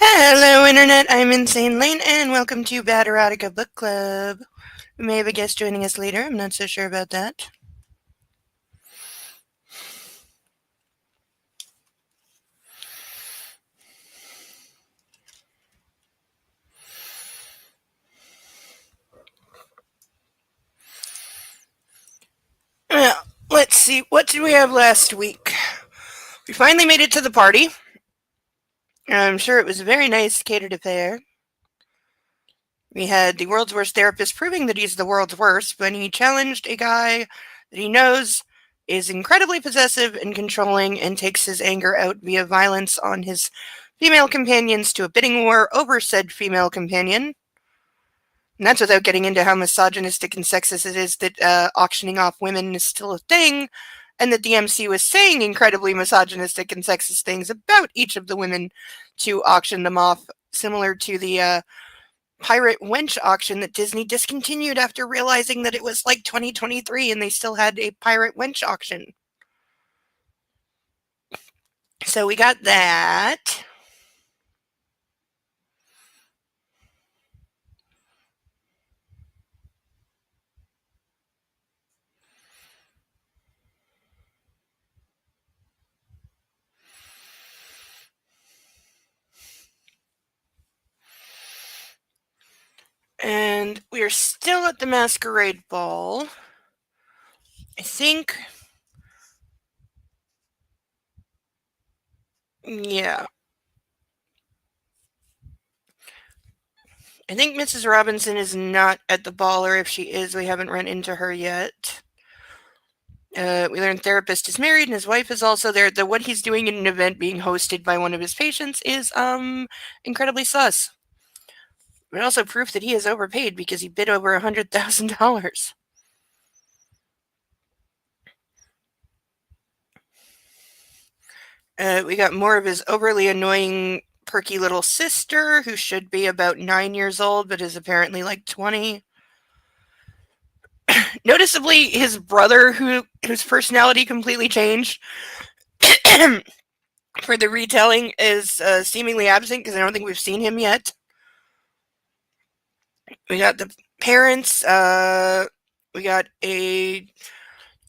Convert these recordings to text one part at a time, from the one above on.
Hello, Internet. I'm Insane Lane, and welcome to Bad Erotica Book Club. We may have a guest joining us later. I'm not so sure about that. Well, let's see. What did we have last week? We finally made it to the party. I'm sure it was a very nice catered affair. We had the world's worst therapist proving that he's the world's worst when he challenged a guy that he knows is incredibly possessive and controlling and takes his anger out via violence on his female companions to a bidding war over said female companion. And that's without getting into how misogynistic and sexist it is that auctioning off women is still a thing, and that the MC was saying incredibly misogynistic and sexist things about each of the women to auction them off, similar to the pirate wench auction that Disney discontinued after realizing that it was like 2023 and they still had a pirate wench auction. So we got that. And we are still at the masquerade ball. I think. Yeah. I think Mrs. Robinson is not at the ball, or if she is, we haven't run into her yet. We learned therapist is married and his wife is also there. The what he's doing in an event being hosted by one of his patients is incredibly sus. But also proof that he is overpaid because he bid over $100,000. We got more of his overly annoying, perky little sister, who should be about 9 years old, but is apparently like 20. Noticeably, his brother, whose personality completely changed for the retelling, is seemingly absent because I don't think we've seen him yet. We got the parents. We got a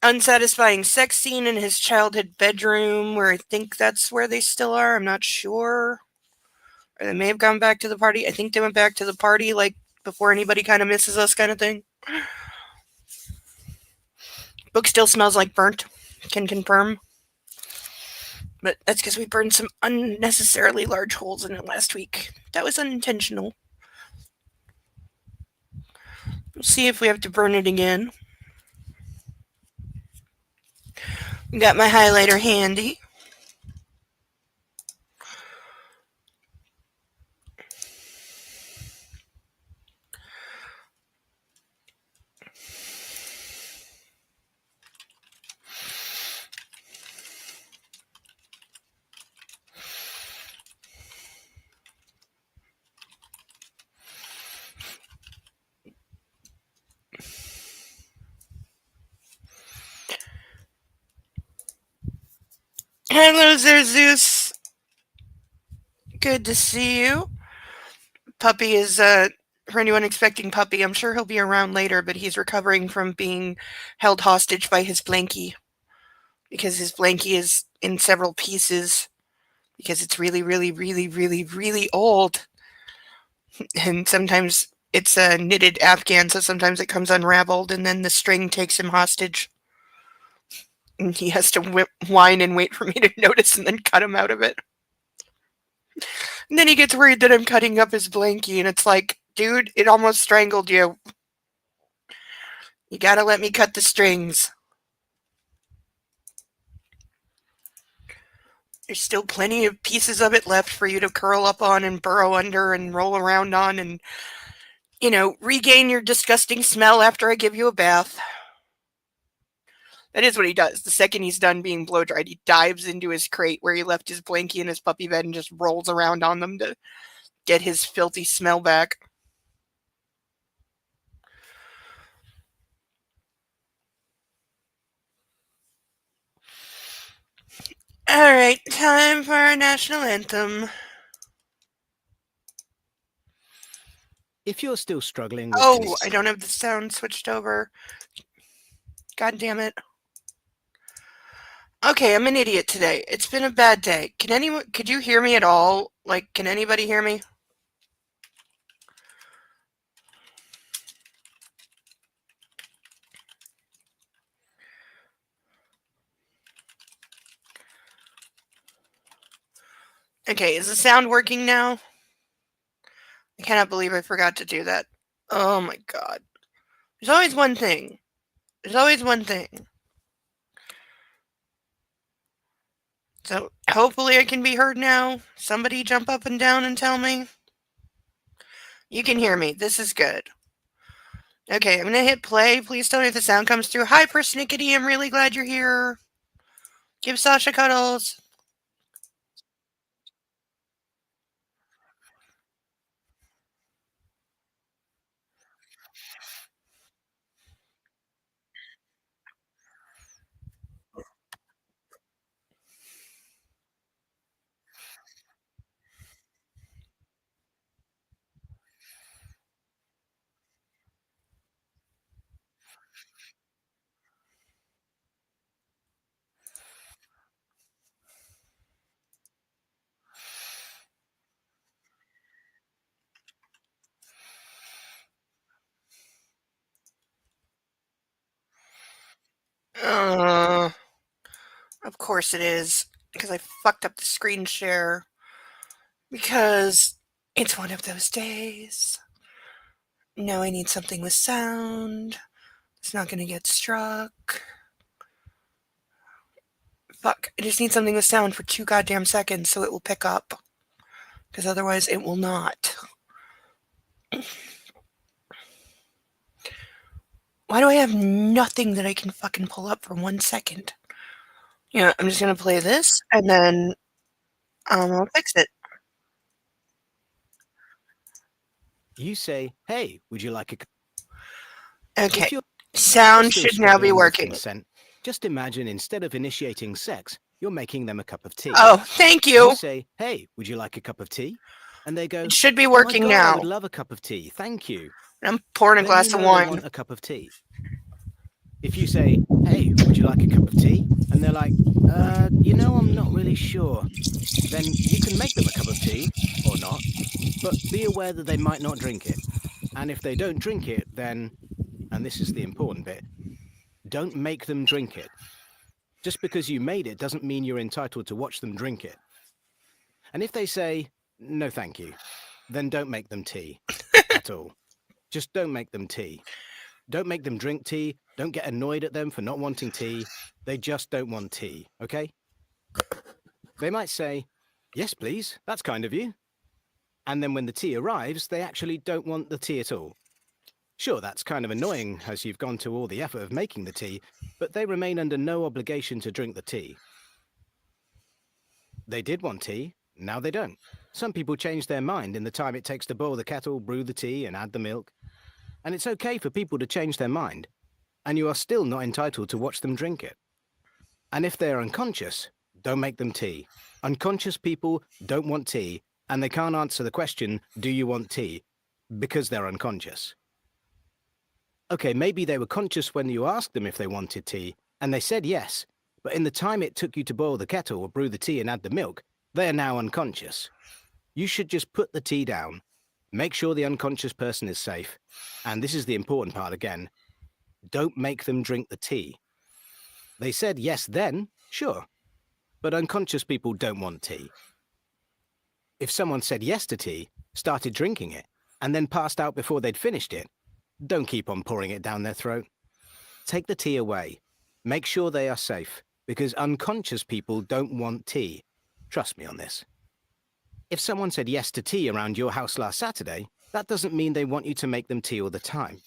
unsatisfying sex scene in his childhood bedroom, where I think that's where they still are. I'm not sure. Or they may have gone back to the party. I think they went back to the party, like, before anybody kind of misses us kind of thing. Book still smells like burnt. Can confirm. But that's because we burned some unnecessarily large holes in it last week. That was unintentional. We'll see if we have to burn it again. Got my highlighter handy. Hello there, Zeus. Good to see you. Puppy is, for anyone expecting Puppy, I'm sure he'll be around later, but he's recovering from being held hostage by his blankie. Because his blankie is in several pieces. Because it's really, really, really, really, really old. And sometimes it's a knitted Afghan, so sometimes it comes unraveled, and then the string takes him hostage. And he has to whine and wait for me to notice and then cut him out of it. And then he gets worried that I'm cutting up his blankie, and it's like, dude, it almost strangled you. You gotta let me cut the strings. There's still plenty of pieces of it left for you to curl up on and burrow under and roll around on and, regain your disgusting smell after I give you a bath. That is what he does. The second he's done being blow dried, he dives into his crate where he left his blankie in his puppy bed and just rolls around on them to get his filthy smell back. Alright, time for our national anthem. If you're still struggling with Oh, I don't have the sound switched over. God damn it. Okay, I'm an idiot today. It's been a bad day. Could you hear me at all? Like, can anybody hear me? Okay, is the sound working now? I cannot believe I forgot to do that. Oh my god. There's always one thing. There's always one thing. So hopefully I can be heard now. Somebody jump up and down and tell me. You can hear me. This is good. Okay, I'm gonna hit play. Please tell me if the sound comes through. Hi, Persnickety. I'm really glad you're here. Give Sasha cuddles. Uh, of course it is. Because I fucked up the screen share. Because it's one of those days. Now I need something with sound. It's not gonna get struck. Fuck. I just need something with sound for 2 goddamn seconds so it will pick up. Because otherwise it will not. Why do I have nothing that I can fucking pull up for 1 second? Yeah, I'm just gonna play this and then I'll fix it. You say, hey, would you like a... Okay. If you're Sound still should now be struggling with working. consent, just imagine instead of initiating sex, you're making them a cup of tea. Oh, thank you. You say, hey, would you like a cup of tea? And they go, It should be oh my working God, I now. would love a cup of tea. Thank you. I'm pouring a Then glass you of know they wine. want a cup of tea. If you say, hey, would you like a cup of tea? And they're like, I'm not really sure. Then you can make them a cup of tea, or not, but be aware that they might not drink it. And if they don't drink it, then, and this is the important bit, don't make them drink it. Just because you made it doesn't mean you're entitled to watch them drink it. And if they say, no thank you, then don't make them tea at all. Just don't make them tea. Don't make them drink tea. Don't get annoyed at them for not wanting tea. They just don't want tea, okay? They might say, yes, please, that's kind of you. And then when the tea arrives, they actually don't want the tea at all. Sure, that's kind of annoying as you've gone to all the effort of making the tea, but they remain under no obligation to drink the tea. They did want tea, now they don't. Some people change their mind in the time it takes to boil the kettle, brew the tea, and add the milk. And it's okay for people to change their mind, and you are still not entitled to watch them drink it. And if they are unconscious, don't make them tea. Unconscious people don't want tea, and they can't answer the question, do you want tea? Because they're unconscious. Okay, maybe they were conscious when you asked them if they wanted tea, and they said yes, but in the time it took you to boil the kettle or brew the tea and add the milk, they are now unconscious. You should just put the tea down, make sure the unconscious person is safe, and this is the important part again, don't make them drink the tea. They said yes then, sure, but unconscious people don't want tea. If someone said yes to tea, started drinking it, and then passed out before they'd finished it, don't keep on pouring it down their throat. Take the tea away. Make sure they are safe, because unconscious people don't want tea. Trust me on this. If someone said yes to tea around your house last Saturday, that doesn't mean they want you to make them tea all the time.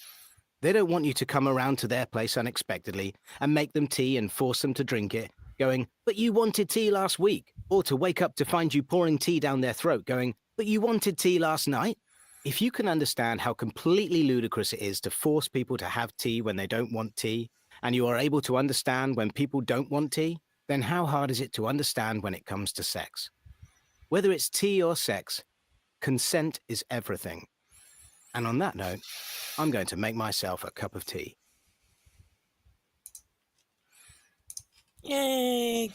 They don't want you to come around to their place unexpectedly and make them tea and force them to drink it, going, but you wanted tea last week, or to wake up to find you pouring tea down their throat, going, but you wanted tea last night. If you can understand how completely ludicrous it is to force people to have tea when they don't want tea, and you are able to understand when people don't want tea, then how hard is it to understand when it comes to sex? Whether it's tea or sex, consent is everything. And on that note, I'm going to make myself a cup of tea. Yay.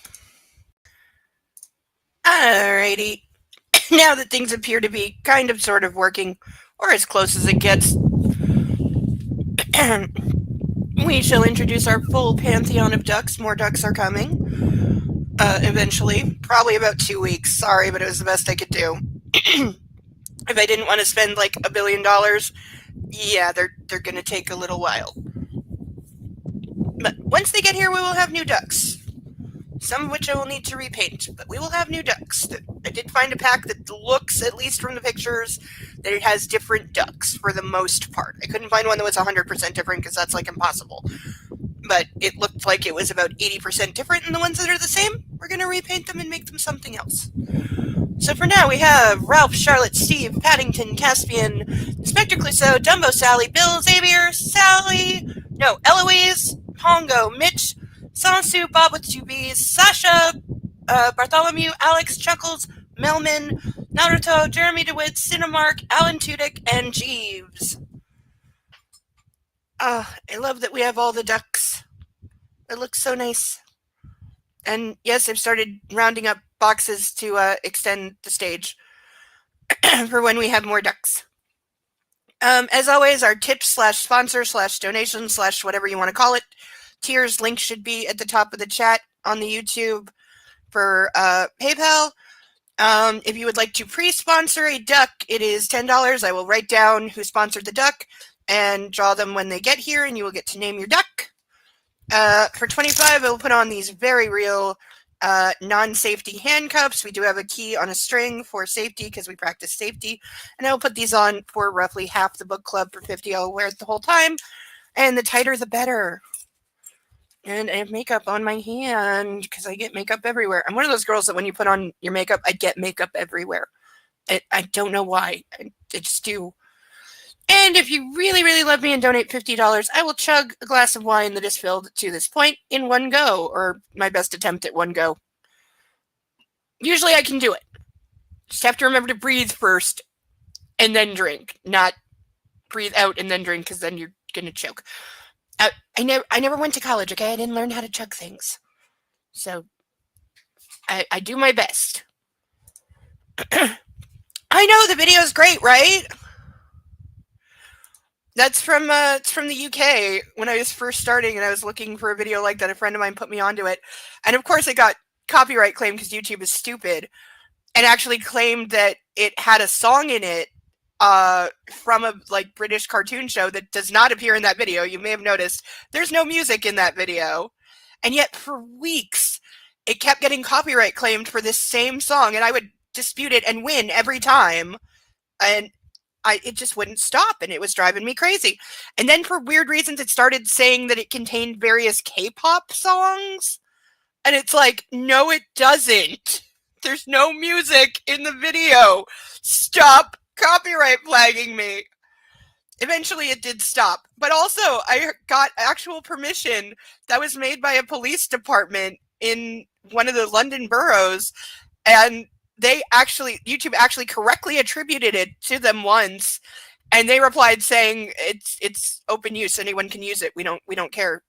Alrighty. Now that things appear to be kind of sort of working, or as close as it gets, we shall introduce our full pantheon of ducks. More ducks are coming. Eventually. Probably about 2 weeks. Sorry, but it was the best I could do. If I didn't want to spend like $1 billion, yeah, they're gonna take a little while. But once they get here, we will have new ducks. Some of which I will need to repaint, but we will have new ducks. I did find a pack that looks, at least from the pictures, that it has different ducks for the most part. I couldn't find one that was 100% different because that's like impossible. But it looked like it was about 80% different, and the ones that are the same, we're going to repaint them and make them something else. So for now, we have Ralph, Charlotte, Steve, Paddington, Caspian, Inspector Clouseau, Dumbo, Sally, Bill, Xavier, Eloise, Pongo, Mitch, Sansu, Bob with 2Bs, Sasha, Bartholomew, Alex, Chuckles, Melman, Naruto, Jeremy DeWitt, Cinemark, Alan Tudyk, and Jeeves. I love that we have all the ducks. It looks so nice. And yes, I've started rounding up boxes to extend the stage for when we have more ducks. As always, our tips /sponsor /donation /whatever you want to call it tiers link should be at the top of the chat on the YouTube for PayPal. If you would like to pre-sponsor a duck, it is $10. I will write down who sponsored the duck and draw them when they get here, and you will get to name your duck. For $25, I will put on these very real non-safety handcuffs. We do have a key on a string for safety because we practice safety. And I will put these on for roughly half the book club. For $50, I'll wear it the whole time. And the tighter, the better. And I have makeup on my hand because I get makeup everywhere. I'm one of those girls that when you put on your makeup, I get makeup everywhere. I don't know why. I just do. And if you really, really love me and donate $50, I will chug a glass of wine that is filled to this point in one go, or my best attempt at one go. Usually I can do it. Just have to remember to breathe first and then drink, not breathe out and then drink because then you're going to choke. I never went to college, okay? I didn't learn how to chug things. So I do my best. I know, the video is great, right? That's from it's from the UK when I was first starting and I was looking for a video like that. A friend of mine put me onto it. And of course it got copyright claimed because YouTube is stupid and actually claimed that it had a song in it from a like British cartoon show that does not appear in that video. You may have noticed there's no music in that video. And yet for weeks it kept getting copyright claimed for this same song and I would dispute it and win every time. And it just wouldn't stop and it was driving me crazy. And then for weird reasons, it started saying that it contained various K-pop songs. And it's like, no, it doesn't. There's no music in the video. Stop copyright flagging me. Eventually it did stop. But also I got actual permission that was made by a police department in one of the London boroughs. And YouTube actually correctly attributed it to them once, and they replied saying it's open use, anyone can use it. We don't care.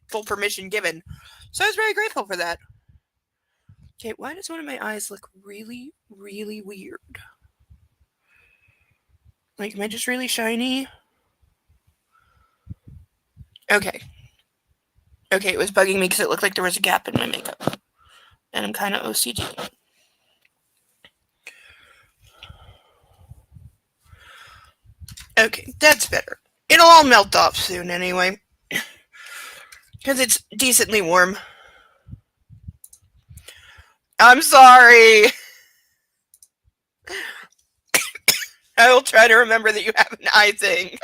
Full permission given. So I was very grateful for that. Okay, why does one of my eyes look really, really weird? Like, am I just really shiny? Okay. Okay, it was bugging me because it looked like there was a gap in my makeup. And I'm kind of OCD. Okay, that's better. It'll all melt off soon anyway. Because it's decently warm. I'm sorry. I will try to remember that you have an eye thing.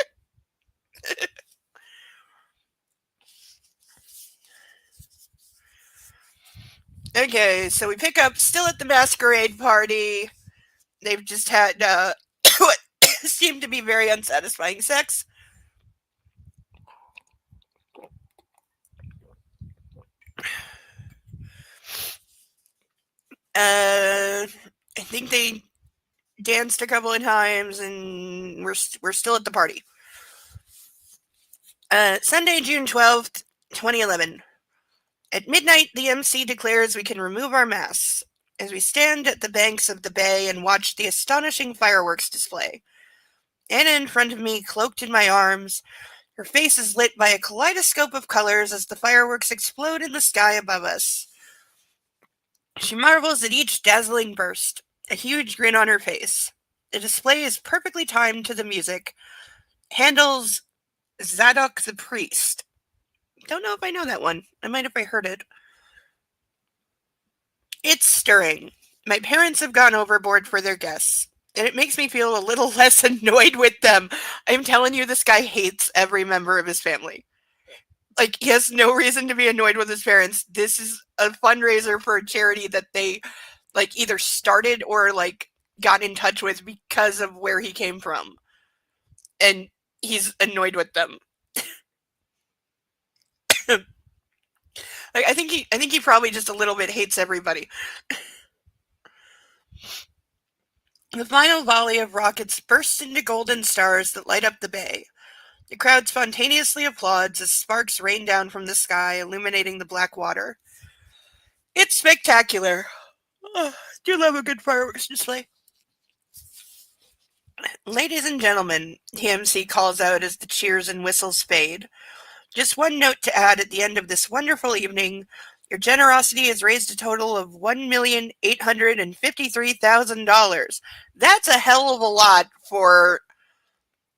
Okay, so we pick up still at the masquerade party. They've just had what seemed to be very unsatisfying sex. I think they danced a couple of times, and we're still at the party. Sunday, June 12th, 2011. At midnight, the MC declares we can remove our masks as we stand at the banks of the bay and watch the astonishing fireworks display. Anna in front of me, cloaked in my arms, her face is lit by a kaleidoscope of colors as the fireworks explode in the sky above us. She marvels at each dazzling burst, a huge grin on her face. The display is perfectly timed to the music. Handel's Zadok the Priest. Don't know if I know that one. I might if I heard it. It's stirring. My parents have gone overboard for their guests, and it makes me feel a little less annoyed with them. I'm telling you, this guy hates every member of his family. Like, he has no reason to be annoyed with his parents. This is a fundraiser for a charity that they, like, either started or, like, got in touch with because of where he came from. And he's annoyed with them. Like, I think he probably just a little bit hates everybody. The final volley of rockets bursts into golden stars that light up the bay. The crowd spontaneously applauds as sparks rain down from the sky, illuminating the black water. It's spectacular. Oh, do love a good fireworks display. Ladies and gentlemen, the MC calls out as the cheers and whistles fade. Just one note to add at the end of this wonderful evening. Your generosity has raised a total of $1,853,000. That's a hell of a lot for,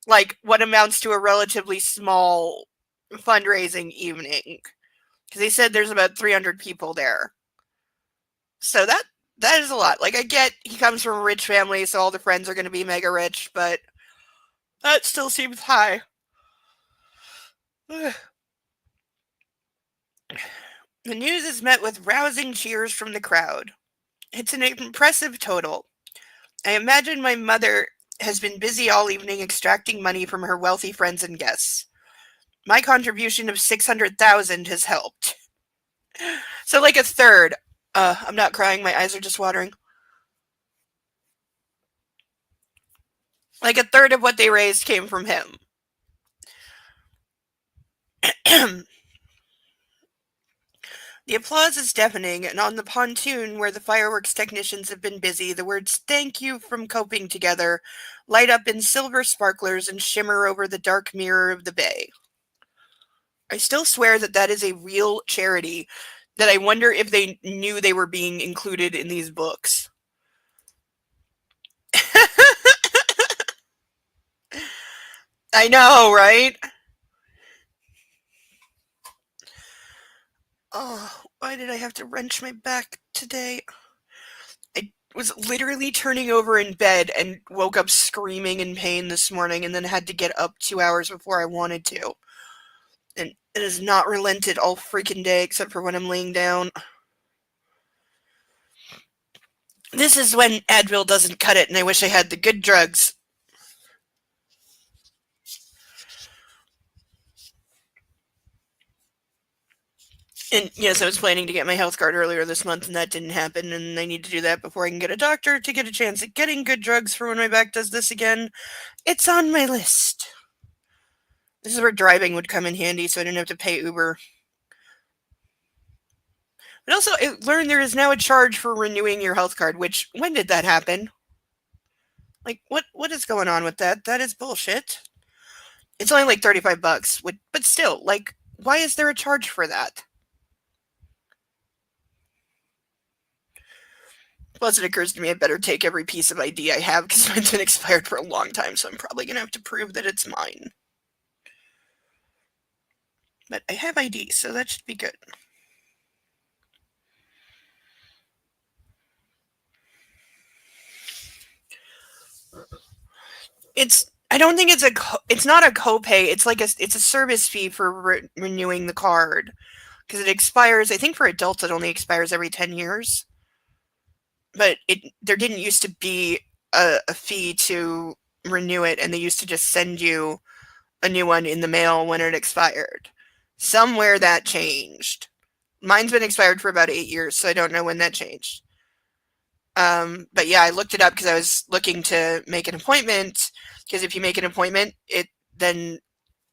like, what amounts to a relatively small fundraising evening. Because they said there's about 300 people there. So that is a lot. Like, I get he comes from a rich family, so all the friends are going to be mega rich, but that still seems high. The news is met with rousing cheers from the crowd. It's an impressive total. I imagine my mother has been busy all evening extracting money from her wealthy friends and guests. My contribution of 600,000 has helped. So, like, a third. I'm not crying, my eyes are just watering. Like, a third of what they raised came from him. The applause is deafening, and on the pontoon where the fireworks technicians have been busy, the words "thank you" from Coping Together light up in silver sparklers and shimmer over the dark mirror of the bay. I still swear that is a real charity, that I wonder if they knew they were being included in these books. I know, right? Oh, why did I have to wrench my back today? I was literally turning over in bed and woke up screaming in pain this morning and then had to get up 2 hours before I wanted to. And it has not relented all freaking day except for when I'm laying down. This is when Advil doesn't cut it, and I wish I had the good drugs. And yes, I was planning to get my health card earlier this month, and that didn't happen, and I need to do that before I can get a doctor to get a chance at getting good drugs for when my back does this again. It's on my list. This is where driving would come in handy, so I didn't have to pay Uber. But also, I learned there is now a charge for renewing your health card, which, when did that happen? Like, what is going on with that? That is bullshit. It's only like $35, but still, like, why is there a charge for that? Plus, it occurs to me I better take every piece of ID I have because mine's been expired for a long time, so I'm probably going to have to prove that it's mine. But I have ID, so that should be good. I don't think it's not a copay. It's like it's a service fee for renewing the card because it expires. I think for adults it only expires every 10 years. But there didn't used to be a fee to renew it, and they used to just send you a new one in the mail when it expired. Somewhere that changed. Mine's been expired for about 8 years, so I don't know when that changed. But yeah, I looked it up because I was looking to make an appointment. Because if you make an appointment, then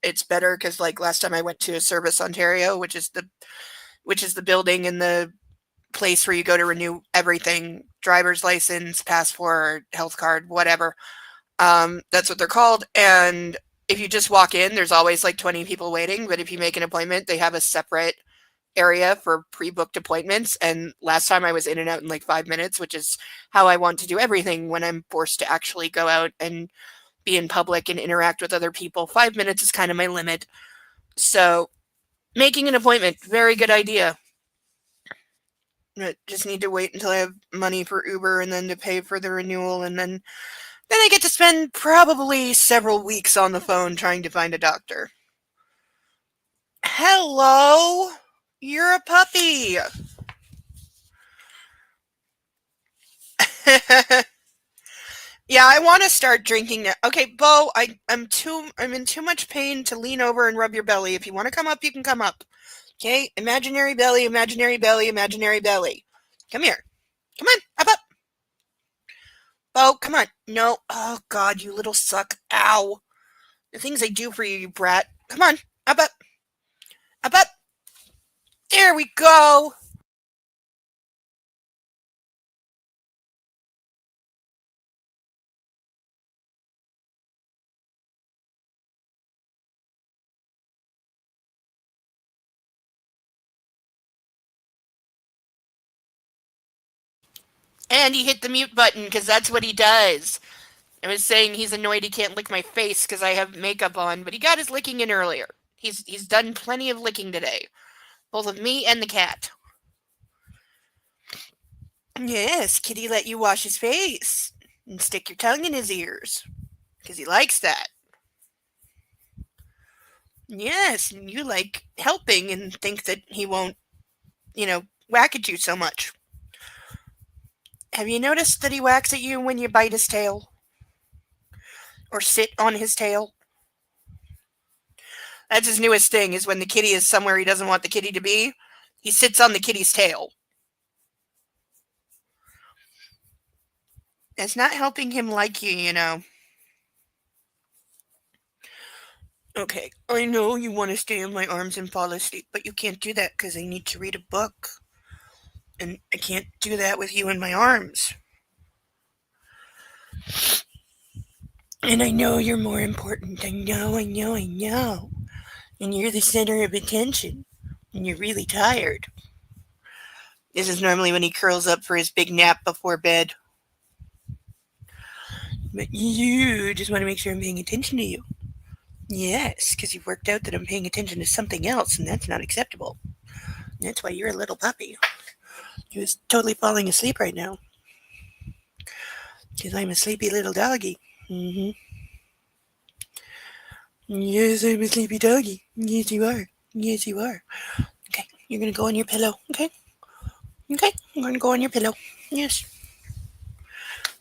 it's better. Because like last time I went to Service Ontario, which is the building and the place where you go to renew everything, driver's license, passport, health card, whatever. That's what they're called. And if you just walk in, there's always like 20 people waiting. But if you make an appointment, they have a separate area for pre-booked appointments. And last time I was in and out in like 5 minutes, which is how I want to do everything when I'm forced to actually go out and be in public and interact with other people. 5 minutes is kind of my limit. So making an appointment, very good idea. I just need to wait until I have money for Uber and then to pay for the renewal, and then I get to spend probably several weeks on the phone trying to find a doctor. Hello, you're a puppy. Yeah, I want to start drinking now. Okay, Bo, I'm in too much pain to lean over and rub your belly. If you want to come up, you can come up. Okay, imaginary belly, imaginary belly, imaginary belly. Come here. Come on, up. Bo, come on. No. Oh God, you little suck. Ow. The things I do for you, you brat. Come on, up. Up. There we go. And he hit the mute button because that's what he does. I was saying he's annoyed he can't lick my face because I have makeup on, but he got his licking in earlier. He's done plenty of licking today, both of me and the cat. Yes, Kitty let you wash his face and stick your tongue in his ears because he likes that. Yes, and you like helping and think that he won't, whack at you so much. Have you noticed that he whacks at you when you bite his tail? Or sit on his tail? That's his newest thing, is when the kitty is somewhere he doesn't want the kitty to be, he sits on the kitty's tail. It's not helping him like you. Okay, I know you want to stay in my arms and fall asleep, but you can't do that because I need to read a book. And I can't do that with you in my arms. And I know you're more important. I know. And you're the center of attention. And you're really tired. This is normally when he curls up for his big nap before bed. But you just want to make sure I'm paying attention to you. Yes, because you've worked out that I'm paying attention to something else, and that's not acceptable. That's why you're a little puppy. You're totally falling asleep right now. Because I'm a sleepy little doggy. Mm-hmm. Yes, I'm a sleepy doggy. Yes, you are. Yes, you are. Okay, you're going to go on your pillow. Okay? Okay, I'm going to go on your pillow. Yes.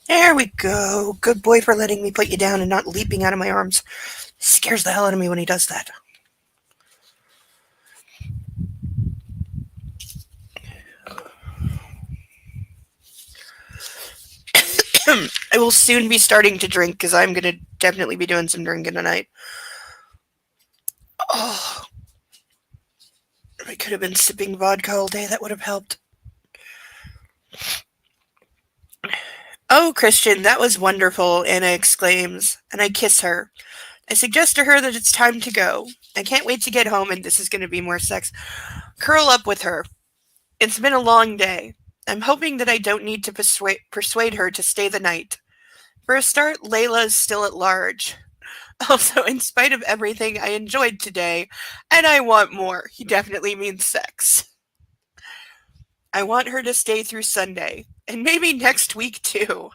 There we go. Good boy for letting me put you down and not leaping out of my arms. Scares the hell out of me when he does that. I will soon be starting to drink because I'm going to definitely be doing some drinking tonight. Oh, if I could have been sipping vodka all day, that would have helped. Oh, Christian, that was wonderful, Anna exclaims, and I kiss her. I suggest to her that it's time to go. I can't wait to get home, and this is going to be more sex. Curl up with her. It's been a long day. I'm hoping that I don't need to persuade her to stay the night. For a start, Layla is still at large. Also, in spite of everything I enjoyed today, and I want more, he definitely means sex. I want her to stay through Sunday, and maybe next week too.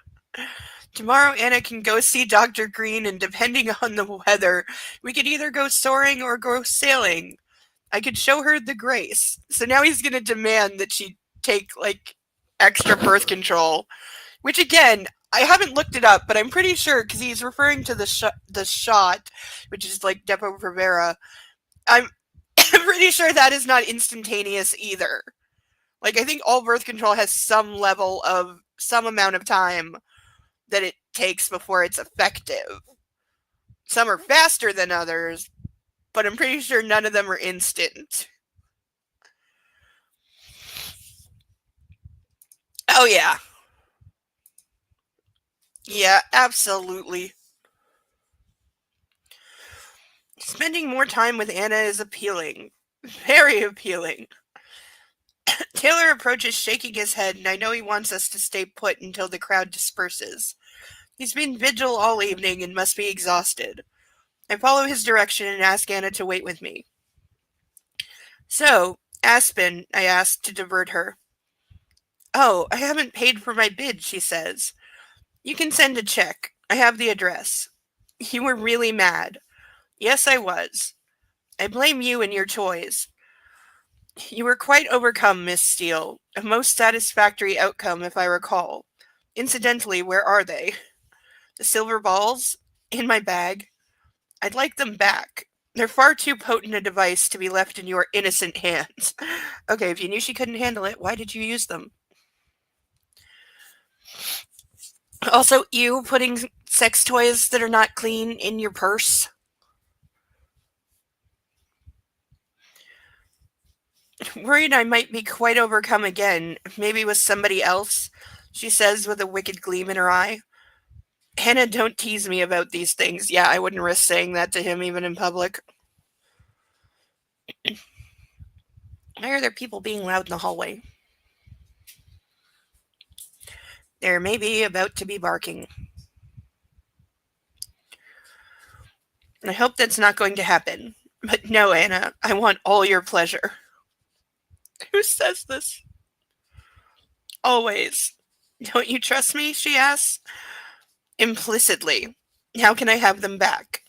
Tomorrow, Anna can go see Dr. Green, and depending on the weather, we could either go soaring or go sailing. I could show her the grace. So now he's going to demand that she take, extra birth control. Which, again, I haven't looked it up, but I'm pretty sure, because he's referring to the shot, which is like Depo-Provera. I'm pretty sure that is not instantaneous either. Like, I think all birth control has some amount of time that it takes before it's effective. Some are faster than others, but I'm pretty sure none of them are instant. Oh, yeah. Yeah, absolutely. Spending more time with Anna is appealing. Very appealing. Taylor approaches shaking his head, and I know he wants us to stay put until the crowd disperses. He's been vigil all evening and must be exhausted. I follow his direction and ask Anna to wait with me. So, Aspen, I ask to divert her. Oh, I haven't paid for my bid, she says. You can send a check. I have the address. You were really mad. Yes, I was. I blame you and your toys. You were quite overcome, Miss Steele. A most satisfactory outcome, if I recall. Incidentally, where are they? The silver balls? In my bag. I'd like them back. They're far too potent a device to be left in your innocent hands. Okay, if you knew she couldn't handle it, why did you use them? Also, you putting sex toys that are not clean in your purse? Worried I might be quite overcome again, maybe with somebody else, she says with a wicked gleam in her eye. Hannah, don't tease me about these things. Yeah, I wouldn't risk saying that to him even in public. Why are there people being loud in the hallway? They're maybe about to be barking. I hope that's not going to happen. But no, Anna, I want all your pleasure. Who says this? Always. Don't you trust me? She asks. Implicitly. How can I have them back?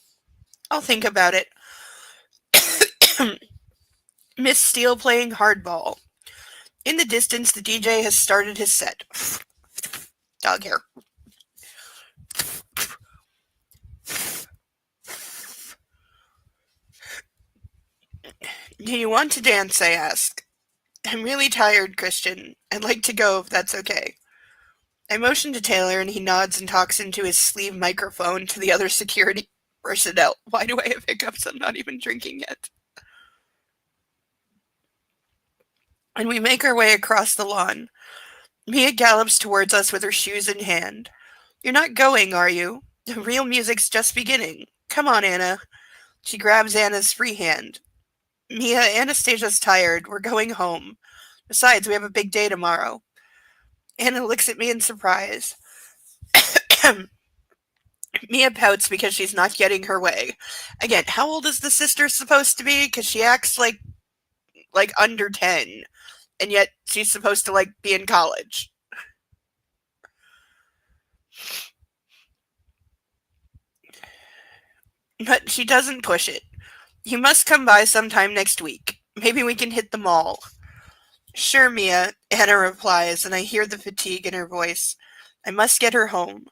I'll think about it. Miss Steele playing hardball. In the distance, the DJ has started his set. Dog hair. Do you want to dance? I ask. I'm really tired, Christian. I'd like to go if that's okay. I motion to Taylor and he nods and talks into his sleeve microphone to the other security personnel. Why do I have hiccups? I'm not even drinking yet. And we make our way across the lawn. Mia gallops towards us with her shoes in hand. You're not going, are you? The real music's just beginning. Come on, Anna. She grabs Anna's free hand. Mia, Anastasia's tired. We're going home. Besides, we have a big day tomorrow. Anna looks at me in surprise. Mia pouts because she's not getting her way. Again, how old is the sister supposed to be? Because she acts like under 10, and yet she's supposed to like be in college. But she doesn't push it. You must come by sometime next week. Maybe we can hit the mall. Sure, Mia, Anna replies, and I hear the fatigue in her voice. I must get her home.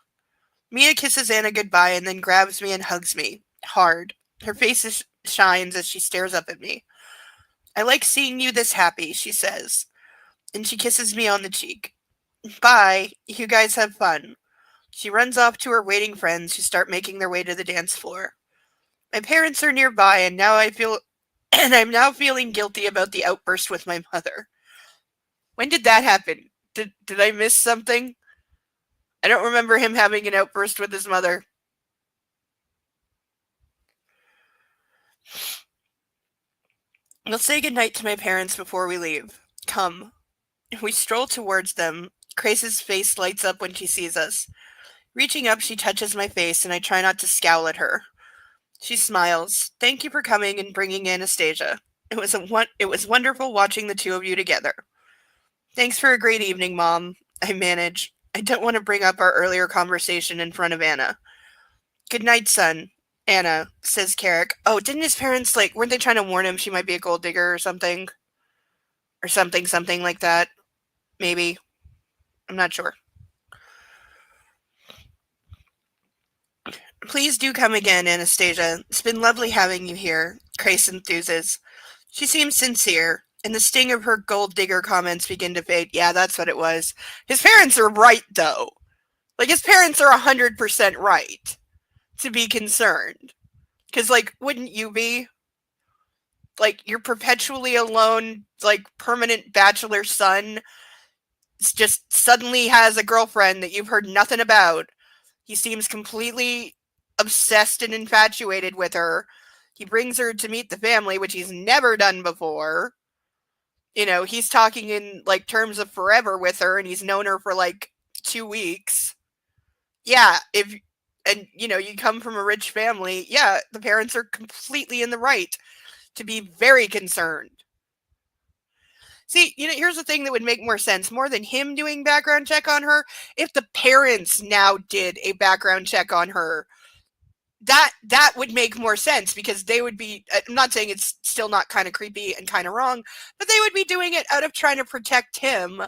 Mia kisses Anna goodbye and then grabs me and hugs me. Hard. Her face shines as she stares up at me. I like seeing you this happy, she says, and she kisses me on the cheek. Bye. You guys have fun. She runs off to her waiting friends who start making their way to the dance floor. My parents are nearby and I'm now feeling guilty about the outburst with my mother. When did that happen? Did I miss something? I don't remember him having an outburst with his mother. We'll say goodnight to my parents before we leave. Come. We stroll towards them. Grace's face lights up when she sees us. Reaching up, she touches my face, and I try not to scowl at her. She smiles. Thank you for coming and bringing Anastasia. It was wonderful watching the two of you together. Thanks for a great evening, Mom. I manage. I don't want to bring up our earlier conversation in front of Anna. Good night, son. Anna, says Carrick. Oh, didn't his parents, weren't they trying to warn him she might be a gold digger or something? Or something like that. Maybe. I'm not sure. Please do come again, Anastasia. It's been lovely having you here, Grace enthuses. She seems sincere, and the sting of her gold digger comments begin to fade. Yeah, that's what it was. His parents are right, though. Like, his parents are 100% right to be concerned. Because, like, wouldn't you be? Like, you're perpetually alone, like, permanent bachelor son just suddenly has a girlfriend that you've heard nothing about. He seems completely obsessed and infatuated with her. He brings her to meet the family, which he's never done before. You know, he's talking in like terms of forever with her, and he's known her for like 2 weeks. Yeah, if and you know, you come from a rich family, yeah, the parents are completely in the right to be very concerned. See, you know, here's the thing that would make more sense, more than him doing background check on her, if the parents now did a background check on her. That would make more sense because they would be, I'm not saying it's still not kind of creepy and kind of wrong, but they would be doing it out of trying to protect him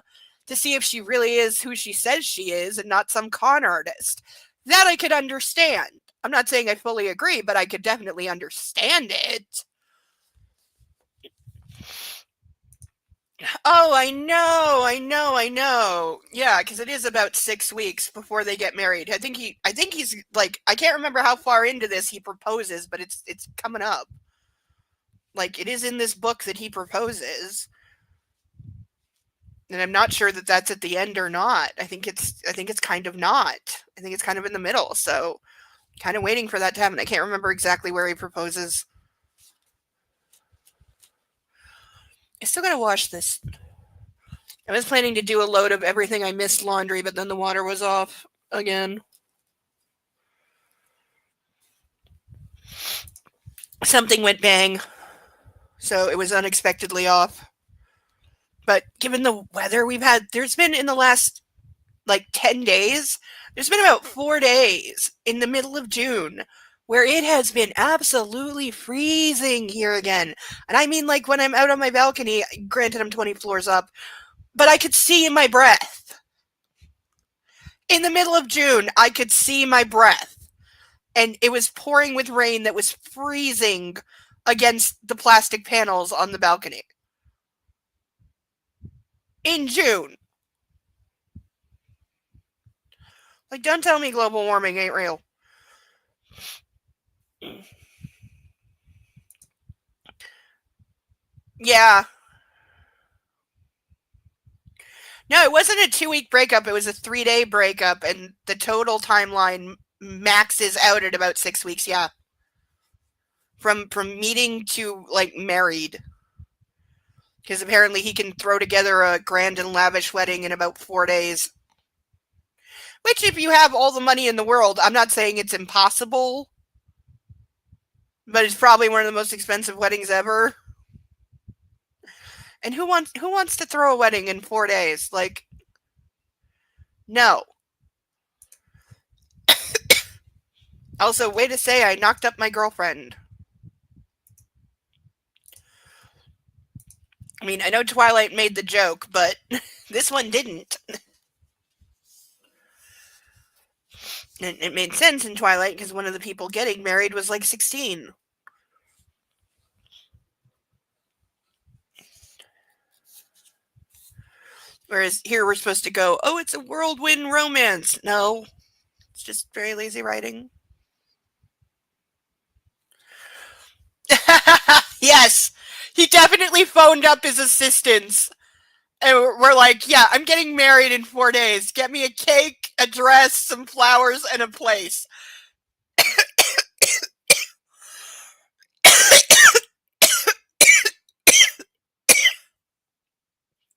to see if she really is who she says she is and not some con artist. That I could understand. I'm not saying I fully agree, but I could definitely understand it. Oh, I know. Yeah, because it is about 6 weeks before they get married. I think he's like, I can't remember how far into this he proposes, but it's coming up. Like, it is in this book that he proposes, and I'm not sure that that's at the end or not. I think it's kind of not. I think it's kind of in the middle. So, kind of waiting for that to happen. I can't remember exactly where he proposes. I still gotta wash this. I was planning to do a load of everything I missed laundry, but then the water was off again. Something went bang, so it was unexpectedly off. But given the weather we've had, there's been in the last like 10 days, there's been about 4 days in the middle of June where it has been absolutely freezing here again. And I mean, like when I'm out on my balcony, granted I'm 20 floors up, but I could see my breath. In the middle of June, I could see my breath. And it was pouring with rain that was freezing against the plastic panels on the balcony. In June. Like, don't tell me global warming ain't real. Yeah. No, it wasn't a 2 week breakup. It was a 3 day breakup, and the total timeline maxes out at about 6 weeks. Yeah, from meeting to like married, because apparently he can throw together a grand and lavish wedding in about 4 days. Which, if you have all the money in the world, I'm not saying it's impossible, but it's probably one of the most expensive weddings ever. And who wants to throw a wedding in 4 days? Like, no. Also, way to say I knocked up my girlfriend. I mean, I know Twilight made the joke, but this one didn't. And it made sense in Twilight because one of the people getting married was like 16. Whereas here we're supposed to go, oh, it's a whirlwind romance. No, it's just very lazy writing. Yes, he definitely phoned up his assistants. And we're like, yeah, I'm getting married in 4 days. Get me a cake, a dress, some flowers, and a place.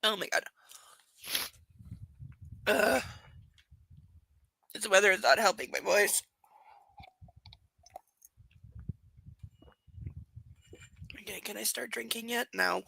Oh my god. This weather is not helping my voice. Okay, can I start drinking yet? No.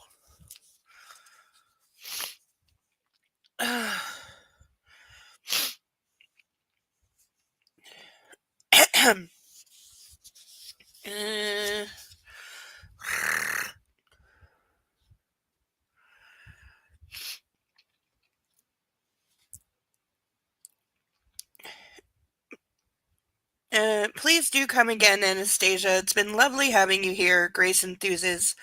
Please do come again, Anastasia. It's been lovely having you here, Grace Enthuses.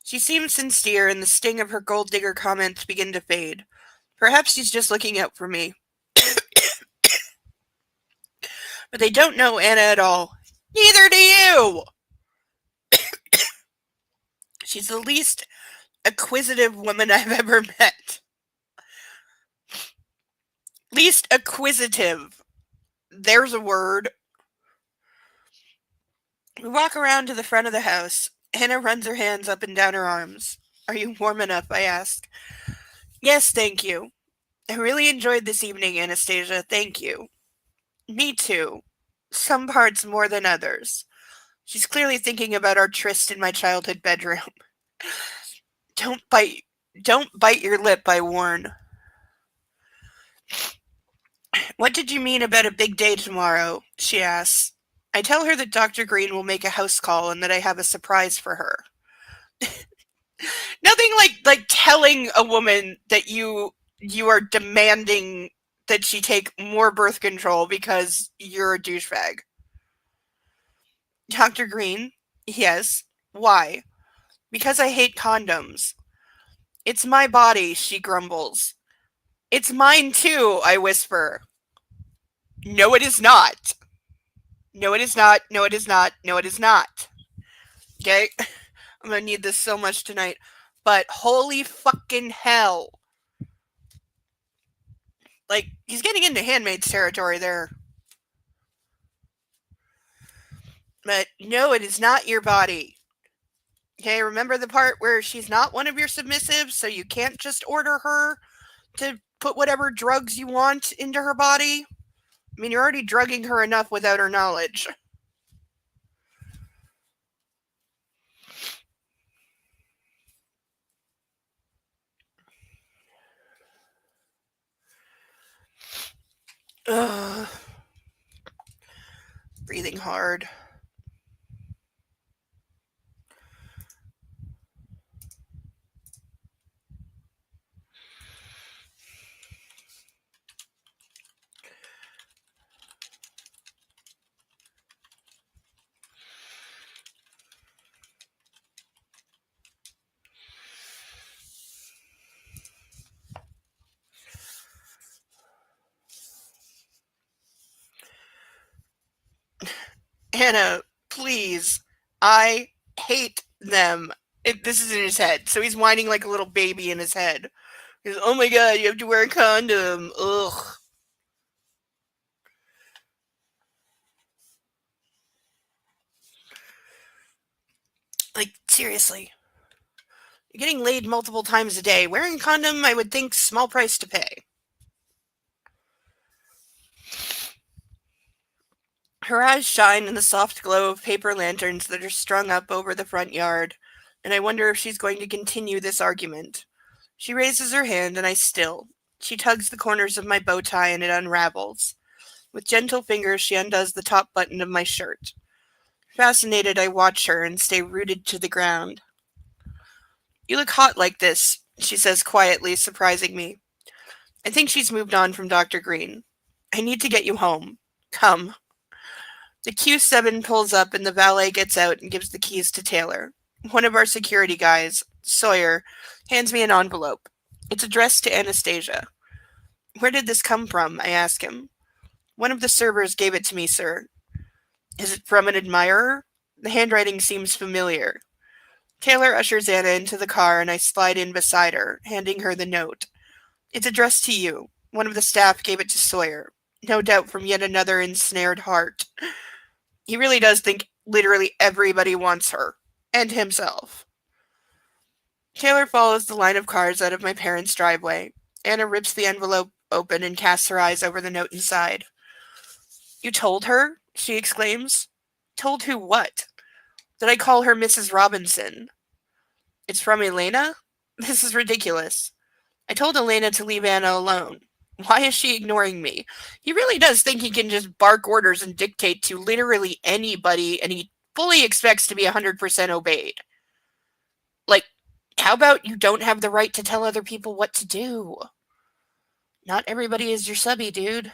She seems sincere, and the sting of her gold digger comments begin to fade. Perhaps she's just looking out for me. But they don't know Anna at all. Neither do you! She's the least acquisitive woman I've ever met. Least acquisitive. There's a word. We walk around to the front of the house. Anna runs her hands up and down her arms. Are you warm enough? I ask. Yes, thank you. I really enjoyed this evening, Anastasia. Thank you. Me too. Some parts more than others. She's clearly thinking about our tryst in my childhood bedroom. Don't bite don't bite your lip, I warn. What did you mean about a big day tomorrow? She asks. I tell her that Dr. Green will make a house call and that I have a surprise for her. Nothing like telling a woman that you are demanding that she take more birth control because you're a douchebag. Dr. Green? Yes. Why? Because I hate condoms. It's my body, she grumbles. It's mine too, I whisper. No, it is not. No, it is not. No, it is not. No, it is not. Okay? I'm gonna need this so much tonight. But holy fucking hell. Like, he's getting into Handmaid's territory there. But no, it is not your body. Okay, remember the part where she's not one of your submissives, so you can't just order her to put whatever drugs you want into her body? I mean, you're already drugging her enough without her knowledge. Ugh. Breathing hard. Anna, please. I hate them. This is in his head, so he's whining like a little baby in his head. He's, oh my god, you have to wear a condom. Ugh. Like, seriously. You're getting laid multiple times a day. Wearing a condom, I would think, small price to pay. Her eyes shine in the soft glow of paper lanterns that are strung up over the front yard, and I wonder if she's going to continue this argument. She raises her hand, and I still. She tugs the corners of my bow tie, and it unravels. With gentle fingers, she undoes the top button of my shirt. Fascinated, I watch her and stay rooted to the ground. You look hot like this, she says quietly, surprising me. I think she's moved on from Dr. Green. I need to get you home. Come. The Q7 pulls up and the valet gets out and gives the keys to Taylor. One of our security guys, Sawyer, hands me an envelope. It's addressed to Anastasia. Where did this come from? I ask him. One of the servers gave it to me, sir. Is it from an admirer? The handwriting seems familiar. Taylor ushers Anna into the car and I slide in beside her, handing her the note. It's addressed to you. One of the staff gave it to Sawyer. No doubt from yet another ensnared heart. He really does think literally everybody wants her. And himself. Taylor follows the line of cars out of my parents' driveway. Anna rips the envelope open and casts her eyes over the note inside. You told her? She exclaims. Told who what? That I call her Mrs. Robinson. It's from Elena? This is ridiculous. I told Elena to leave Anna alone. Why is she ignoring me? He really does think he can just bark orders and dictate to literally anybody, and he fully expects to be 100% obeyed. Like, how about you don't have the right to tell other people what to do? Not everybody is your subby, dude.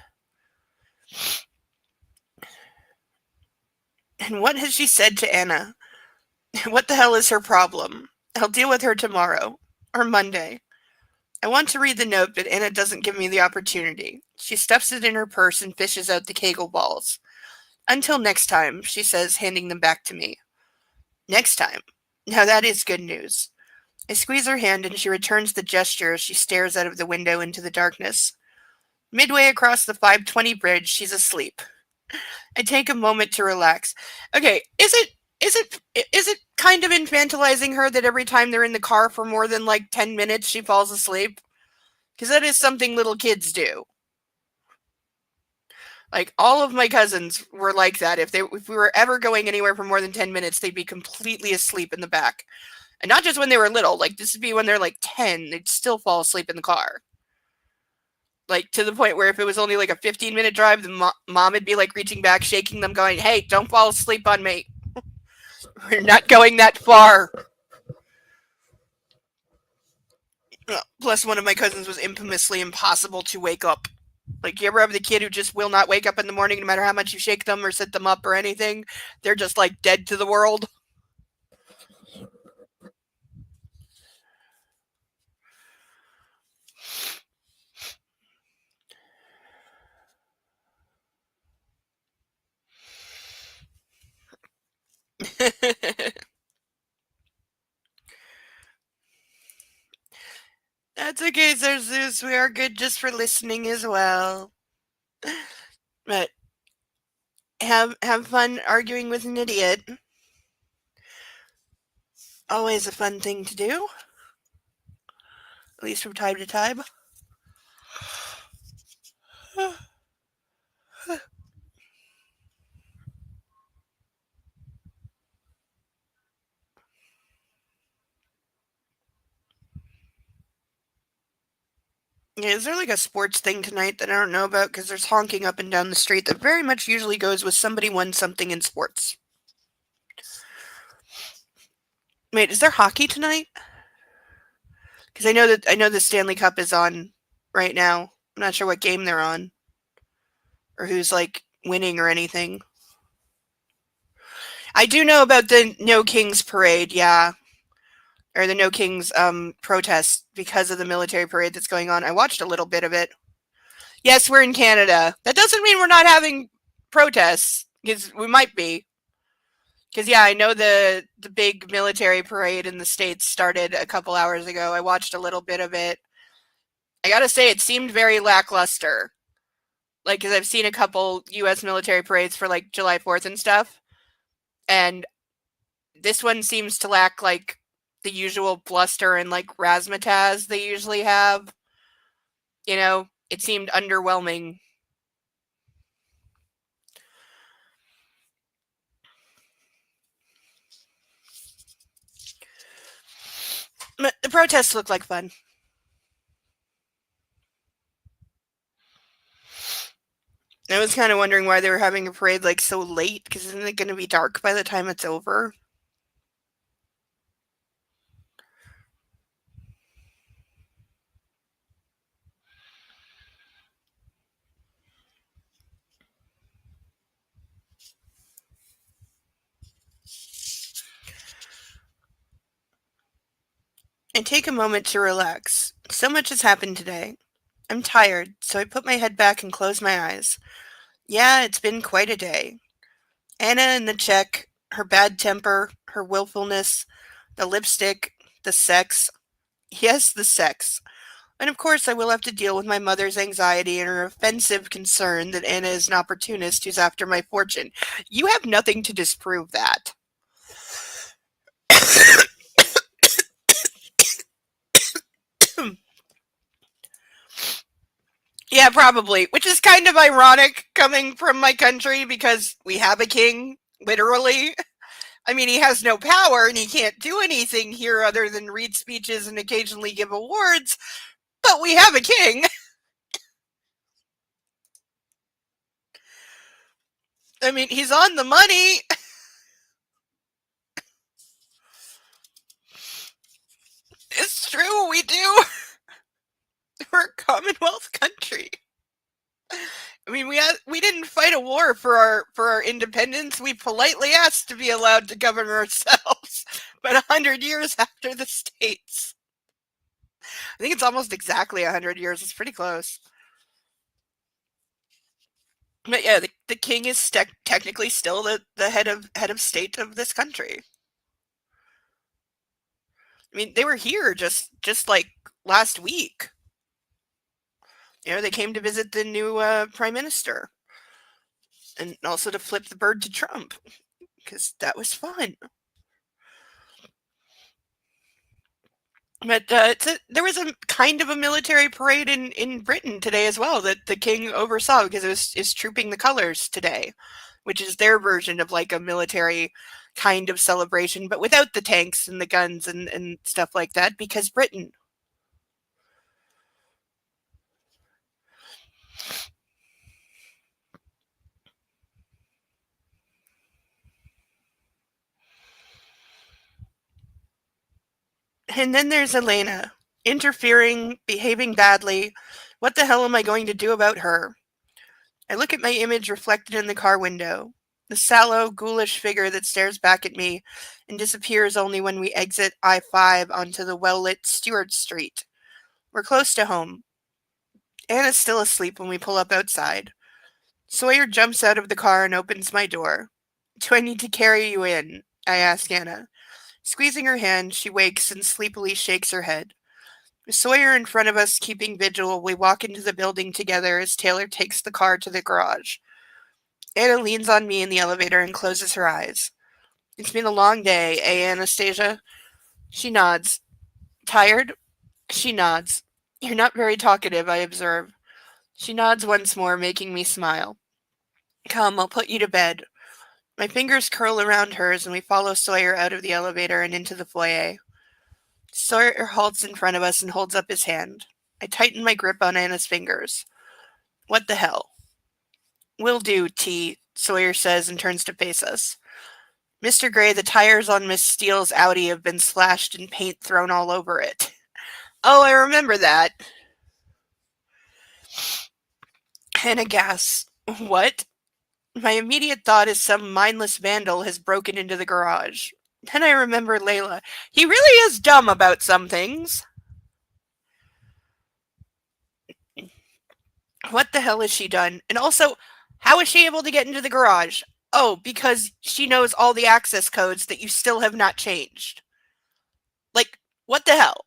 And what has she said to Anna? What the hell is her problem? I'll deal with her tomorrow. Or Monday. I want to read the note, but Anna doesn't give me the opportunity. She stuffs it in her purse and fishes out the Kegel balls. Until next time, she says, handing them back to me. Next time. Now that is good news. I squeeze her hand and she returns the gesture as she stares out of the window into the darkness. Midway across the 520 bridge, she's asleep. I take a moment to relax. Okay, is it kind of infantilizing her that every time they're in the car for more than like 10 minutes she falls asleep? Because that is something little kids do. Like all of my cousins were like that. If we were ever going anywhere for more than 10 minutes, they'd be completely asleep in the back. And not just when they were little, like this would be when they're like 10, they'd still fall asleep in the car. Like to the point where if it was only like a 15-minute drive, the mom would be like reaching back, shaking them, going, "Hey, don't fall asleep on me. We're not going that far." Plus, one of my cousins was infamously impossible to wake up. Like, you ever have the kid who just will not wake up in the morning no matter how much you shake them or sit them up or anything? They're just like dead to the world. That's okay, Sir Zeus. We are good just for listening as well. But have fun arguing with an idiot. Always a fun thing to do. At least from time to time. Yeah, is there like a sports thing tonight that I don't know about? Because there's honking up and down the street that very much usually goes with somebody won something in sports. Wait, is there hockey tonight? Because I know the Stanley Cup is on right now. I'm not sure what game they're on or who's like winning or anything. I do know about the No Kings parade, yeah, or the No Kings protest because of the military parade that's going on. I watched a little bit of it. Yes, we're in Canada. That doesn't mean we're not having protests because we might be. Because yeah, I know the big military parade in the States started a couple hours ago. I watched a little bit of it. I gotta say, it seemed very lackluster. Like, because I've seen a couple U.S. military parades for like July 4th and stuff, and this one seems to lack like the usual bluster and like razzmatazz they usually have. You know, it seemed underwhelming. But the protests look like fun. I was kind of wondering why they were having a parade like so late, because isn't it going to be dark by the time it's over? I take a moment to relax. So much has happened today. I'm tired, so I put my head back and close my eyes. Yeah, it's been quite a day. Anna and the check, her bad temper, her willfulness, the lipstick, the sex. Yes, the sex. And of course, I will have to deal with my mother's anxiety and her offensive concern that Anna is an opportunist who's after my fortune. You have nothing to disprove that. Yeah, probably. Which is kind of ironic coming from my country because we have a king, literally. I mean, he has no power and he can't do anything here other than read speeches and occasionally give awards, but we have a king. I mean, he's on the money. It's true, we do. We're a Commonwealth country. I mean, we didn't fight a war for our independence, we politely asked to be allowed to govern ourselves. But 100 years after the states, I think it's almost exactly 100 years. It's pretty close. But yeah, the king is technically still the head of state of this country. I mean, they were here just like last week. They came to visit the new prime minister, and also to flip the bird to Trump because that was fun. But there was a kind of a military parade in Britain today as well that the king oversaw because it is trooping the colors today, which is their version of like a military kind of celebration, but without the tanks and the guns and stuff like that because Britain. And then there's Elena, interfering, behaving badly. What the hell am I going to do about her? I look at my image reflected in the car window. The sallow, ghoulish figure that stares back at me and disappears only when we exit I-5 onto the well-lit Stewart Street. We're close to home. Anna's still asleep when we pull up outside. Sawyer jumps out of the car and opens my door. Do I need to carry you in? I ask Anna. Squeezing her hand, she wakes and sleepily shakes her head. Sawyer in front of us, keeping vigil, we walk into the building together as Taylor takes the car to the garage. Anna leans on me in the elevator and closes her eyes. It's been a long day, eh, Anastasia? She nods. Tired? She nods. You're not very talkative, I observe. She nods once more, making me smile. Come, I'll put you to bed. My fingers curl around hers and we follow Sawyer out of the elevator and into the foyer. Sawyer halts in front of us and holds up his hand. I tighten my grip on Anna's fingers. What the hell? Will do, T, Sawyer says and turns to face us. Mr. Gray, the tires on Miss Steele's Audi have been slashed and paint thrown all over it. Oh, I remember that. Hannah gasps. What? My immediate thought is some mindless vandal has broken into the garage. Then I remember Layla. He really is dumb about some things. What the hell has she done? And also, how is she able to get into the garage? Oh, because she knows all the access codes that you still have not changed. Like, what the hell?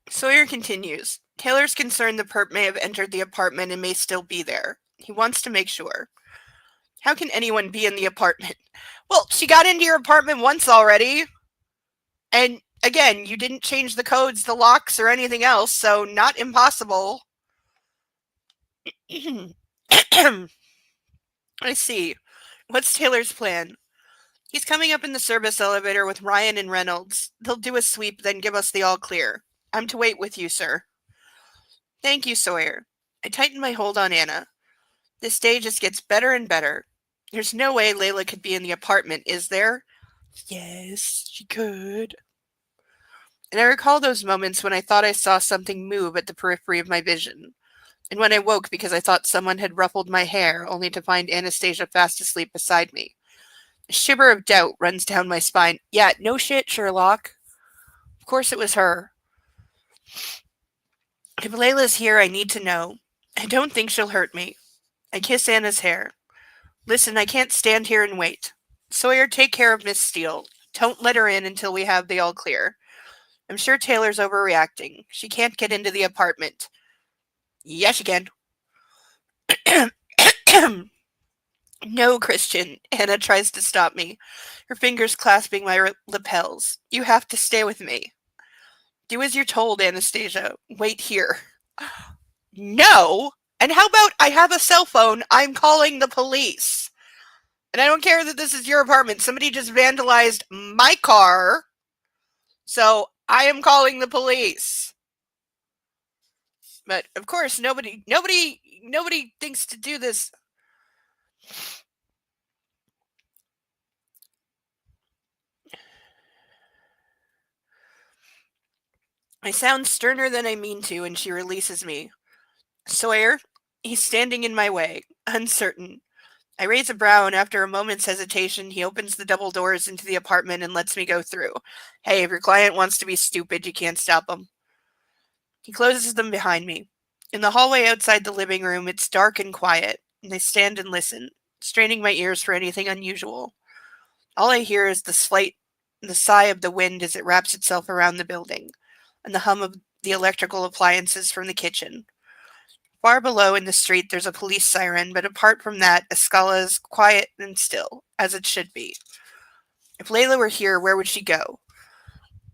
Sawyer continues. Taylor's concerned the perp may have entered the apartment and may still be there. He wants to make sure. How can anyone be in the apartment? Well, she got into your apartment once already. And again, you didn't change the codes, the locks, or anything else, so not impossible. I see. What's Taylor's plan? He's coming up in the service elevator with Ryan and Reynolds. They'll do a sweep, then give us the all clear. I'm to wait with you, sir. Thank you, Sawyer. I tighten my hold on Anna. This day just gets better and better. There's no way Layla could be in the apartment, is there? Yes, she could. And I recall those moments when I thought I saw something move at the periphery of my vision, and when I woke because I thought someone had ruffled my hair, only to find Anastasia fast asleep beside me. A shiver of doubt runs down my spine. Yeah, no shit, Sherlock. Of course it was her. If Layla's here, I need to know. I don't think she'll hurt me. I kiss Anna's hair. Listen, I can't stand here and wait. Sawyer, take care of Miss Steele. Don't let her in until we have the all clear. I'm sure Taylor's overreacting. She can't get into the apartment. Yes, she can. No, Christian. Anna tries to stop me, her fingers clasping my lapels. You have to stay with me. Do as you're told, Anastasia. Wait here. No! And how about I have a cell phone? I'm calling the police. And I don't care that this is your apartment. Somebody just vandalized my car. So I am calling the police. But of course, nobody thinks to do this. I sound sterner than I mean to, and she releases me. Sawyer? He's standing in my way, uncertain. I raise a brow, and after a moment's hesitation, he opens the double doors into the apartment and lets me go through. Hey, if your client wants to be stupid, you can't stop him. He closes them behind me. In the hallway outside the living room, it's dark and quiet, and I stand and listen, straining my ears for anything unusual. All I hear is the sigh of the wind as it wraps itself around the building, and the hum of the electrical appliances from the kitchen. Far below in the street, there's a police siren, but apart from that, Escala is quiet and still, as it should be. If Layla were here, where would she go?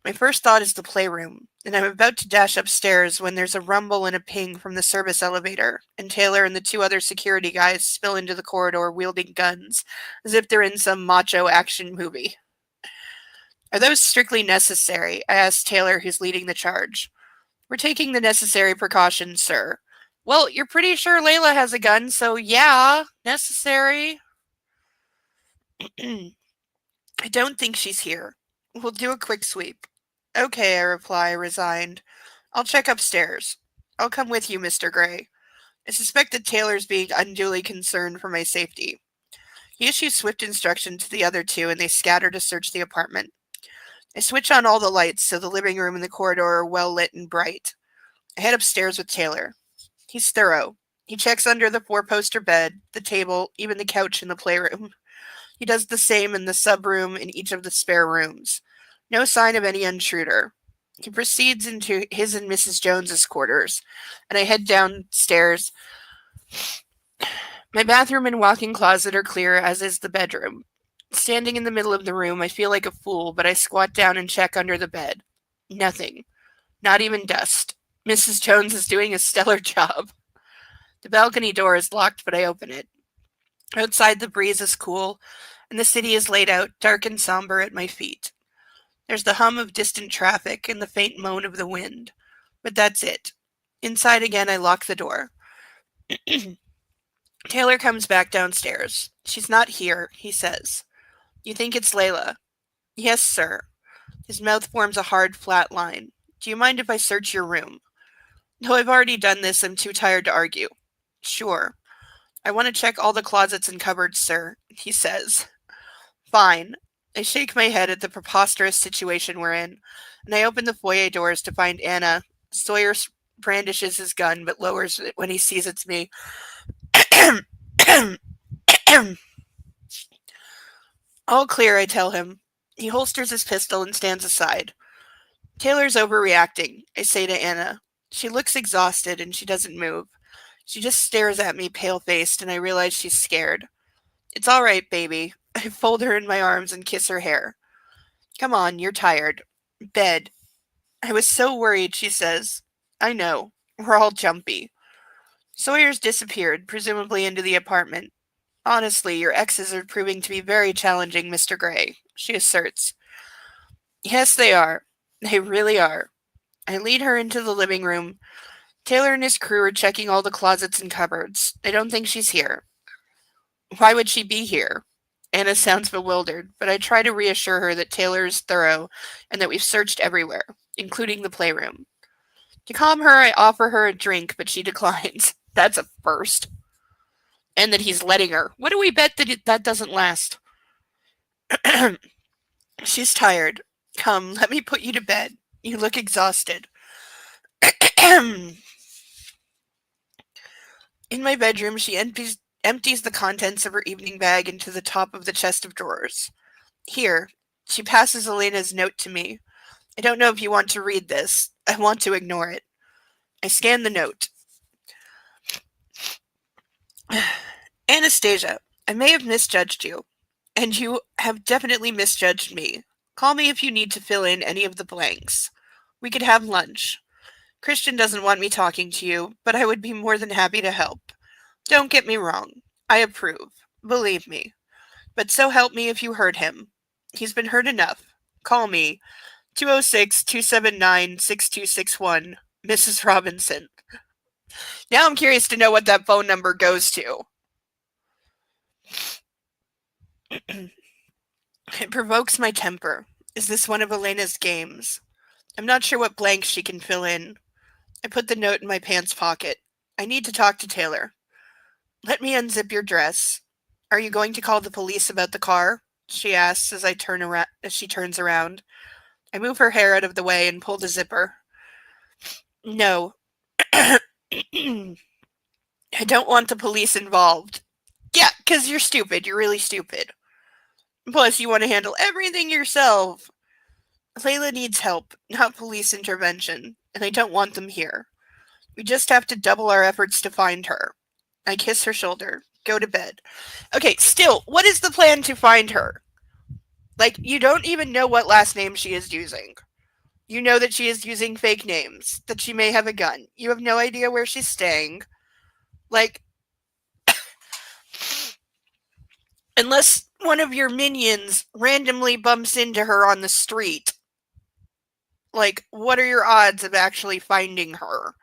My first thought is the playroom, and I'm about to dash upstairs when there's a rumble and a ping from the service elevator, and Taylor and the two other security guys spill into the corridor wielding guns, as if they're in some macho action movie. Are those strictly necessary? I asked Taylor, who's leading the charge. We're taking the necessary precautions, sir. Well, you're pretty sure Layla has a gun, so yeah, necessary. I don't think she's here. We'll do a quick sweep. Okay, I reply, resigned. I'll check upstairs. I'll come with you, Mr. Gray. I suspect that Taylor's being unduly concerned for my safety. He issues swift instruction to the other two, and they scatter to search the apartment. I switch on all the lights so the living room and the corridor are well lit and bright. I head upstairs with Taylor. He's thorough. He checks under the four-poster bed, the table, even the couch in the playroom. He does the same in the sub-room in each of the spare rooms. No sign of any intruder. He proceeds into his and Mrs. Jones's quarters, and I head downstairs. My bathroom and walk-in closet are clear, as is the bedroom. Standing in the middle of the room, I feel like a fool, but I squat down and check under the bed. Nothing. Not even dust. Mrs. Jones is doing a stellar job. The balcony door is locked, but I open it. Outside, the breeze is cool, and the city is laid out, dark and somber, at my feet. There's the hum of distant traffic and the faint moan of the wind. But that's it. Inside again, I lock the door. Taylor comes back downstairs. She's not here, he says. You think it's Layla? Yes, sir. His mouth forms a hard, flat line. Do you mind if I search your room? No, I've already done this. I'm too tired to argue. Sure. I want to check all the closets and cupboards, sir, he says. Fine. I shake my head at the preposterous situation we're in, and I open the foyer doors to find Anna. Sawyer brandishes his gun, but lowers it when he sees it's me. All clear, I tell him. He holsters his pistol and stands aside. Taylor's overreacting, I say to Anna. She looks exhausted, and she doesn't move. She just stares at me, pale-faced, and I realize she's scared. It's all right, baby. I fold her in my arms and kiss her hair. Come on, you're tired. Bed. I was so worried, she says. I know. We're all jumpy. Sawyer's disappeared, presumably into the apartment. Honestly, your exes are proving to be very challenging, Mr. Gray, she asserts. Yes, they are. They really are. I lead her into the living room. Taylor and his crew are checking all the closets and cupboards. I don't think she's here. Why would she be here? Anna sounds bewildered, but I try to reassure her that Taylor is thorough and that we've searched everywhere, including the playroom. To calm her, I offer her a drink, but she declines. That's a first. And that he's letting her. What do we bet that doesn't last? She's tired. Come, let me put you to bed. You look exhausted. In my bedroom, she empties the contents of her evening bag into the top of the chest of drawers. Here, she passes Elena's note to me. I don't know if you want to read this. I want to ignore it. I scan the note. Anastasia, I may have misjudged you, and you have definitely misjudged me. Call me if you need to fill in any of the blanks. We could have lunch. Christian doesn't want me talking to you, but I would be more than happy to help. Don't get me wrong. I approve. Believe me. But so help me if you hurt him. He's been hurt enough. Call me. 206-279-6261. Mrs. Robinson. Now I'm curious to know what that phone number goes to. It provokes my temper. Is this one of Elena's games? I'm not sure what blanks she can fill in. I put the note in my pants pocket. I need to talk to Taylor. Let me unzip your dress. Are you going to call the police about the car? She asks as she turns around. I move her hair out of the way and pull the zipper. No. I don't want the police involved. Yeah, 'cause you're stupid. You're really stupid. Plus, you want to handle everything yourself. Layla needs help, not police intervention, and I don't want them here. We just have to double our efforts to find her. I kiss her shoulder. Go to bed. Okay, still, what is the plan to find her? Like, you don't even know what last name she is using. You know that she is using fake names, that she may have a gun. You have no idea where she's staying. Like, unless one of your minions randomly bumps into her on the street, like, what are your odds of actually finding her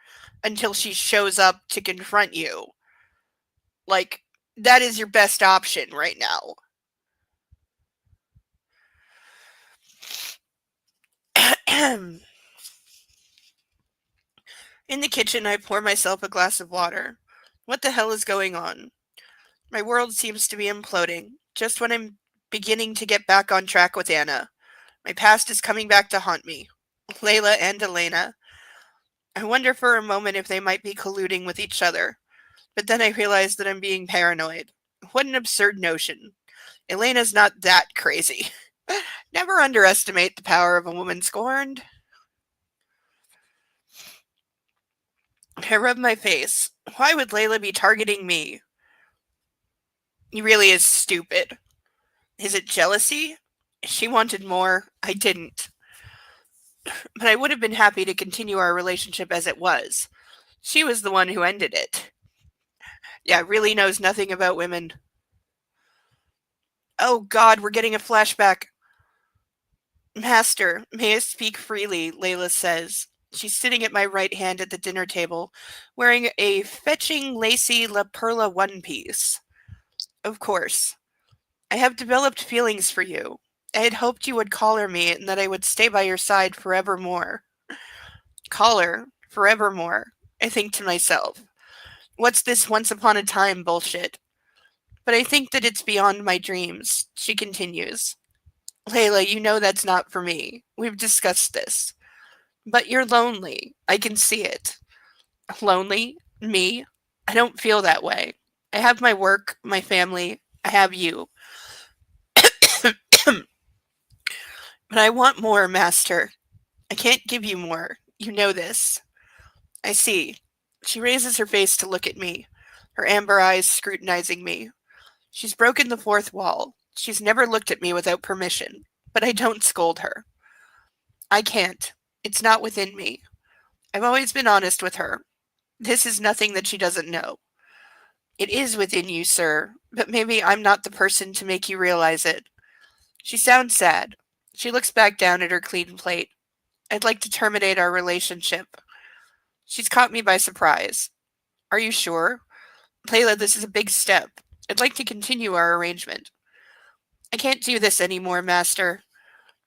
until she shows up to confront you? Like, that is your best option right now. In the kitchen, I pour myself a glass of water. What the hell is going on? My world seems to be imploding, just when I'm beginning to get back on track with Anna. My past is coming back to haunt me. Layla and Elena. I wonder for a moment if they might be colluding with each other, but then I realize that I'm being paranoid. What an absurd notion. Elena's not that crazy. Never underestimate the power of a woman scorned. I rub my face. Why would Layla be targeting me? He really is stupid. Is it jealousy? She wanted more. I didn't. But I would have been happy to continue our relationship as it was. She was the one who ended it. Yeah, really knows nothing about women. Oh God, we're getting a flashback. Master, may I speak freely, Layla says. She's sitting at my right hand at the dinner table, wearing a fetching lacy La Perla one piece. Of course. I have developed feelings for you. I had hoped you would collar me and that I would stay by your side forevermore. Collar? Forevermore. I think to myself. What's this once upon a time bullshit? But I think that it's beyond my dreams, she continues. Layla, you know that's not for me. We've discussed this. But you're lonely. I can see it. Lonely? Me? I don't feel that way. I have my work, my family. I have you. But I want more, Master. I can't give you more. You know this. I see. She raises her face to look at me, her amber eyes scrutinizing me. She's broken the fourth wall. She's never looked at me without permission. But I don't scold her. I can't. It's not within me. I've always been honest with her. This is nothing that she doesn't know. It is within you, sir, but maybe I'm not the person to make you realize it. She sounds sad. She looks back down at her clean plate. I'd like to terminate our relationship. She's caught me by surprise. Are you sure? Layla, this is a big step. I'd like to continue our arrangement. I can't do this anymore, Master.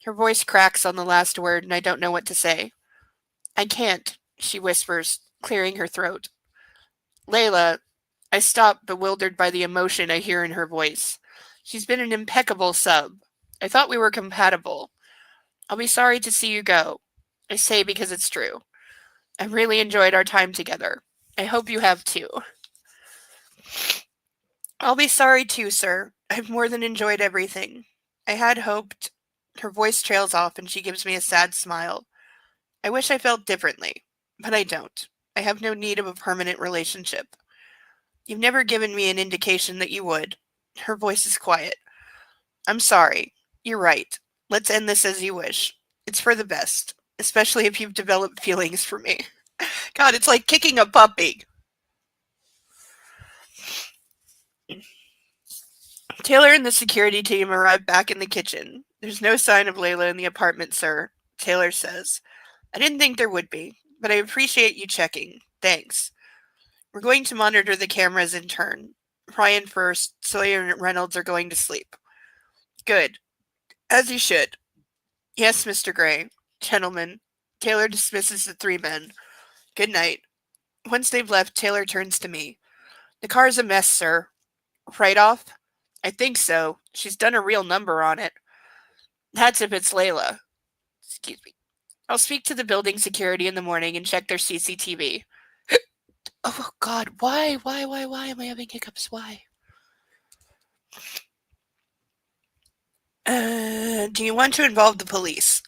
Her voice cracks on the last word, and I don't know what to say. I can't, she whispers, clearing her throat. Layla, I stop, bewildered by the emotion I hear in her voice. She's been an impeccable sub. I thought we were compatible. I'll be sorry to see you go. I say because it's true. I've really enjoyed our time together. I hope you have too. I'll be sorry too, sir. I've more than enjoyed everything. I had hoped. Her voice trails off and she gives me a sad smile. I wish I felt differently, but I don't. I have no need of a permanent relationship. You've never given me an indication that you would. Her voice is quiet. I'm sorry. You're right. Let's end this as you wish. It's for the best, especially if you've developed feelings for me. God, it's like kicking a puppy. Taylor and the security team arrive back in the kitchen. There's no sign of Layla in the apartment, sir, Taylor says. I didn't think there would be, but I appreciate you checking. Thanks. We're going to monitor the cameras in turn. Ryan first, Sawyer and Reynolds are going to sleep. Good. As you should. Yes, Mr. Gray. Gentlemen. Taylor dismisses the three men. Good night. Once they've left, Taylor turns to me. The car's a mess, sir. Write off? I think so. She's done a real number on it. That's if it's Layla. Excuse me. I'll speak to the building security in the morning and check their CCTV. Oh, God. Why am I having hiccups? Why? Do you want to involve the police?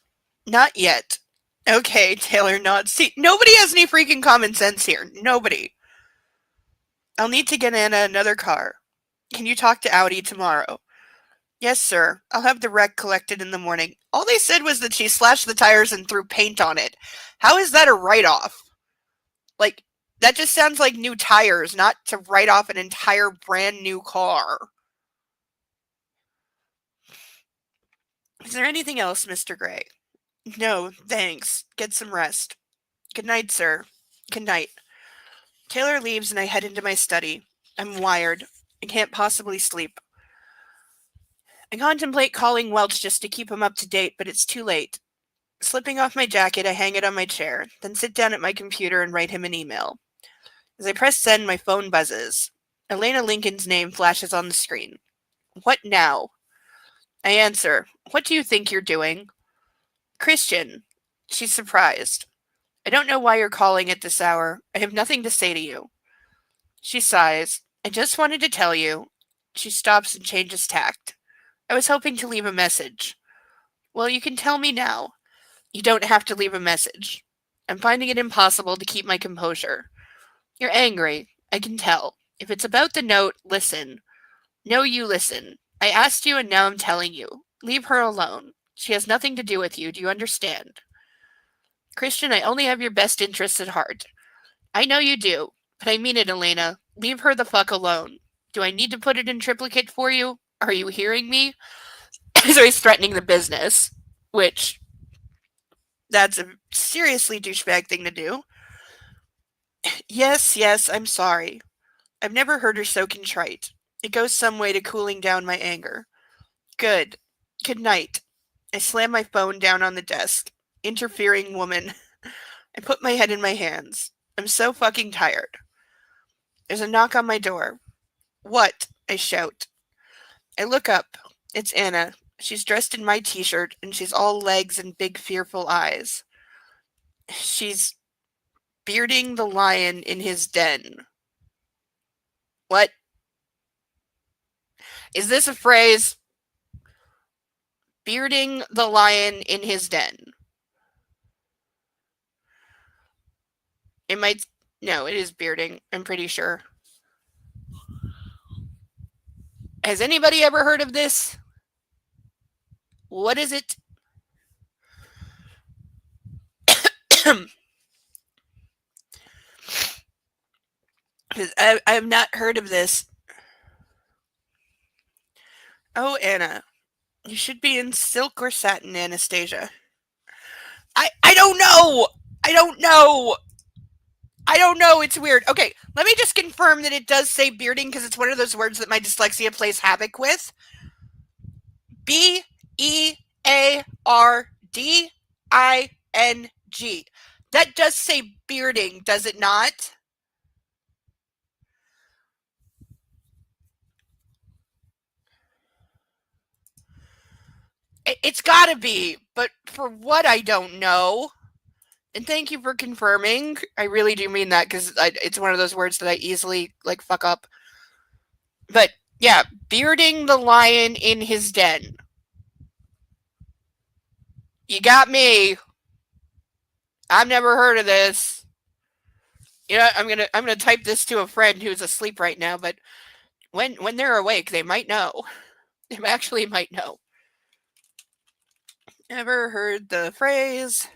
Not yet. Okay, Taylor nods. See, nobody has any freaking common sense here. Nobody. I'll need to get Anna another car. Can you talk to Audi tomorrow? Yes, sir. I'll have the wreck collected in the morning. All they said was that she slashed the tires and threw paint on it. How is that a write-off? Like, that just sounds like new tires, not to write off an entire brand new car. Is there anything else, Mr. Gray? No, thanks. Get some rest. Good night, sir. Good night. Taylor leaves and I head into my study. I'm wired. I can't possibly sleep. I contemplate calling Welch just to keep him up to date, but it's too late. Slipping off my jacket, I hang it on my chair, then sit down at my computer and write him an email. As I press send, my phone buzzes. Elena Lincoln's name flashes on the screen. What now? I answer, what do you think you're doing? Christian. She's surprised. I don't know why you're calling at this hour. I have nothing to say to you. She sighs. I just wanted to tell you. She stops and changes tact. I was hoping to leave a message. Well, you can tell me now. You don't have to leave a message. I'm finding it impossible to keep my composure. You're angry. I can tell. If it's about the note, listen. No, you listen. I asked you and now I'm telling you. Leave her alone. She has nothing to do with you. Do you understand? Christian, I only have your best interests at heart. I know you do, but I mean it, Elena. Leave her the fuck alone. Do I need to put it in triplicate for you? Are you hearing me? So he's threatening the business, which that's a seriously douchebag thing to do. Yes, I'm sorry. I've never heard her so contrite. It goes some way to cooling down my anger. Good. Good night. I slam my phone down on the desk. Interfering woman. I put my head in my hands. I'm so fucking tired. There's a knock on my door. What? I shout. I look up. It's Anna. She's dressed in my t-shirt, and she's all legs and big, fearful eyes. She's bearding the lion in his den. What? Is this a phrase? Bearding the lion in his den. It might... No, it is bearding, I'm pretty sure. Has anybody ever heard of this? What is it? I have not heard of this. Oh, Anna. You should be in silk or satin, Anastasia. I don't know! I don't know! It's weird. Okay, let me just confirm that it does say bearding because it's one of those words that my dyslexia plays havoc with. B-E-A-R-D-I-N-G. That does say bearding, does it not? It's gotta be, but for what I don't know. And thank you for confirming. I really do mean that because it's one of those words that I easily fuck up. But yeah, bearding the lion in his den. You got me. I've never heard of this. You know, I'm gonna type this to a friend who's asleep right now. But when they're awake, they might know. They actually might know. Ever heard the phrase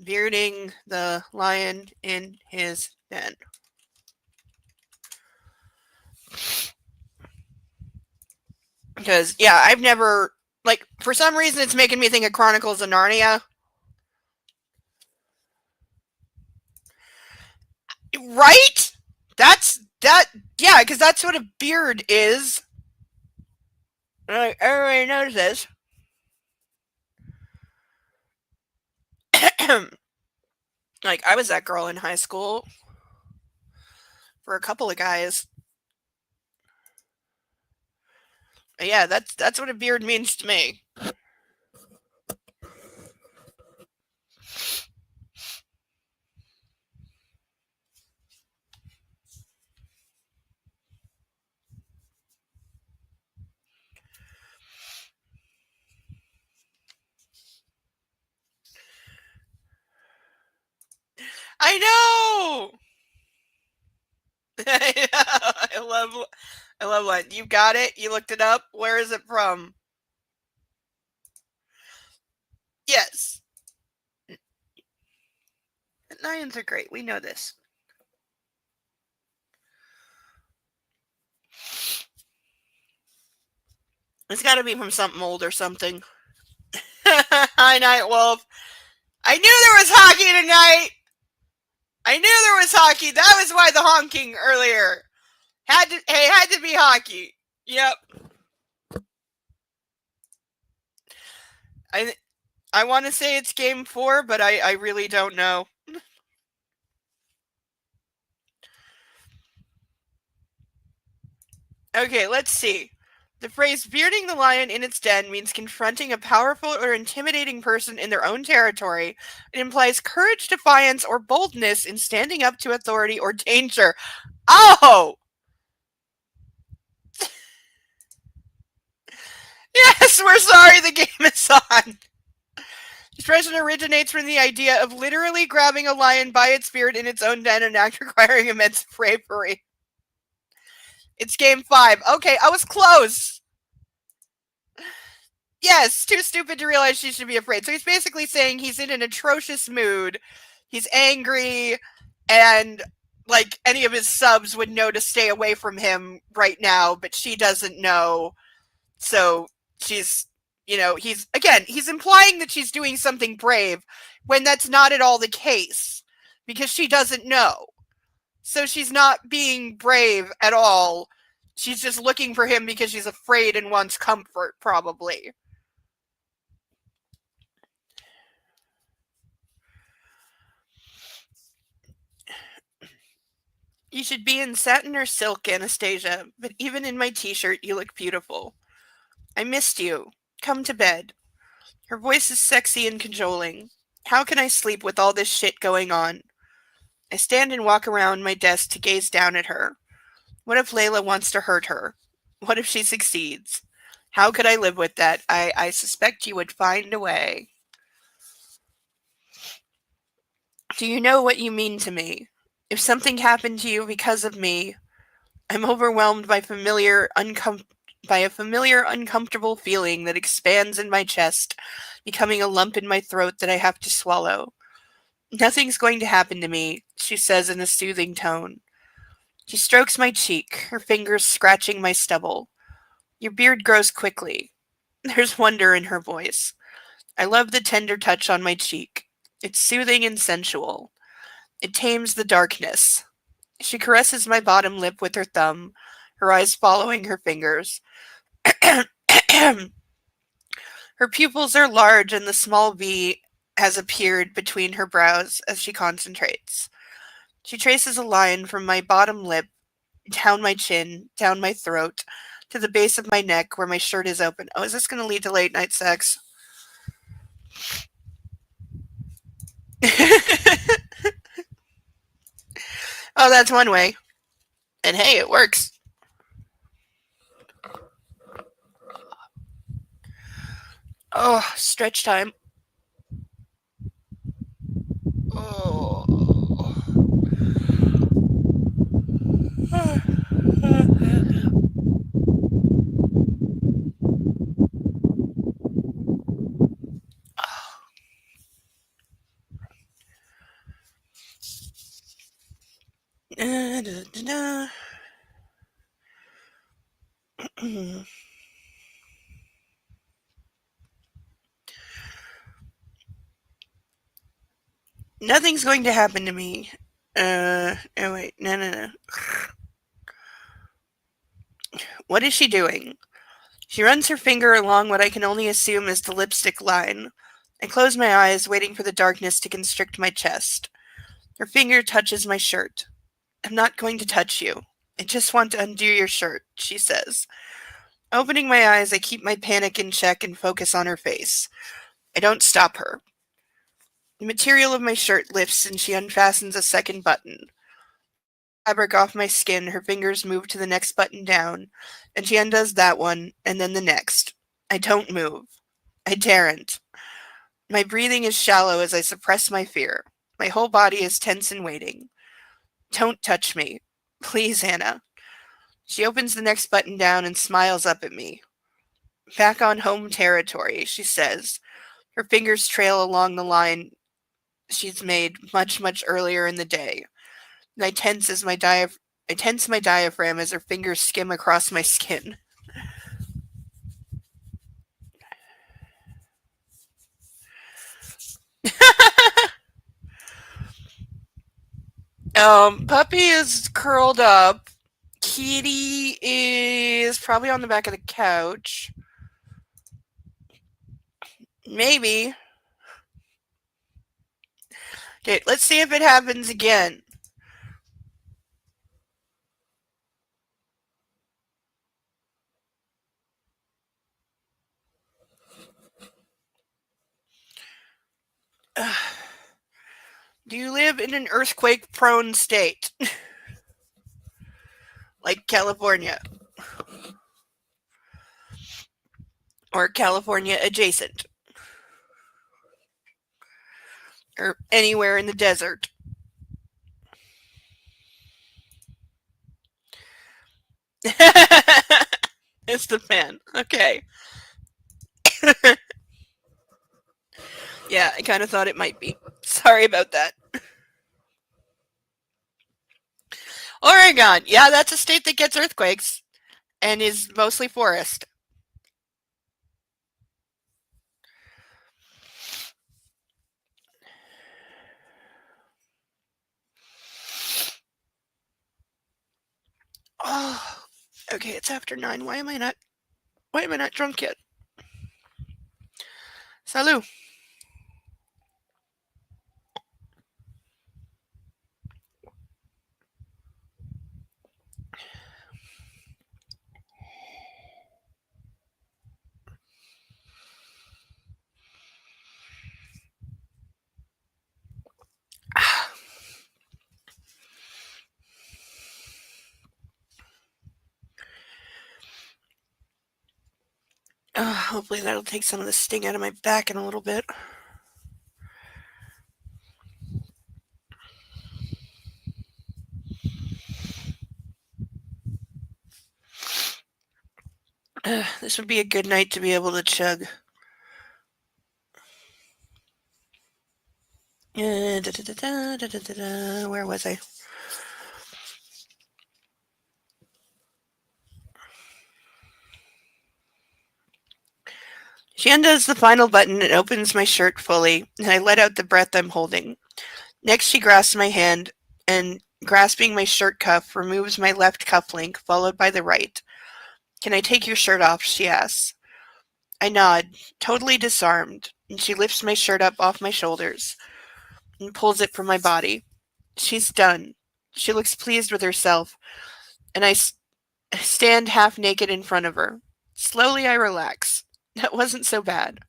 bearding the lion in his den? Because, yeah, I've never, for some reason it's making me think of Chronicles of Narnia. Right? Yeah, because that's what a beard is. Everybody knows this. Like, I was that girl in high school for a couple of guys. Yeah, that's what a beard means to me. I know. I love what you got it. You looked it up. Where is it from? Yes, lions are great. We know this. It's got to be from something old or something. Hi, Night Wolf. I knew there was hockey tonight. I knew there was hockey. That was why the honking earlier. Had to be hockey. Yep. I I want to say it's game 4, but I really don't know. Okay, let's see. The phrase bearding the lion in its den means confronting a powerful or intimidating person in their own territory. It implies courage, defiance, or boldness in standing up to authority or danger. Oh! Yes, we're sorry the game is on. The expression originates from the idea of literally grabbing a lion by its beard in its own den, an act requiring immense bravery. It's game 5. Okay, I was close. Yes, too stupid to realize she should be afraid. So he's basically saying he's in an atrocious mood. He's angry, and like any of his subs would know to stay away from him right now, but she doesn't know. So she's, he's implying that she's doing something brave when that's not at all the case because she doesn't know. So she's not being brave at all. She's just looking for him because she's afraid and wants comfort, probably. You should be in satin or silk, Anastasia, but even in my t-shirt, you look beautiful. I missed you. Come to bed. Her voice is sexy and cajoling. How can I sleep with all this shit going on? I stand and walk around my desk to gaze down at her. What if Layla wants to hurt her? What if she succeeds? How could I live with that? I suspect you would find a way. Do you know what you mean to me? If something happened to you because of me, I'm overwhelmed by a familiar uncomfortable feeling that expands in my chest, becoming a lump in my throat that I have to swallow. Nothing's going to happen to me, she says in a soothing tone. She strokes my cheek, her fingers scratching my stubble. Your beard grows quickly. There's wonder in her voice. I love the tender touch on my cheek. It's soothing and sensual. It tames the darkness. She caresses my bottom lip with her thumb, her eyes following her fingers. Her pupils are large and the small V has appeared between her brows as she concentrates. She traces a line from my bottom lip, down my chin, down my throat, to the base of my neck where my shirt is open. Oh, is this going to lead to late night sex? Oh, that's one way. And hey, it works. Oh, stretch time. Oh. Nothing's going to happen to me. Oh wait, no. What is she doing? She runs her finger along what I can only assume is the lipstick line. I close my eyes, waiting for the darkness to constrict my chest. Her finger touches my shirt. I'm not going to touch you. I just want to undo your shirt, she says. Opening my eyes, I keep my panic in check and focus on her face. I don't stop her. The material of my shirt lifts and she unfastens a second button. Fabric off my skin, her fingers move to the next button down, and she undoes that one, and then the next. I don't move. I daren't. My breathing is shallow as I suppress my fear. My whole body is tense and waiting. Don't touch me. Please, Hannah. She opens the next button down and smiles up at me. Back on home territory, she says. Her fingers trail along the line she's made much, much earlier in the day. And I tense my diaphragm as her fingers skim across my skin. Puppy is curled up. Kitty is probably on the back of the couch. Maybe. Okay, let's see if it happens again. Do you live in an earthquake-prone state? Like California? Or California adjacent? Or anywhere in the desert? It's the fan. Okay. Yeah, I kind of thought it might be. Sorry about that. Oregon. Yeah, that's a state that gets earthquakes and is mostly forest. Oh, okay, it's after 9. Why am I not drunk yet? Salut. Hopefully that'll take some of the sting out of my back in a little bit. This would be a good night to be able to chug. Where was I? She undoes the final button and opens my shirt fully, and I let out the breath I'm holding. Next, she grasps my hand and, grasping my shirt cuff, removes my left cuff link, followed by the right. Can I take your shirt off? She asks. I nod, totally disarmed, and she lifts my shirt up off my shoulders and pulls it from my body. She's done. She looks pleased with herself, and I stand half naked in front of her. Slowly, I relax. That wasn't so bad.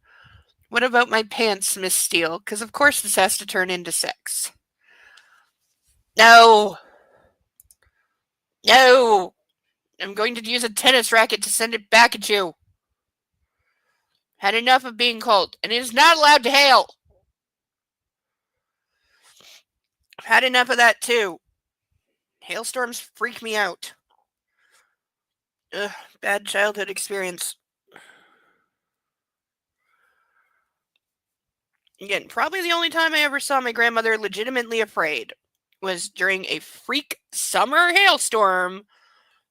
What about my pants, Miss Steele? Because of course this has to turn into sex. No! No! I'm going to use a tennis racket to send it back at you. Had enough of being cold, and it is not allowed to hail. I've had enough of that too. Hailstorms freak me out. Ugh, bad childhood experience. Again, probably the only time I ever saw my grandmother legitimately afraid was during a freak summer hailstorm.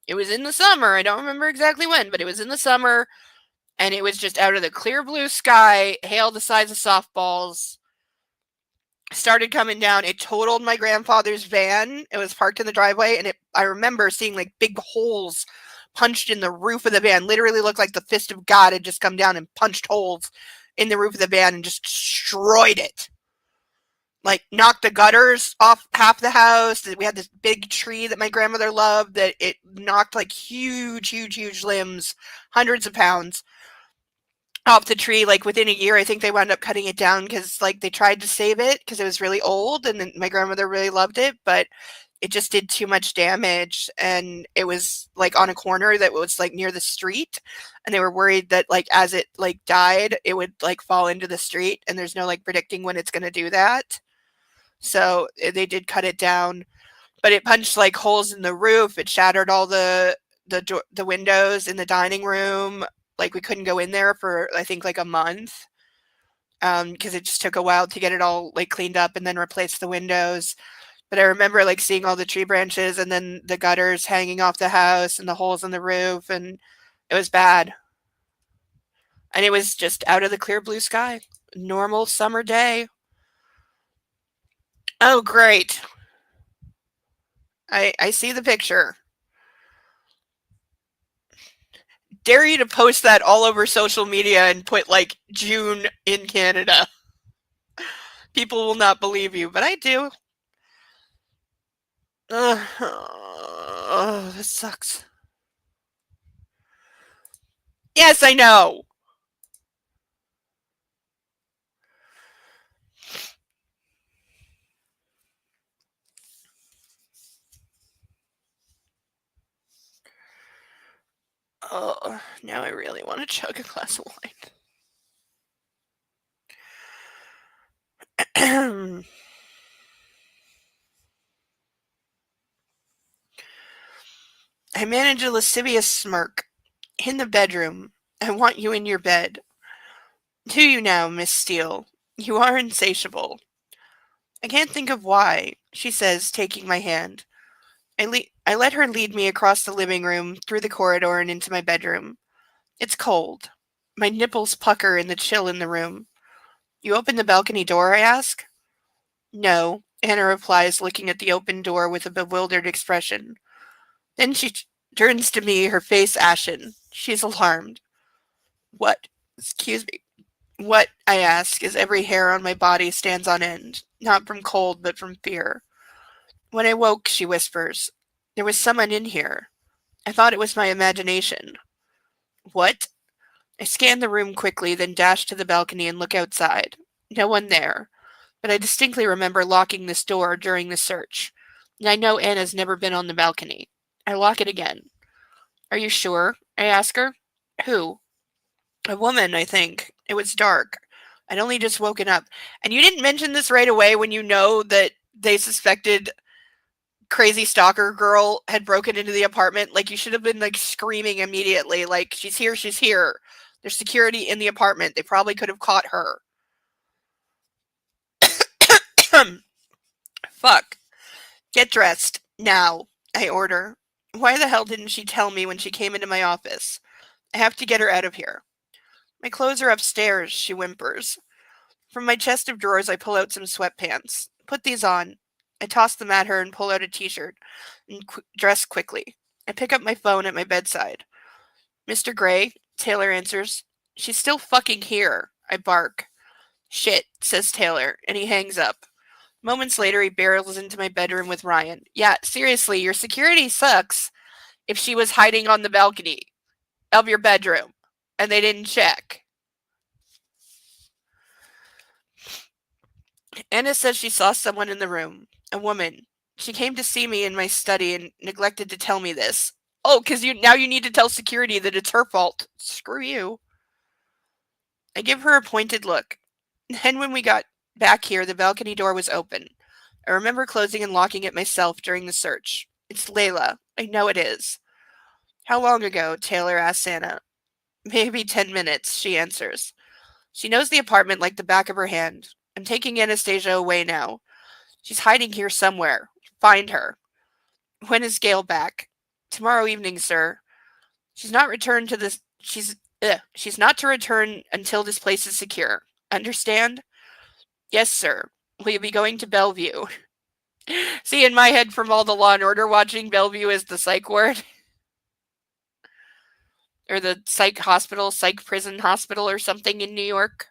It was in the summer. I don't remember exactly when, but it was in the summer, and it was just out of the clear blue sky, hail the size of softballs started coming down. It totaled my grandfather's van. It was parked in the driveway, and I remember seeing like big holes punched in the roof of the van. Literally looked like the fist of God had just come down and punched holes in the roof of the van and just destroyed it. Like, knocked the gutters off half the house. We had this big tree that my grandmother loved that it knocked like huge limbs, hundreds of pounds off the tree. Like, within a year, I think they wound up cutting it down because like they tried to save it because it was really old and my grandmother really loved it, but it just did too much damage. And it was like on a corner that was like near the street, and they were worried that like as it like died it would like fall into the street, and there's no like predicting when it's going to do that. So they did cut it down, but it punched like holes in the roof. It shattered all the windows in the dining room. Like, we couldn't go in there for I think like a month because it just took a while to get it all like cleaned up and then replace the windows. But I remember like seeing all the tree branches and then the gutters hanging off the house and the holes in the roof, and it was bad. And it was just out of the clear blue sky. Normal summer day. Oh, great. I see the picture. Dare you to post that all over social media and put like June in Canada. People will not believe you, but I do. Oh, this sucks. Yes, I know. Oh, now I really want to chug a glass of wine. I manage a lascivious smirk. In the bedroom. I want you in your bed. Do you now, Miss Steele? You are insatiable. I can't think of why, she says, taking my hand. I let her lead me across the living room, through the corridor, and into my bedroom. It's cold. My nipples pucker in the chill in the room. You open the balcony door, I ask? No, Anna replies, looking at the open door with a bewildered expression. Then she turns to me, her face ashen. She's alarmed. What? Excuse me. What, I ask, as every hair on my body stands on end, not from cold, but from fear. When I woke, she whispers, there was someone in here. I thought it was my imagination. What? I scan the room quickly, then dash to the balcony and look outside. No one there, but I distinctly remember locking this door during the search, and I know Anna's never been on the balcony. I lock it again. Are you sure? I ask her. Who? A woman, I think. It was dark. I'd only just woken up. And you didn't mention this right away when you know that they suspected crazy stalker girl had broken into the apartment. Like, you should have been like screaming immediately, like, she's here, she's here. There's security in the apartment. They probably could have caught her. Fuck. Get dressed. Now, I order. Why the hell didn't she tell me when she came into my office? I have to get her out of here. My clothes are upstairs, she whimpers. From my chest of drawers, I pull out some sweatpants. Put these on. I toss them at her and pull out a t-shirt and dress quickly. I pick up my phone at my bedside. Mr. Gray, Taylor answers. She's still fucking here, I bark. Shit, says Taylor, and he hangs up. Moments later, he barrels into my bedroom with Ryan. Yeah, seriously, your security sucks if she was hiding on the balcony of your bedroom and they didn't check. Anna says she saw someone in the room, a woman. She came to see me in my study and neglected to tell me this. Oh, because now you need to tell security that it's her fault. Screw you. I give her a pointed look. Then when we got back here, the balcony door was open. I remember closing and locking it myself during the search. It's Layla. I know it is. How long ago? Taylor asks Anna. Maybe 10 minutes, she answers. She knows the apartment like the back of her hand. I'm taking Anastasia away now. She's hiding here somewhere. Find her. When is Gail back? Tomorrow evening, sir. She's not returned to this. She's not to return until this place is secure. Understand? Yes, sir. Will you be going to Bellevue? See, in my head from all the Law and Order watching, Bellevue is the psych ward. Or the psych hospital, psych prison hospital or something in New York.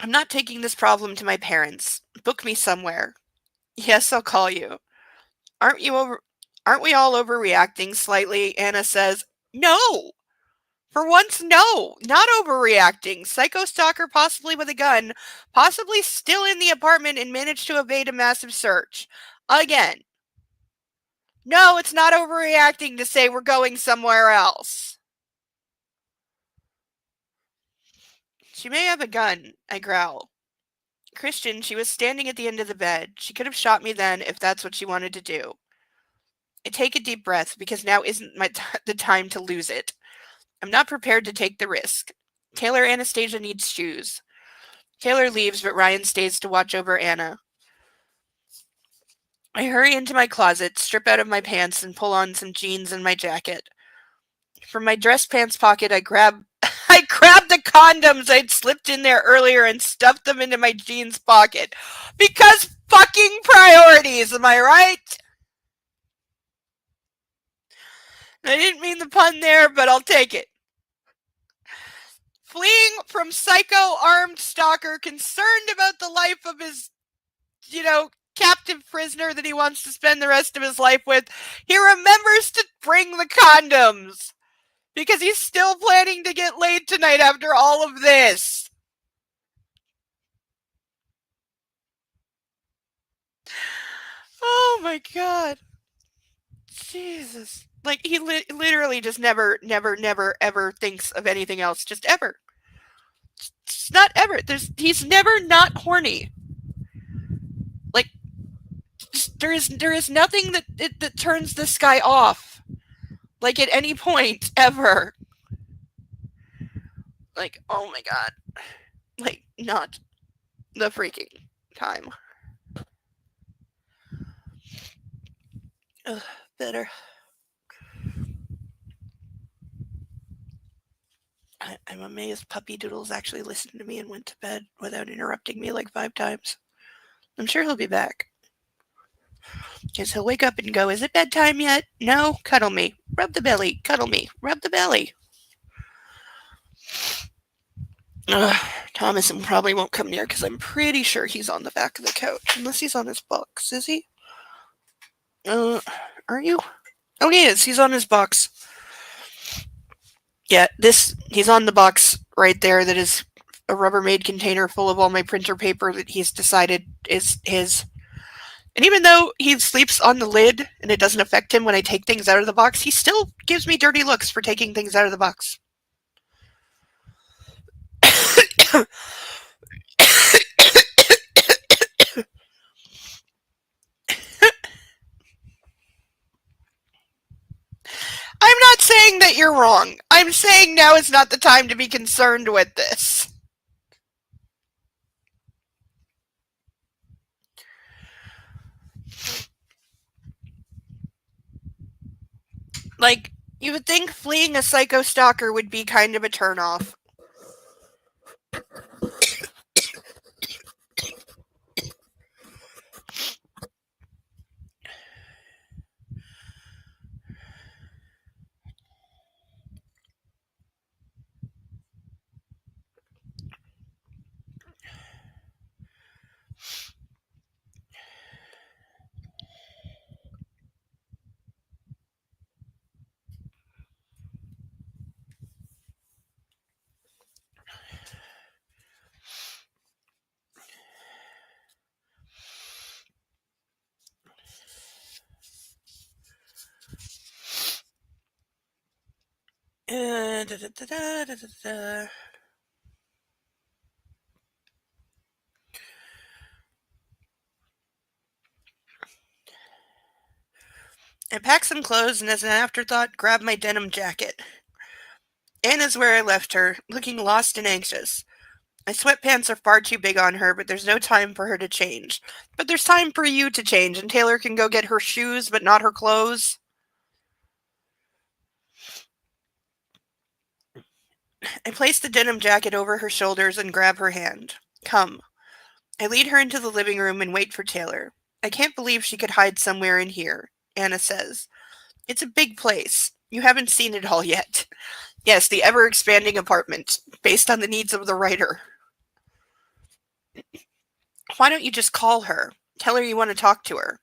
I'm not taking this problem to my parents. Book me somewhere. Yes, I'll call you. Aren't you over aren't we all overreacting slightly? Anna says. No. For once, no. Not overreacting. Psycho stalker possibly with a gun, possibly still in the apartment and managed to evade a massive search. Again. No, it's not overreacting to say we're going somewhere else. She may have a gun, I growl. Christian, she was standing at the end of the bed. She could have shot me then if that's what she wanted to do. I take a deep breath because now isn't the time to lose it. I'm not prepared to take the risk. Taylor Anastasia needs shoes. Taylor leaves, but Ryan stays to watch over Anna. I hurry into my closet, strip out of my pants, and pull on some jeans and my jacket. From my dress pants pocket, I grab the condoms I'd slipped in there earlier and stuffed them into my jeans pocket. Because fucking priorities, am I right? I didn't mean the pun there, but I'll take it. Fleeing from psycho armed stalker concerned about the life of his, captive prisoner that he wants to spend the rest of his life with, he remembers to bring the condoms. Because he's still planning to get laid tonight after all of this. Oh my god. Jesus. Like, he literally just never, ever thinks of anything else. Just ever. Just not ever. He's never not horny. Like, there is nothing that turns this guy off. Like, at any point, ever. Like, oh my god. Like, not the freaking time. Ugh, better. I'm amazed Puppy Doodles actually listened to me and went to bed without interrupting me like 5 times. I'm sure he'll be back. Because he'll wake up and go, is it bedtime yet? No? Cuddle me. Rub the belly. Cuddle me. Rub the belly. Thomas probably won't come near because I'm pretty sure he's on the back of the couch. Unless he's on his box. Is he? Are you? Oh, he is. He's on his box. Yeah, he's on the box right there that is a Rubbermaid container full of all my printer paper that he's decided is his. And even though he sleeps on the lid and it doesn't affect him when I take things out of the box, he still gives me dirty looks for taking things out of the box. I'm not saying that you're wrong. I'm saying now is not the time to be concerned with this. Like, you would think fleeing a psycho stalker would be kind of a turnoff. Da, da, da, da, da. I packed some clothes and as an afterthought, grabbed my denim jacket. Anna's where I left her, looking lost and anxious. My sweatpants are far too big on her, but there's no time for her to change. But there's time for you to change, and Taylor can go get her shoes, but not her clothes. I place the denim jacket over her shoulders and grab her hand. Come. I lead her into the living room and wait for Taylor. I can't believe she could hide somewhere in here, Anna says. It's a big place. You haven't seen it all yet. Yes, the ever-expanding apartment, based on the needs of the writer. Why don't you just call her? Tell her you want to talk to her.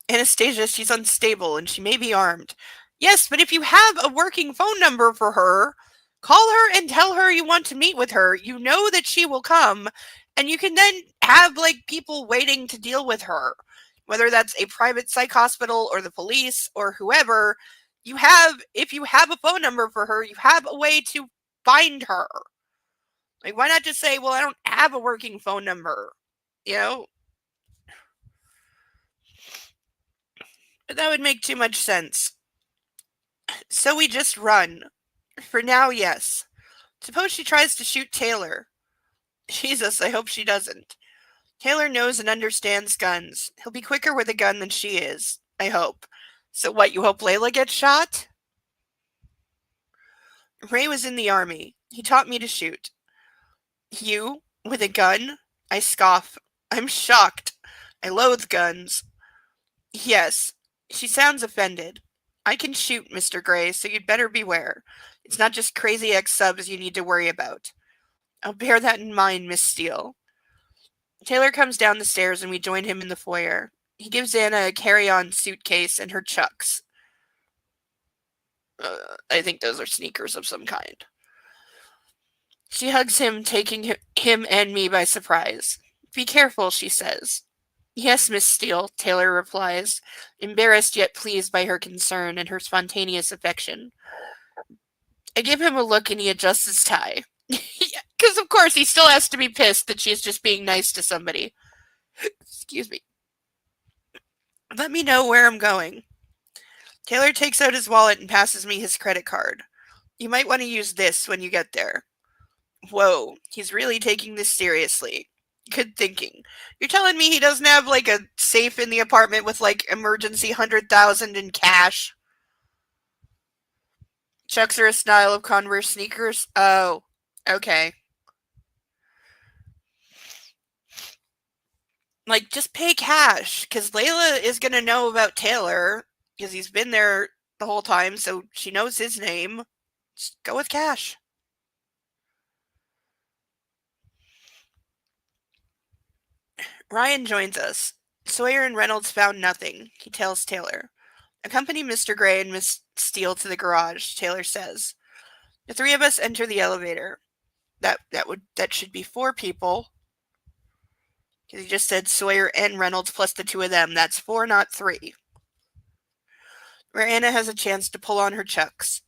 Anastasia, she's unstable and she may be armed. Yes, but if you have a working phone number for her, call her and tell her you want to meet with her. You know that she will come, and you can then have like people waiting to deal with her. Whether that's a private psych hospital or the police or whoever, if you have a phone number for her, you have a way to find her. Like, why not just say, well, I don't have a working phone number? You know, that would make too much sense. So we just run. For now, yes. Suppose she tries to shoot Taylor. Jesus, I hope she doesn't. Taylor knows and understands guns. He'll be quicker with a gun than she is. I hope. So what, you hope Layla gets shot? Ray was in the army. He taught me to shoot. You? With a gun? I scoff. I'm shocked. I loathe guns. Yes. She sounds offended. I can shoot, Mr. Gray, so you'd better beware. It's not just crazy ex-subs you need to worry about. I'll bear that in mind, Miss Steele. Taylor comes down the stairs and we join him in the foyer. He gives Anna a carry-on suitcase and her chucks. I think those are sneakers of some kind. She hugs him, taking him and me by surprise. Be careful, she says. Yes, Miss Steele, Taylor replies, embarrassed yet pleased by her concern and her spontaneous affection. I give him a look and he adjusts his tie. Because, of course, he still has to be pissed that she's just being nice to somebody. Excuse me. Let me know where I'm going. Taylor takes out his wallet and passes me his credit card. You might want to use this when you get there. Whoa, he's really taking this seriously. Good thinking. You're telling me he doesn't have, like, a safe in the apartment with, like, emergency 100,000 in cash? Chucks are a style of Converse sneakers? Oh, okay. Like, just pay cash, because Layla is going to know about Taylor, because he's been there the whole time, so she knows his name. Just go with cash. Ryan joins us. Sawyer and Reynolds found nothing, he tells Taylor. Accompany Mr. Gray and Miss Steele to the garage, Taylor says. The three of us enter the elevator. That should be 4 people. Because he just said Sawyer and Reynolds plus the 2 of them. That's 4, not 3. Where Anna has a chance to pull on her chucks.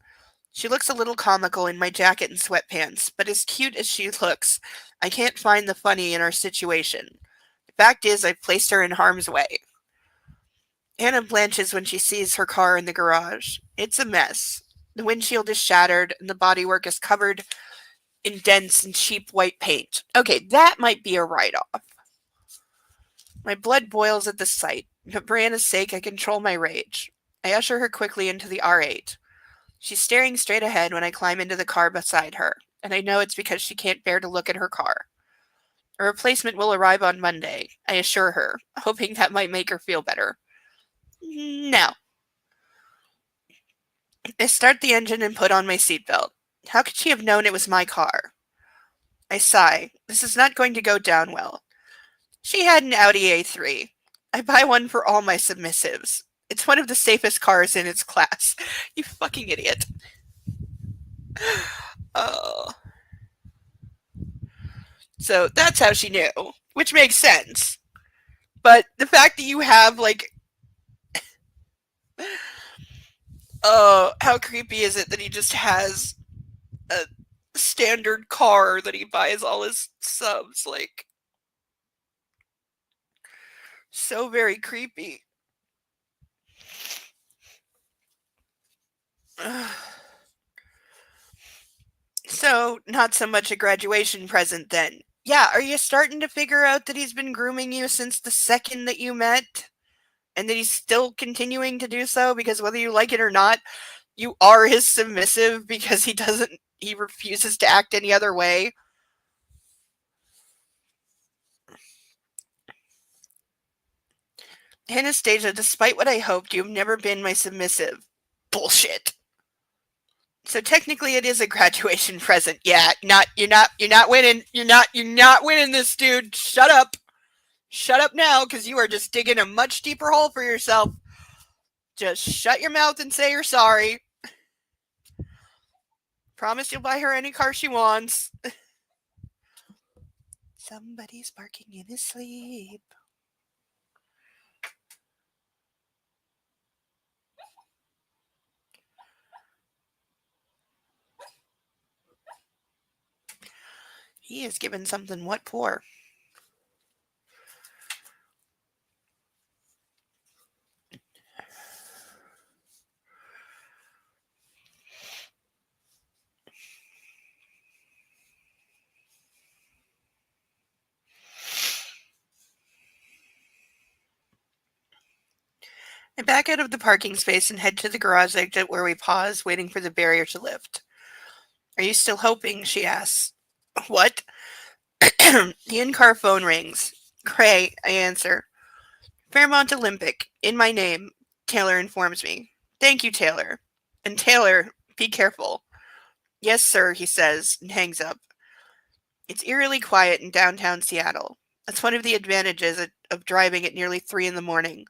She looks a little comical in my jacket and sweatpants, but as cute as she looks, I can't find the funny in our situation. The fact is, I've placed her in harm's way. Anna blanches when she sees her car in the garage. It's a mess. The windshield is shattered, and the bodywork is covered in dents and cheap white paint. Okay, that might be a write-off. My blood boils at the sight, but for Anna's sake, I control my rage. I usher her quickly into the R8. She's staring straight ahead when I climb into the car beside her, and I know it's because she can't bear to look at her car. A replacement will arrive on Monday, I assure her, hoping that might make her feel better. No. I start the engine and put on my seatbelt. How could she have known it was my car? I sigh. This is not going to go down well. She had an Audi A3. I buy one for all my submissives. It's one of the safest cars in its class. You fucking idiot. Oh. So that's how she knew, which makes sense. But the fact that you have, like, how creepy is it that he just has a standard car that he buys all his subs? Like, so very creepy. So, not so much a graduation present then. Yeah, are you starting to figure out that he's been grooming you since the second that you met? And that he's still continuing to do so? Because whether you like it or not, you are his submissive because he refuses to act any other way. Anastasia, despite what I hoped, you've never been my submissive. Bullshit. So technically it is a graduation present. Yeah, you're not winning. You're not winning this, dude. Shut up. Shut up now, because you are just digging a much deeper hole for yourself. Just shut your mouth and say you're sorry. Promise you'll buy her any car she wants. Somebody's barking in his sleep. He is given something what for. I back out of the parking space and head to the garage exit where we pause, waiting for the barrier to lift. Are you still hoping? She asks. What? The in-car phone rings. Gray, I answer. Fairmont Olympic, in my name, Taylor informs me. Thank you, Taylor. And Taylor, be careful. Yes, sir, he says, and hangs up. It's eerily quiet in downtown Seattle. That's one of the advantages of driving at nearly 3 in the morning.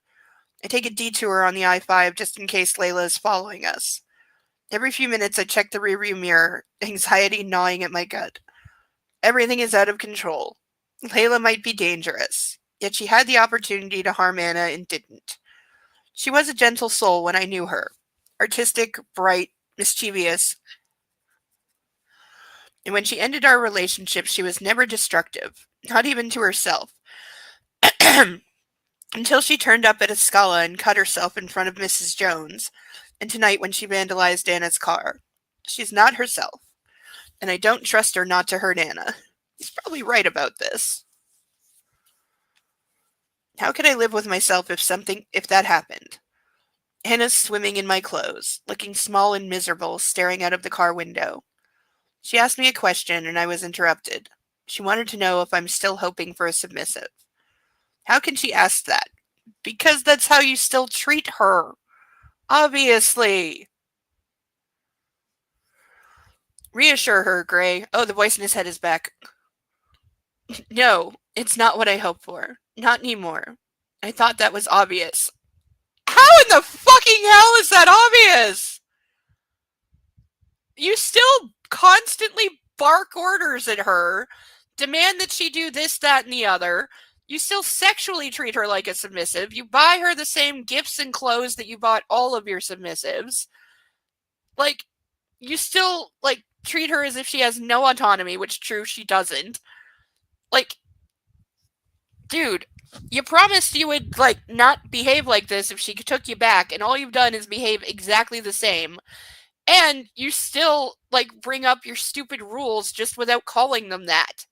I take a detour on the I-5 just in case Layla is following us. Every few minutes I check the rearview mirror, anxiety gnawing at my gut. Everything is out of control. Layla might be dangerous, yet she had the opportunity to harm Anna and didn't. She was a gentle soul when I knew her. Artistic, bright, mischievous. And when she ended our relationship, she was never destructive, not even to herself. Until she turned up at a Scala and cut herself in front of Mrs. Jones, and tonight when she vandalized Anna's car. She's not herself, and I don't trust her not to hurt Anna. He's probably right about this. How could I live with myself if that happened? Anna's swimming in my clothes, looking small and miserable, staring out of the car window. She asked me a question, and I was interrupted. She wanted to know if I'm still hoping for a submissive. How can she ask that? Because that's how you still treat her. Obviously. Reassure her, Gray. Oh, the voice in his head is back. No, it's not what I hoped for. Not anymore. I thought that was obvious. How in the fucking hell is that obvious? You still constantly bark orders at her, demand that she do this, that, and the other. You still sexually treat her like a submissive. You buy her the same gifts and clothes that you bought all of your submissives. Like, you still, like, treat her as if she has no autonomy, which, true, she doesn't. Like, dude, you promised you would, like, not behave like this if she took you back, and all you've done is behave exactly the same. And you still, like, bring up your stupid rules just without calling them that.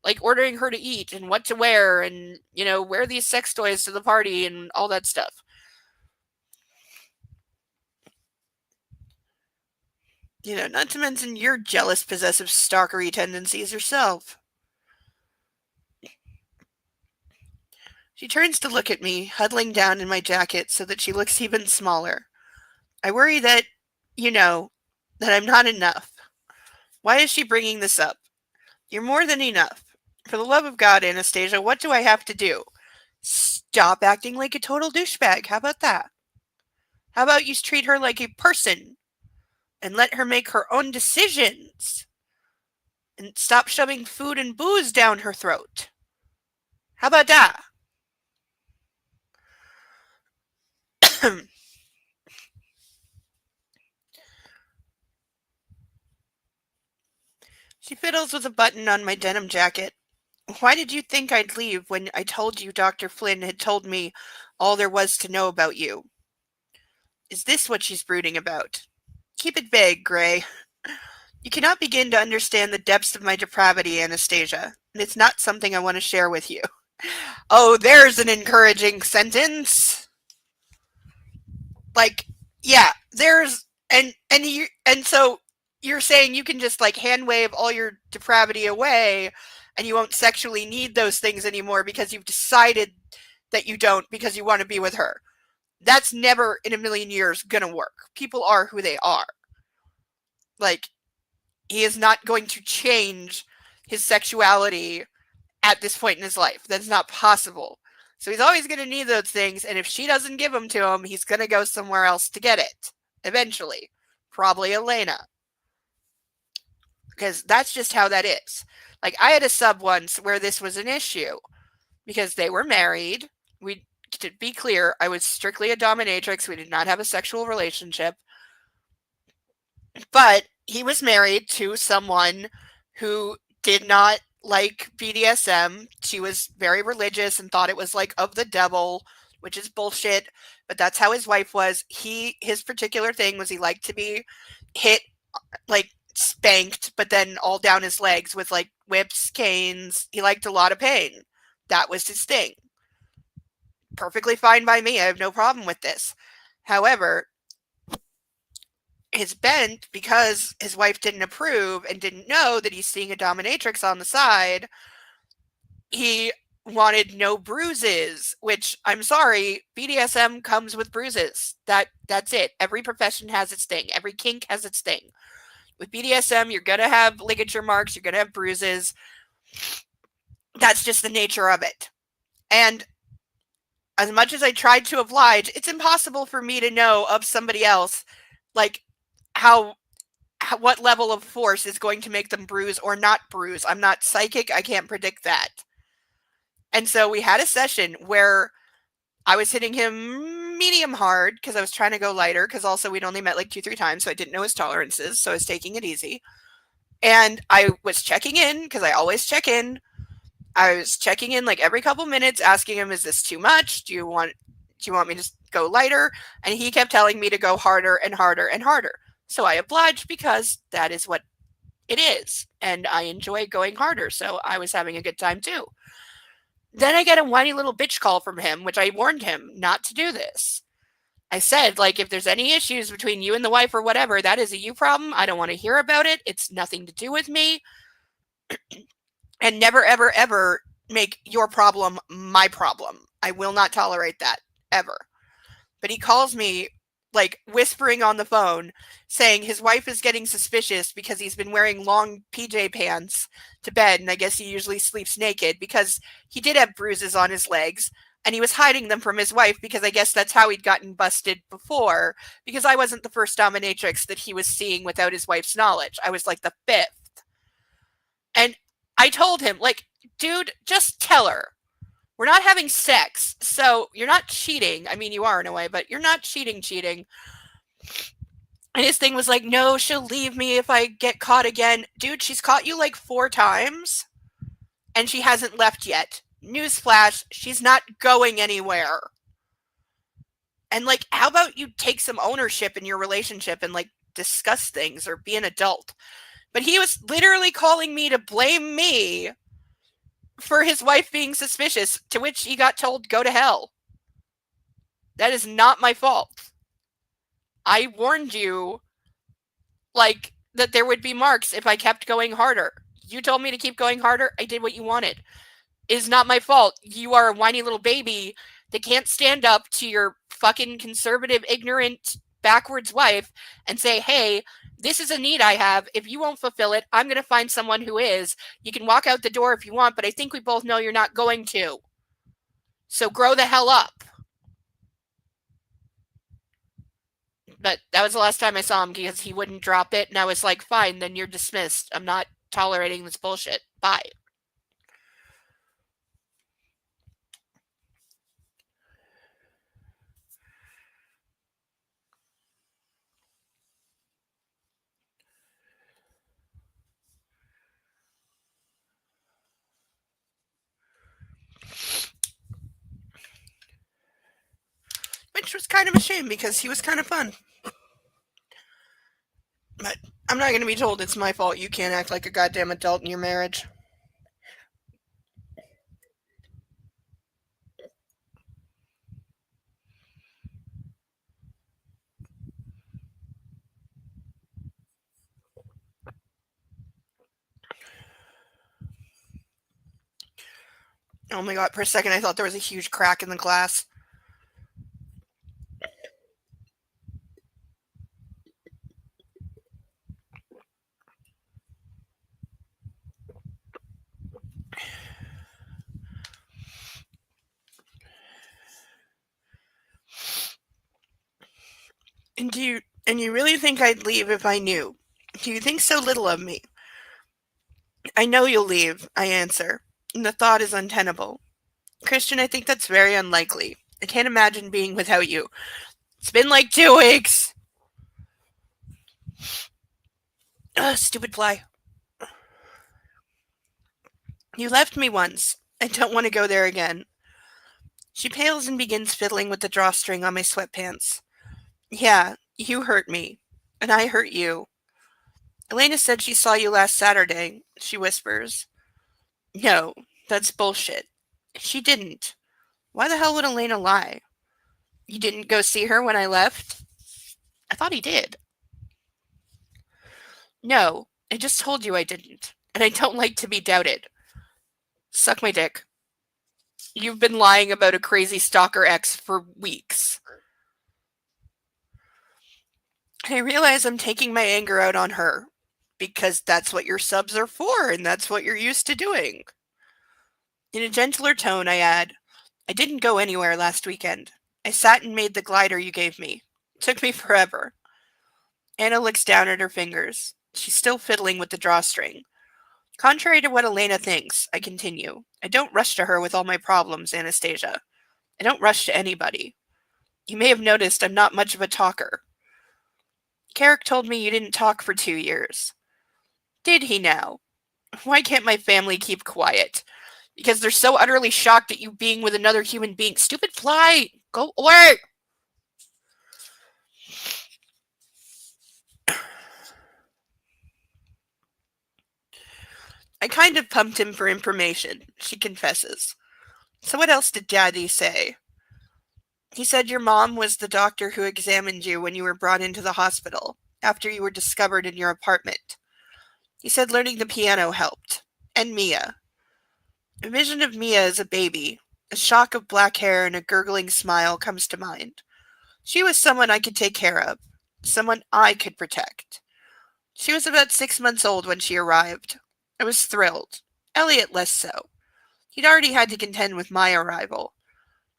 Like, ordering her to eat and what to wear and, wear these sex toys to the party and all that stuff. Not to mention your jealous, possessive, stalkery tendencies yourself. She turns to look at me, huddling down in my jacket so that she looks even smaller. I worry that, that I'm not enough. Why is she bringing this up? You're more than enough. For the love of God, Anastasia, what do I have to do? Stop acting like a total douchebag. How about that? How about you treat her like a person and let her make her own decisions and stop shoving food and booze down her throat? How about that? She fiddles with a button on my denim jacket. Why did you think I'd leave when I told you Dr. Flynn had told me all there was to know about you? Is this what she's brooding about? Keep it vague, Gray. You cannot begin to understand the depths of my depravity, Anastasia, and it's not something I want to share with you. Oh, there's an encouraging sentence. Like, yeah, there's and so you're saying you can just like hand wave all your depravity away and you won't sexually need those things anymore because you've decided that you don't because you want to be with her. That's never in a million years gonna work. People are who they are. Like, he is not going to change his sexuality at this point in his life. That's not possible. So he's always going to need those things, and if she doesn't give them to him, he's going to go somewhere else to get it eventually. Probably Elena. Because that's just how that is. Like, I had a sub once where this was an issue because they were married. To be clear, I was strictly a dominatrix. We did not have a sexual relationship. But he was married to someone who did not like BDSM. She was very religious and thought it was like of the devil, which is bullshit. But that's how his wife was. His particular thing was he liked to be hit, like spanked, but then all down his legs with like whips, canes. He liked a lot of pain. That was his thing. Perfectly fine by me. I have no problem with this. However, his bent, because his wife didn't approve and didn't know that he's seeing a dominatrix on the side, he wanted no bruises, which, I'm sorry, BDSM comes with bruises. That's it. Every profession has its thing. Every kink has its thing. With BDSM, you're going to have ligature marks, you're going to have bruises. That's just the nature of it. And as much as I tried to oblige, it's impossible for me to know of somebody else, like, what level of force is going to make them bruise or not bruise. I'm not psychic. I can't predict that. And so we had a session where I was hitting him medium hard because I was trying to go lighter, because also we'd only met like 2-3 times, so I didn't know his tolerances, so I was taking it easy. And I was checking in, because I always check in. I was checking in like every couple minutes, asking him, is this too much? Do you want me to go lighter? And he kept telling me to go harder and harder and harder. So I obliged, because that is what it is. And I enjoy going harder, so I was having a good time too. Then I get a whiny little bitch call from him, which I warned him not to do this. I said, like, if there's any issues between you and the wife or whatever, that is a you problem. I don't want to hear about it. It's nothing to do with me. And never, ever, ever make your problem my problem. I will not tolerate that, ever. But he calls me, like, whispering on the phone, saying his wife is getting suspicious because he's been wearing long PJ pants to bed, and I guess he usually sleeps naked, because he did have bruises on his legs, and he was hiding them from his wife, because I guess that's how he'd gotten busted before, because I wasn't the first dominatrix that he was seeing without his wife's knowledge. I was like the 5th. And I told him, like, dude, just tell her. We're not having sex, so you're not cheating. I mean, you are in a way, but you're not cheating. And his thing was like, no, she'll leave me if I get caught again. Dude, she's caught you like 4 times, and she hasn't left yet. Newsflash, she's not going anywhere. And, like, how about you take some ownership in your relationship and, like, discuss things or be an adult? But he was literally calling me to blame me for his wife being suspicious, to which he got told, go to hell. That is not my fault. I warned you, like, that there would be marks if I kept going harder. You told me to keep going harder. I did what you wanted. It is not my fault. You are a whiny little baby that can't stand up to your fucking conservative, ignorant, backwards wife and say, hey, this is a need I have. If you won't fulfill it, I'm going to find someone who is. You can walk out the door if you want, but I think we both know you're not going to. So grow the hell up. But that was the last time I saw him, because he wouldn't drop it, and I was like, fine, then you're dismissed. I'm not tolerating this bullshit. Bye. Which was kind of a shame, because he was kind of fun. But I'm not going to be told it's my fault you can't act like a goddamn adult in your marriage. Oh my god, for a second I thought there was a huge crack in the glass. And you really think I'd leave if I knew? Do you think so little of me? I know you'll leave, I answer, and the thought is untenable. Christian, I think that's very unlikely. I can't imagine being without you. It's been like 2 weeks. Ugh, stupid fly. You left me once. I don't want to go there again. She pales and begins fiddling with the drawstring on my sweatpants. Yeah, you hurt me. And I hurt you. Elena said she saw you last Saturday, she whispers. No, that's bullshit. She didn't. Why the hell would Elena lie? You didn't go see her when I left? I thought he did. No, I just told you I didn't. And I don't like to be doubted. Suck my dick. You've been lying about a crazy stalker ex for weeks. I realize I'm taking my anger out on her. Because that's what your subs are for, and that's what you're used to doing. In a gentler tone, I add, I didn't go anywhere last weekend. I sat and made the glider you gave me. It took me forever. Anna looks down at her fingers. She's still fiddling with the drawstring. Contrary to what Elena thinks, I continue, I don't rush to her with all my problems, Anastasia. I don't rush to anybody. You may have noticed I'm not much of a talker. Carrick told me you didn't talk for 2 years. Did he now? Why can't my family keep quiet? Because they're so utterly shocked at you being with another human being. Stupid fly! Go away! I kind of pumped him for information, she confesses. So what else did Daddy say? He said your mom was the doctor who examined you when you were brought into the hospital, after you were discovered in your apartment. He said learning the piano helped. And Mia. A vision of Mia as a baby, a shock of black hair and a gurgling smile comes to mind. She was someone I could take care of, someone I could protect. She was about 6 months old when she arrived. I was thrilled. Elliot less so. He'd already had to contend with my arrival.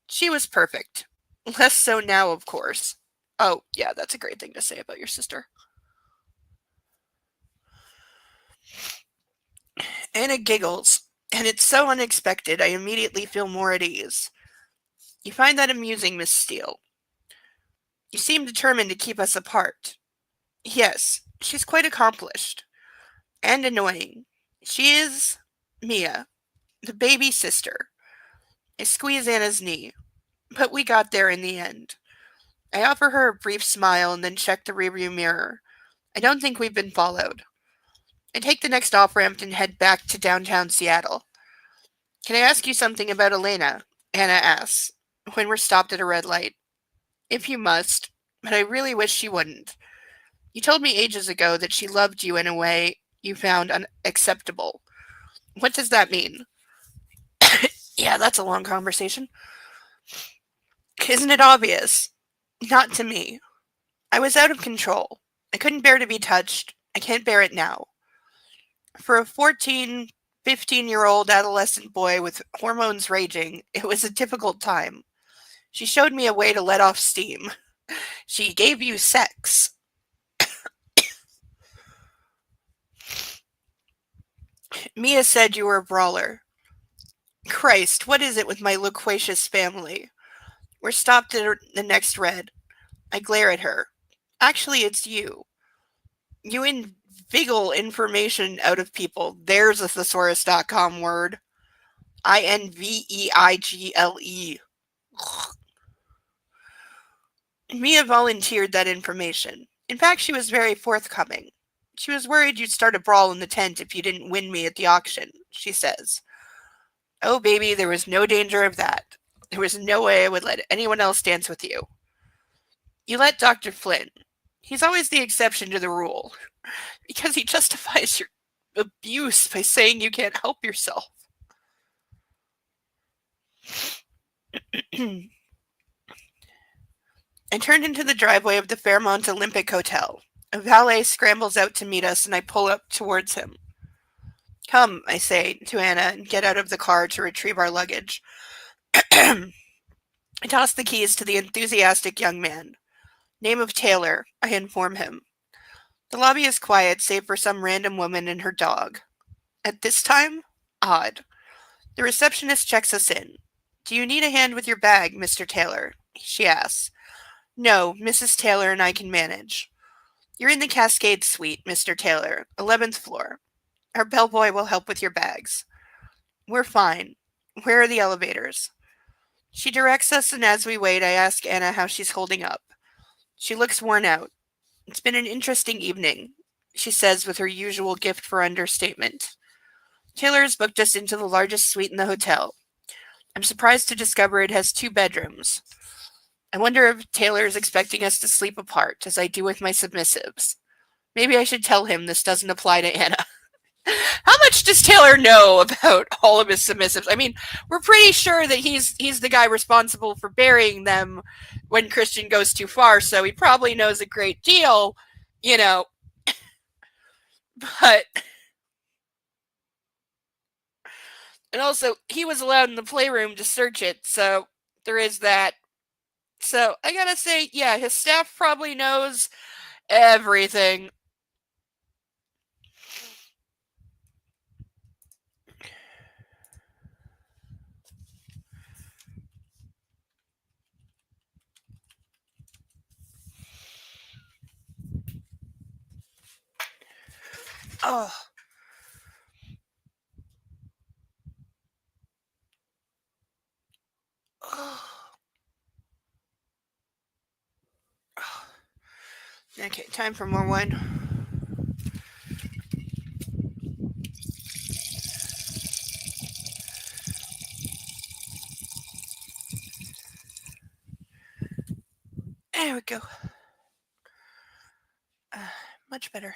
She was perfect. Less so now, of course. Oh, yeah, that's a great thing to say about your sister. Anna giggles, and it's so unexpected I immediately feel more at ease. You find that amusing, Miss Steele. You seem determined to keep us apart. Yes, she's quite accomplished. And annoying. She is Mia, the baby sister. I squeeze Anna's knee, but we got there in the end. I offer her a brief smile and then check the rearview mirror. I don't think we've been followed. I take the next off ramp and head back to downtown Seattle. Can I ask you something about Elena? Anna asks, when we're stopped at a red light. If you must, but I really wish she wouldn't. You told me ages ago that she loved you in a way you found unacceptable. What does that mean? Yeah, that's a long conversation. Isn't it obvious? Not to me. I was out of control. I couldn't bear to be touched. I can't bear it now. For a 14, 15-year-old adolescent boy with hormones raging, it was a difficult time. She showed me a way to let off steam. She gave you sex. Mia said you were a brawler. Christ, what is it with my loquacious family? We're stopped at the next red. I glare at her. Actually, it's you. You inveigle information out of people. There's a thesaurus.com word. Inveigle. Mia volunteered that information. In fact, she was very forthcoming. She was worried you'd start a brawl in the tent if you didn't win me at the auction, she says. Oh, baby, there was no danger of that. There was no way I would let anyone else dance with you. You let Dr. Flynn. He's always the exception to the rule, because he justifies your abuse by saying you can't help yourself. I turn into the driveway of the Fairmont Olympic Hotel. A valet scrambles out to meet us, and I pull up towards him. Come, I say to Anna, and get out of the car to retrieve our luggage. I toss the keys to the enthusiastic young man. Name of Taylor, I inform him. The lobby is quiet save for some random woman and her dog. At this time? Odd. The receptionist checks us in. Do you need a hand with your bag, Mr. Taylor? She asks. No, Mrs. Taylor and I can manage. You're in the Cascade Suite, Mr. Taylor, 11th floor. Our bellboy will help with your bags. We're fine. Where are the elevators? She directs us, and as we wait, I ask Anna how she's holding up. She looks worn out. It's been an interesting evening, she says with her usual gift for understatement. Taylor has booked us into the largest suite in the hotel. I'm surprised to discover it has 2 bedrooms. I wonder if Taylor is expecting us to sleep apart, as I do with my submissives. Maybe I should tell him this doesn't apply to Anna. How much does Taylor know about all of his submissives? I mean, we're pretty sure that he's the guy responsible for burying them when Christian goes too far, so he probably knows a great deal, you know. But and also he was allowed in the playroom to search it, so there is that. So I gotta say, yeah, his staff probably knows everything. Oh. Okay, time for more wine. There we go. Much better.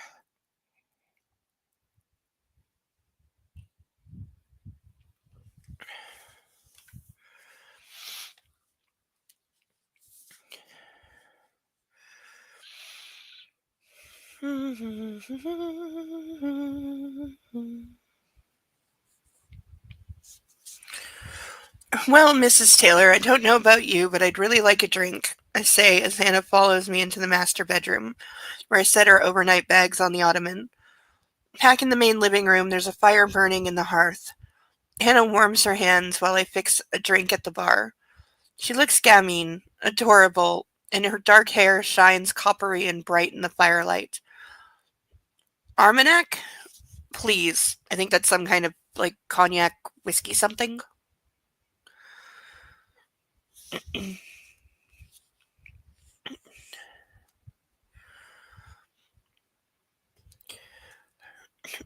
Well, Mrs. Taylor, I don't know about you, but I'd really like a drink, I say as Hannah follows me into the master bedroom, where I set our overnight bags on the ottoman. Back in the main living room, there's a fire burning in the hearth. Hannah warms her hands while I fix a drink at the bar. She looks gamine, adorable, and her dark hair shines coppery and bright in the firelight. Armagnac? Please. I think that's some kind of, like, cognac whiskey something.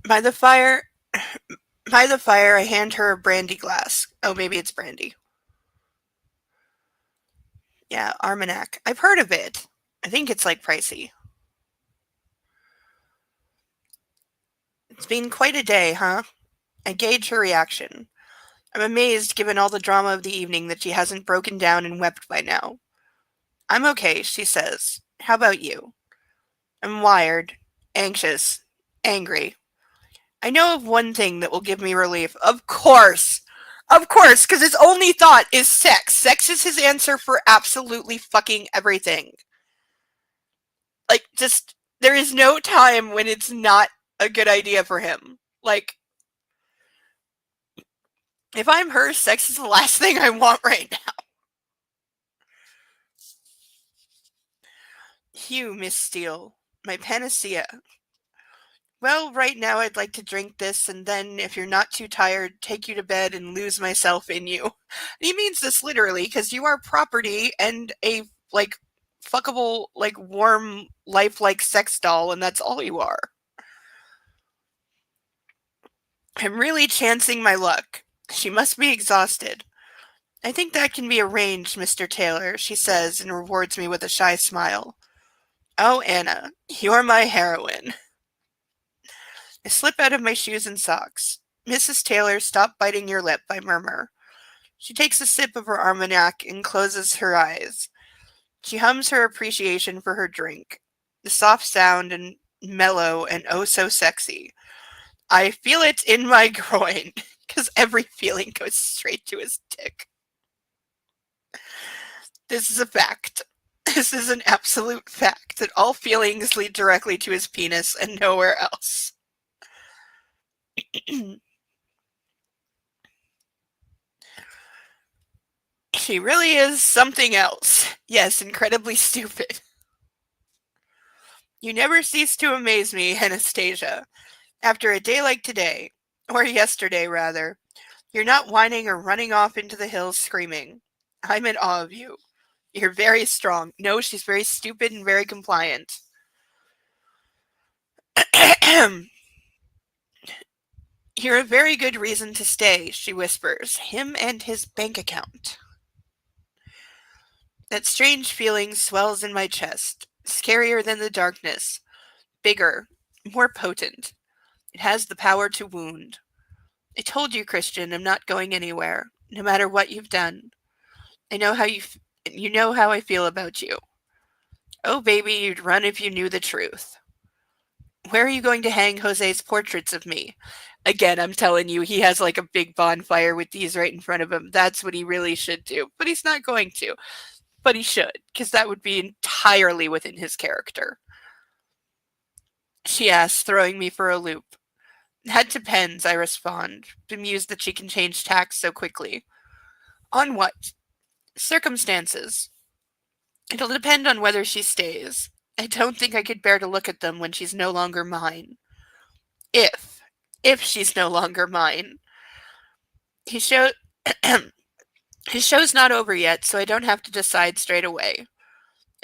By the fire, by the fire, I hand her a brandy glass. Oh, maybe it's brandy. Yeah, Armagnac. I've heard of it. I think it's like pricey. It's been quite a day, huh? I gauge her reaction. I'm amazed, given all the drama of the evening, that she hasn't broken down and wept by now. I'm okay, she says. How about you? I'm wired, anxious, angry. I know of one thing that will give me relief. Of course! Of course, because his only thought is sex. Sex is his answer for absolutely fucking everything. Like, just, there is no time when it's not a good idea for him. Like, if I'm her, sex is the last thing I want right now. Hugh, Miss Steele, my panacea. Well, right now I'd like to drink this, and then, if you're not too tired, take you to bed and lose myself in you. He means this literally, because you are property and a, like, fuckable, like, warm, lifelike sex doll, and that's all you are. I'm really chancing my luck. She must be exhausted. I think that can be arranged, Mr. Taylor, she says, and rewards me with a shy smile. Oh, Anna, you're my heroine. I slip out of my shoes and socks. Mrs. Taylor, stop biting your lip, I murmur. She takes a sip of her Armagnac and closes her eyes. She hums her appreciation for her drink. The soft sound and mellow and oh so sexy. I feel it in my groin, because every feeling goes straight to his dick. This is a fact. This is an absolute fact that all feelings lead directly to his penis and nowhere else. She really is something else. Yes, incredibly stupid. You never cease to amaze me, Anastasia. After a day like today, or yesterday rather, you're not whining or running off into the hills screaming. I'm in awe of you. You're very strong. No, she's very stupid and very compliant. You're a very good reason to stay, she whispers. Him and his bank account. That strange feeling swells in my chest, scarier than the darkness, bigger, more potent. It has the power to wound. I told you, Christian, I'm not going anywhere, no matter what you've done. I know how you know how I feel about you. Oh, baby, you'd run if you knew the truth. Where are you going to hang Jose's portraits of me? Again, I'm telling you, he has like a big bonfire with these right in front of him. That's what he really should do. But he's not going to. But he should, because that would be entirely within his character. She asks, throwing me for a loop. That depends, I respond, bemused that she can change tacks so quickly. On what? Circumstances. It'll depend on whether she stays. I don't think I could bear to look at them when she's no longer mine. If. If she's no longer mine. He show His show's not over yet, so I don't have to decide straight away.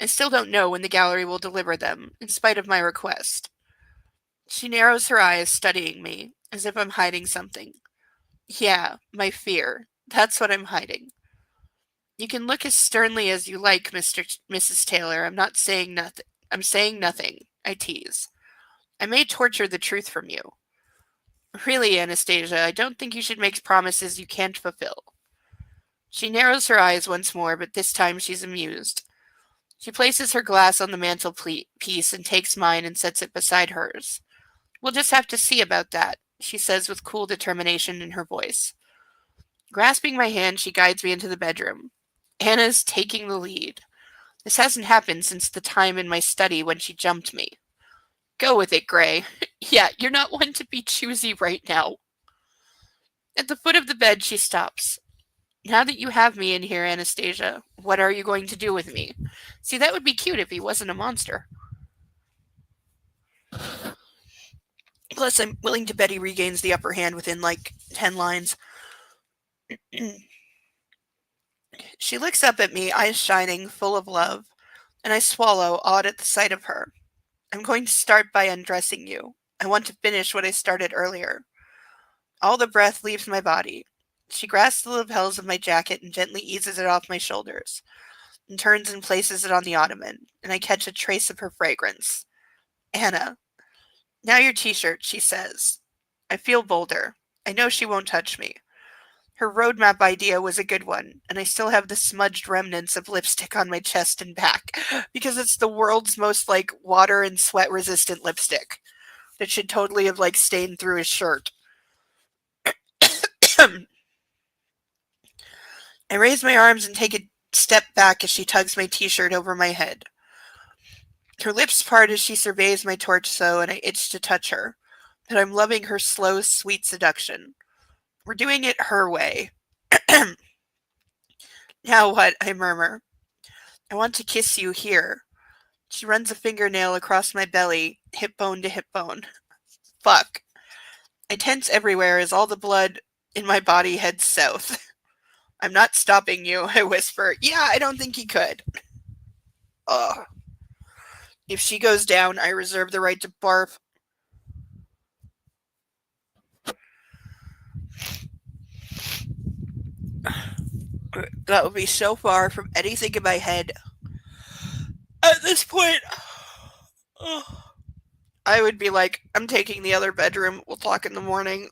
I still don't know when the gallery will deliver them, in spite of my request. She narrows her eyes, studying me, as if I'm hiding something. Yeah, my fear. That's what I'm hiding. You can look as sternly as you like, Mrs. Taylor. I'm not saying nothing. I'm saying nothing. I tease. I may torture the truth from you. Really, Anastasia, I don't think you should make promises you can't fulfill. She narrows her eyes once more, but this time she's amused. She places her glass on the mantelpiece and takes mine and sets it beside hers. We'll just have to see about that, she says with cool determination in her voice. Grasping my hand, she guides me into the bedroom. Anna's taking the lead. This hasn't happened since the time in my study when she jumped me. Go with it, Gray. Yeah, you're not one to be choosy right now. At the foot of the bed, she stops. Now that you have me in here, Anastasia, what are you going to do with me? See, that would be cute if he wasn't a monster. Plus, I'm willing to bet he regains the upper hand within like 10 lines. She looks up at me, eyes shining, full of love, and I swallow, awed at the sight of her. I'm going to start by undressing you. I want to finish what I started earlier. All the breath leaves my body. She grasps the lapels of my jacket and gently eases it off my shoulders, and turns and places it on the ottoman, and I catch a trace of her fragrance. Anna. Now your t-shirt, she says. I feel bolder. I know she won't touch me. Her roadmap idea was a good one, and I still have the smudged remnants of lipstick on my chest and back, because it's the world's most, like, water and sweat-resistant lipstick that should totally have, like, stained through his shirt. I raise my arms and take a step back as she tugs my t-shirt over my head. Her lips part as she surveys my torso, and I itch to touch her, but I'm loving her slow, sweet seduction. We're doing it her way. Now what? I murmur. I want to kiss you here. She runs a fingernail across my belly, hip bone to hip bone. Fuck. I tense everywhere as all the blood in my body heads south. I'm not stopping you, I whisper. Yeah, I don't think he could. Ugh. If she goes down, I reserve the right to barf. That would be so far from anything in my head. At this point, I would be like, I'm taking the other bedroom. We'll talk in the morning.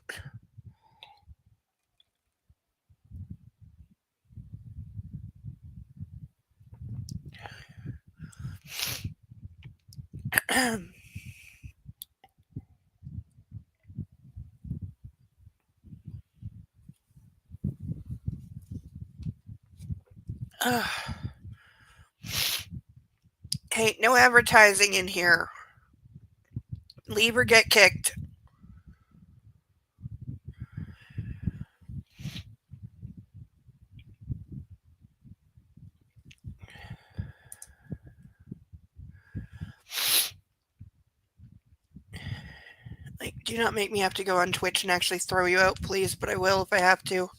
Hey, no advertising in here. Leave or get kicked. Like, do not make me have to go on Twitch and actually throw you out, please, but I will if I have to.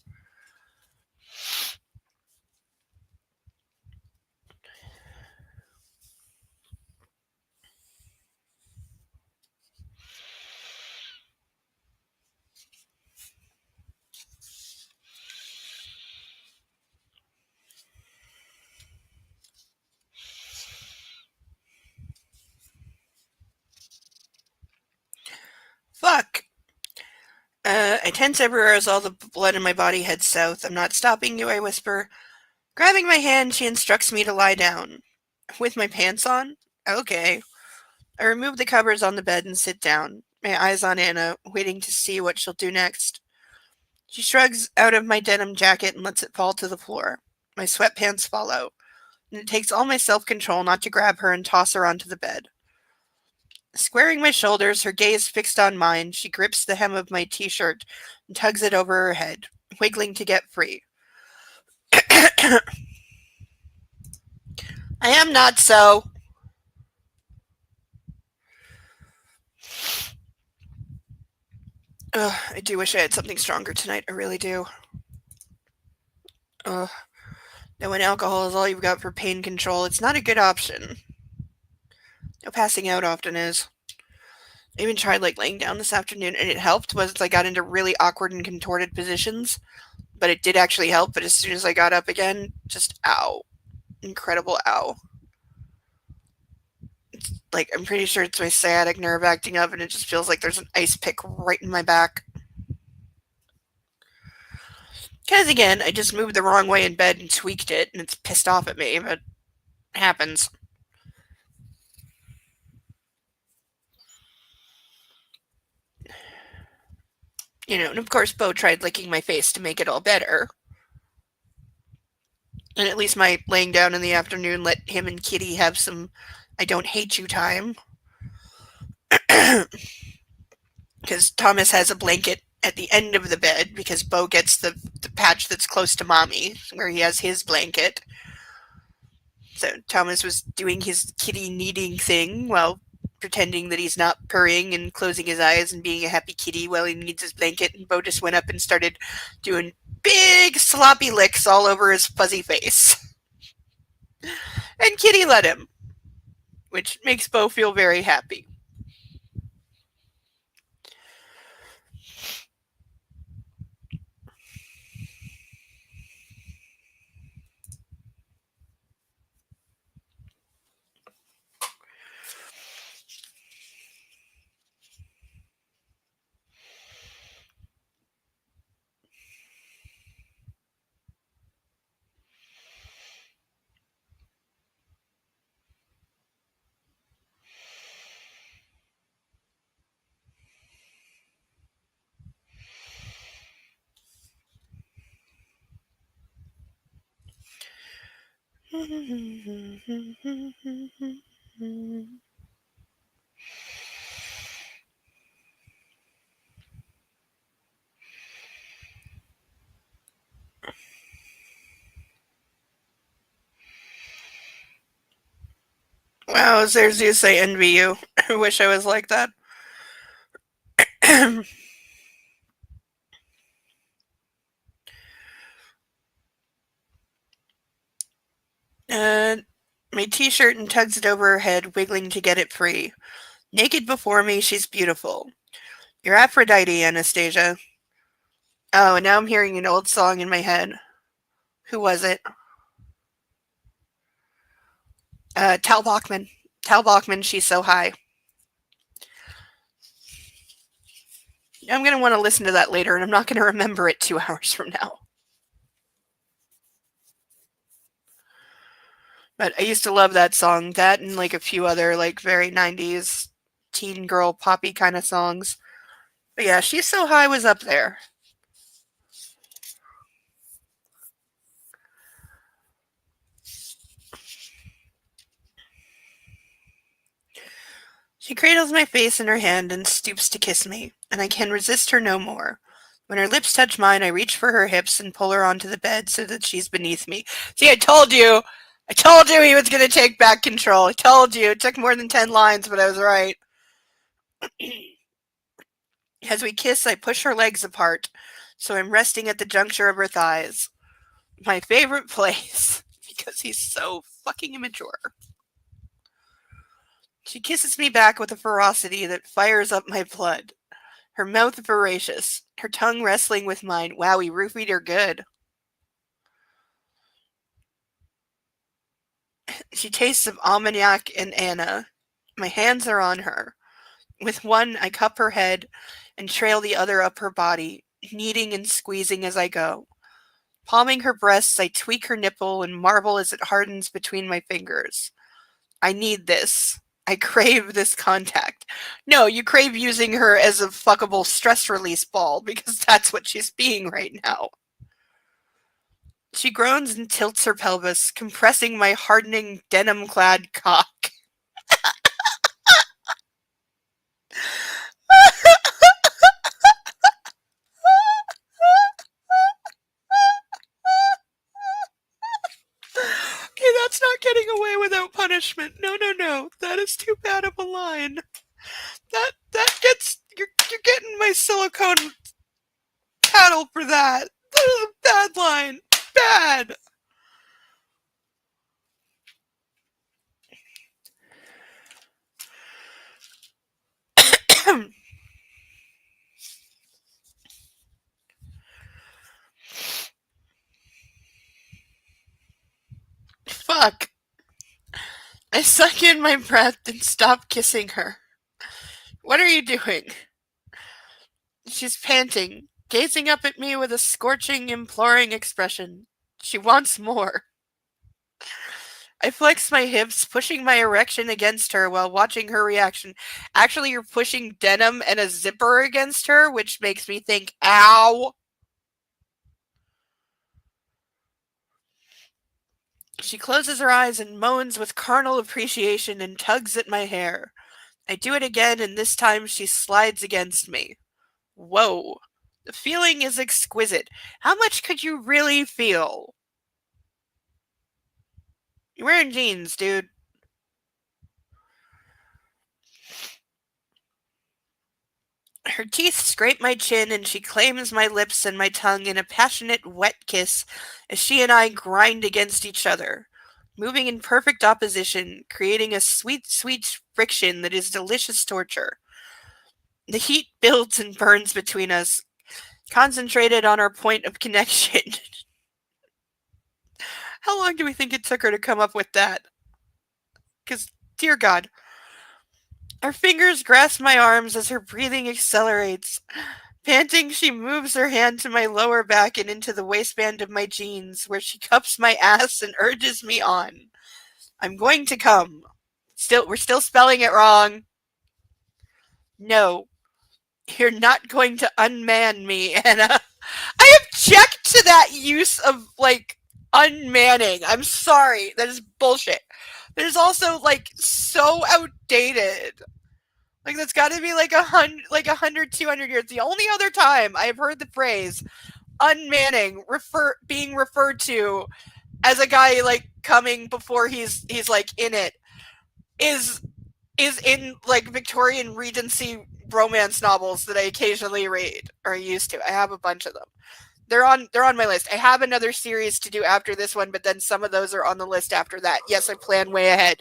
Fuck. I tense everywhere as all the blood in my body heads south. I'm not stopping you, I whisper. Grabbing my hand, she instructs me to lie down. With my pants on? Okay. I remove the covers on the bed and sit down, my eyes on Anna, waiting to see what she'll do next. She shrugs out of my denim jacket and lets it fall to the floor. My sweatpants follow, and it takes all my self control not to grab her and toss her onto the bed. Squaring my shoulders, her gaze fixed on mine, she grips the hem of my t shirt and tugs it over her head, wiggling to get free. I am not so. I do wish I had something stronger tonight. I really do. Ugh. Now, when alcohol is all you've got for pain control, it's not a good option. No, passing out often is. I even tried laying down this afternoon, and it helped. Was I got into really awkward and contorted positions, but it did actually help. But as soon as I got up again, just ow, incredible ow. It's I'm pretty sure it's my sciatic nerve acting up, and it just feels like there's an ice pick right in my back. Because again, I just moved the wrong way in bed and tweaked it, and it's pissed off at me, but it happens. And of course, Bo tried licking my face to make it all better. And at least my laying down in the afternoon let him and Kitty have some I don't hate you time. Because Thomas has a blanket at the end of the bed because Bo gets the patch that's close to Mommy, where he has his blanket. So Thomas was doing his kitty kneading thing while pretending that he's not purring and closing his eyes and being a happy kitty while he needs his blanket. And Bo just went up and started doing big sloppy licks all over his fuzzy face. And Kitty let him, which makes Bo feel very happy. Wow, there's Zeus, I envy you. I wish I was like that. uh, my t-shirt and tugs it over her head, wiggling to get it free. Naked before me, she's beautiful. You're Aphrodite, Anastasia. Oh, and now I'm hearing an old song in my head. Who was it? Tal Bachman. Tal Bachman, She's So High. I'm going to want to listen to that later, and I'm not going to remember it 2 hours from now. But I used to love that song. That and a few other very 90s teen girl poppy kind of songs. But yeah, She's So High was up there. She cradles my face in her hand and stoops to kiss me, and I can resist her no more. When her lips touch mine, I reach for her hips and pull her onto the bed so that she's beneath me. See, I told you! I told you he was going to take back control. I told you. It took more than 10 lines, but I was right. As we kiss, I push her legs apart, so I'm resting at the juncture of her thighs. My favorite place, because he's so fucking immature. She kisses me back with a ferocity that fires up my blood. Her mouth voracious, her tongue wrestling with mine. Wow, we roofied her good. She tastes of Armagnac and Anna. My hands are on her. With one, I cup her head and trail the other up her body, kneading and squeezing as I go. Palming her breasts, I tweak her nipple and marvel as it hardens between my fingers. I need this. I crave this contact. No, you crave using her as a fuckable stress release ball because that's what she's being right now. She groans and tilts her pelvis, compressing my hardening denim-clad cock. Okay, that's not getting away without punishment. No, no, no. That is too bad of a line. That gets you're getting my silicone paddle for that. That is a bad line. Bad. Fuck. I suck in my breath and stop kissing her. What are you doing? She's panting, gazing up at me with a scorching, imploring expression. She wants more. I flex my hips, pushing my erection against her while watching her reaction. Actually, you're pushing denim and a zipper against her, which makes me think, ow. She closes her eyes and moans with carnal appreciation and tugs at my hair. I do it again, and this time she slides against me. Whoa. The feeling is exquisite. How much could you really feel? You're wearing jeans, dude. Her teeth scrape my chin and she claims my lips and my tongue in a passionate, wet kiss as she and I grind against each other, moving in perfect opposition, creating a sweet, sweet friction that is delicious torture. The heat builds and burns between us, concentrated on our point of connection. How long do we think it took her to come up with that? Because, dear God. Her fingers grasp my arms as her breathing accelerates. Panting, she moves her hand to my lower back and into the waistband of my jeans, where she cups my ass and urges me on. I'm going to come. We're still spelling it wrong. No, you're not going to unman me, Anna. I object to that use of, unmanning. I'm sorry. That is bullshit. That is also, so outdated. That's got to be like 100, 200 years. The only other time I've heard the phrase unmanning being referred to as a guy coming before he's in it is in Victorian Regency romance novels that I occasionally read or used to. I have a bunch of them. They're on my list. I have another series to do after this one, but then some of those are on the list after that. Yes, I plan way ahead.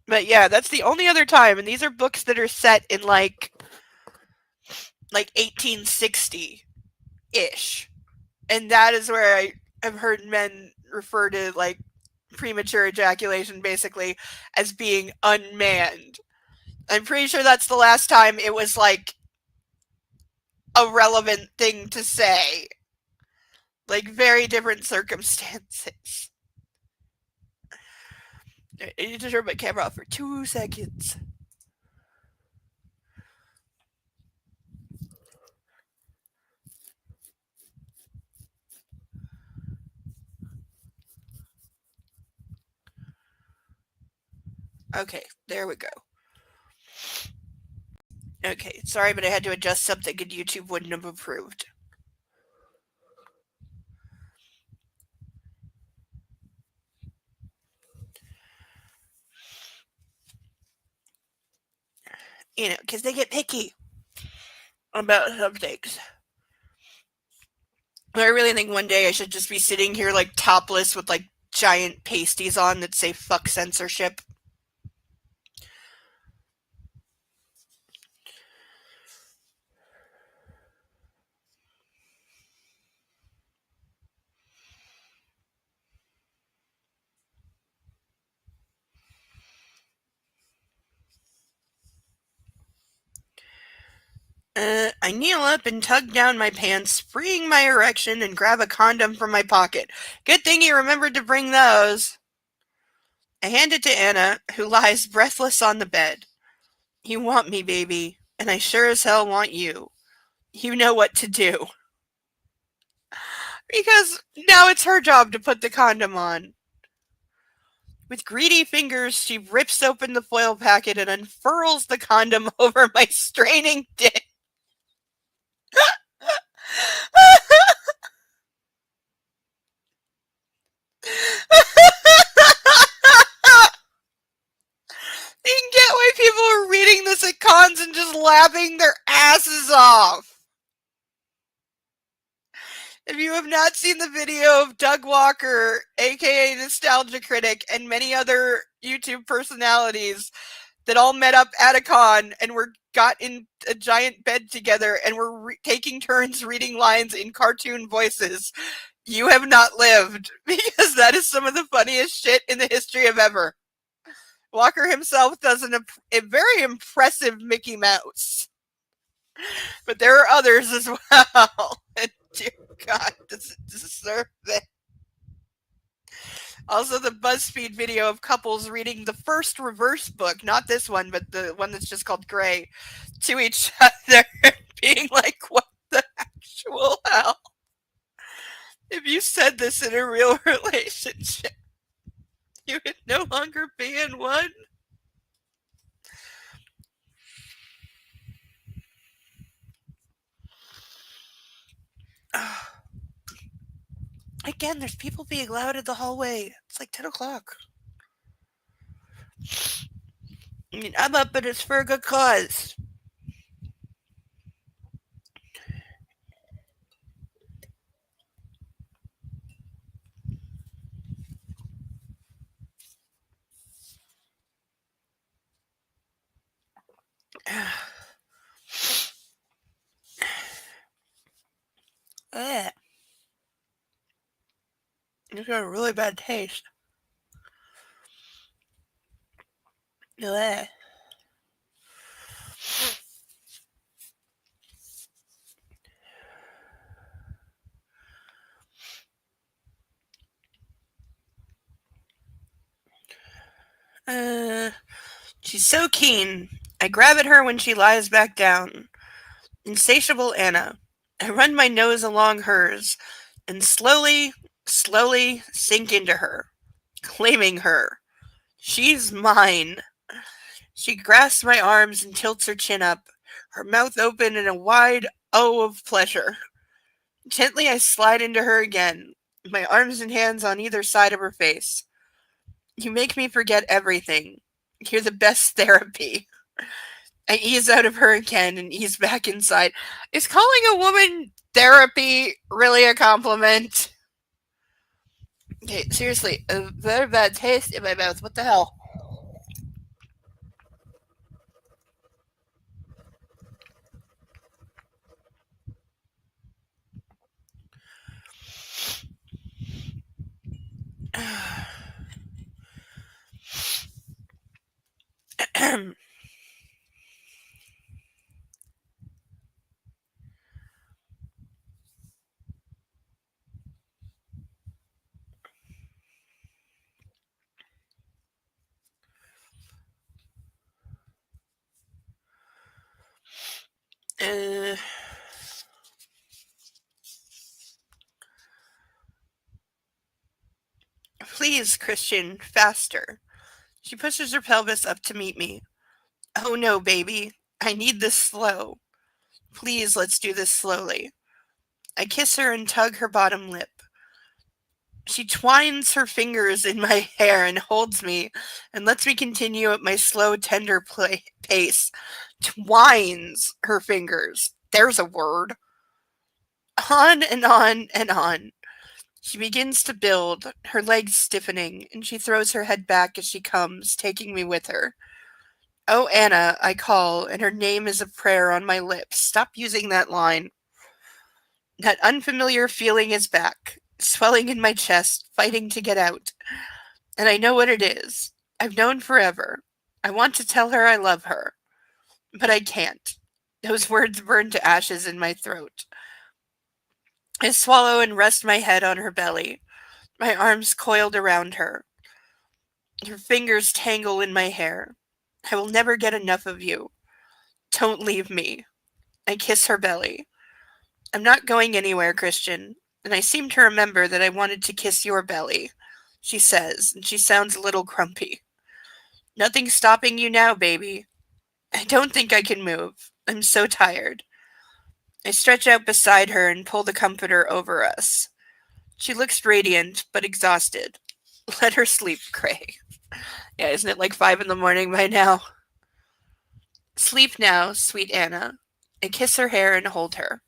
But yeah, that's the only other time, and these are books that are set in 1860 ish, and that is where I have heard men refer to premature ejaculation basically as being unmanned. I'm pretty sure that's the last time it was a relevant thing to say. Very different circumstances. I need to turn my camera off for 2 seconds. Okay, there we go. Okay, sorry, but I had to adjust something and YouTube wouldn't have approved. Because they get picky about some things. I really think one day I should just be sitting here like topless with like giant pasties on that say fuck censorship. I kneel up and tug down my pants, freeing my erection, and grab a condom from my pocket. Good thing you remembered to bring those. I hand it to Anna, who lies breathless on the bed. You want me, baby, and I sure as hell want you. You know what to do. Because now it's her job to put the condom on. With greedy fingers, she rips open the foil packet and unfurls the condom over my straining dick. You can get why people are reading this at cons and just laughing their asses off. If you have not seen the video of Doug Walker, aka Nostalgia Critic, and many other YouTube personalities that all met up at a con and got in a giant bed together and were taking turns reading lines in cartoon voices, you have not lived, because that is some of the funniest shit in the history of ever. Walker himself does a very impressive Mickey Mouse. But there are others as well. And dear God, does it deserve it? Also, the BuzzFeed video of couples reading the first reverse book, not this one, but the one that's just called Gray, to each other, being like, what the actual hell? If you said this in a real relationship, you would no longer be in one. Again, there's people being loud in the hallway. It's like 10 o'clock. I mean, I'm up, but it's for a good cause. Ugh. It's got a really bad taste. Ugh. She's so keen. I grab at her when she lies back down. Insatiable Anna. I run my nose along hers and slowly sink into her, claiming her. She's mine. She grasps my arms and tilts her chin up, her mouth open in a wide O of pleasure. Gently I slide into her again, my arms and hands on either side of her face. You make me forget everything. You're the best therapy. I ease out of her again and ease back inside. Is calling a woman therapy really a compliment? Okay, seriously, a very bad taste in my mouth. What the hell? uh, Please, Christian, faster. She pushes her pelvis up to meet me. Oh no, baby. I need this slow. Please, let's do this slowly. I kiss her and tug her bottom lip. She twines her fingers in my hair and holds me and lets me continue at my slow, tender pace. Twines her fingers. There's a word. On and on and on. She begins to build, her legs stiffening, and she throws her head back as she comes, taking me with her. Oh, Anna, I call, and her name is a prayer on my lips. Stop using that line. That unfamiliar feeling is back, swelling in my chest, fighting to get out. And I know what it is. I've known forever. I want to tell her I love her, but I can't. Those words burn to ashes in my throat. I swallow and rest my head on her belly, my arms coiled around her. Her fingers tangle in my hair. I will never get enough of you. Don't leave me. I kiss her belly. I'm not going anywhere, Christian, and I seem to remember that I wanted to kiss your belly, she says, and she sounds a little grumpy. Nothing's stopping you now, baby. I don't think I can move. I'm so tired. I stretch out beside her and pull the comforter over us. She looks radiant, but exhausted. Let her sleep, Gray. Yeah, isn't it like 5 in the morning by now? Sleep now, sweet Anna. I kiss her hair and hold her.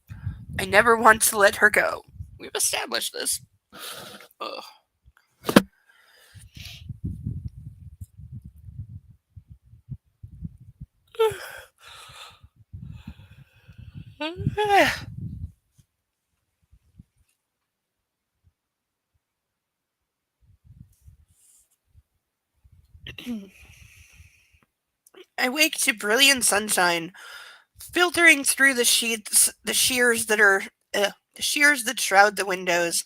I never want to let her go. We've established this. Ugh. I wake to brilliant sunshine, filtering through the sheets, the shears that shroud the windows,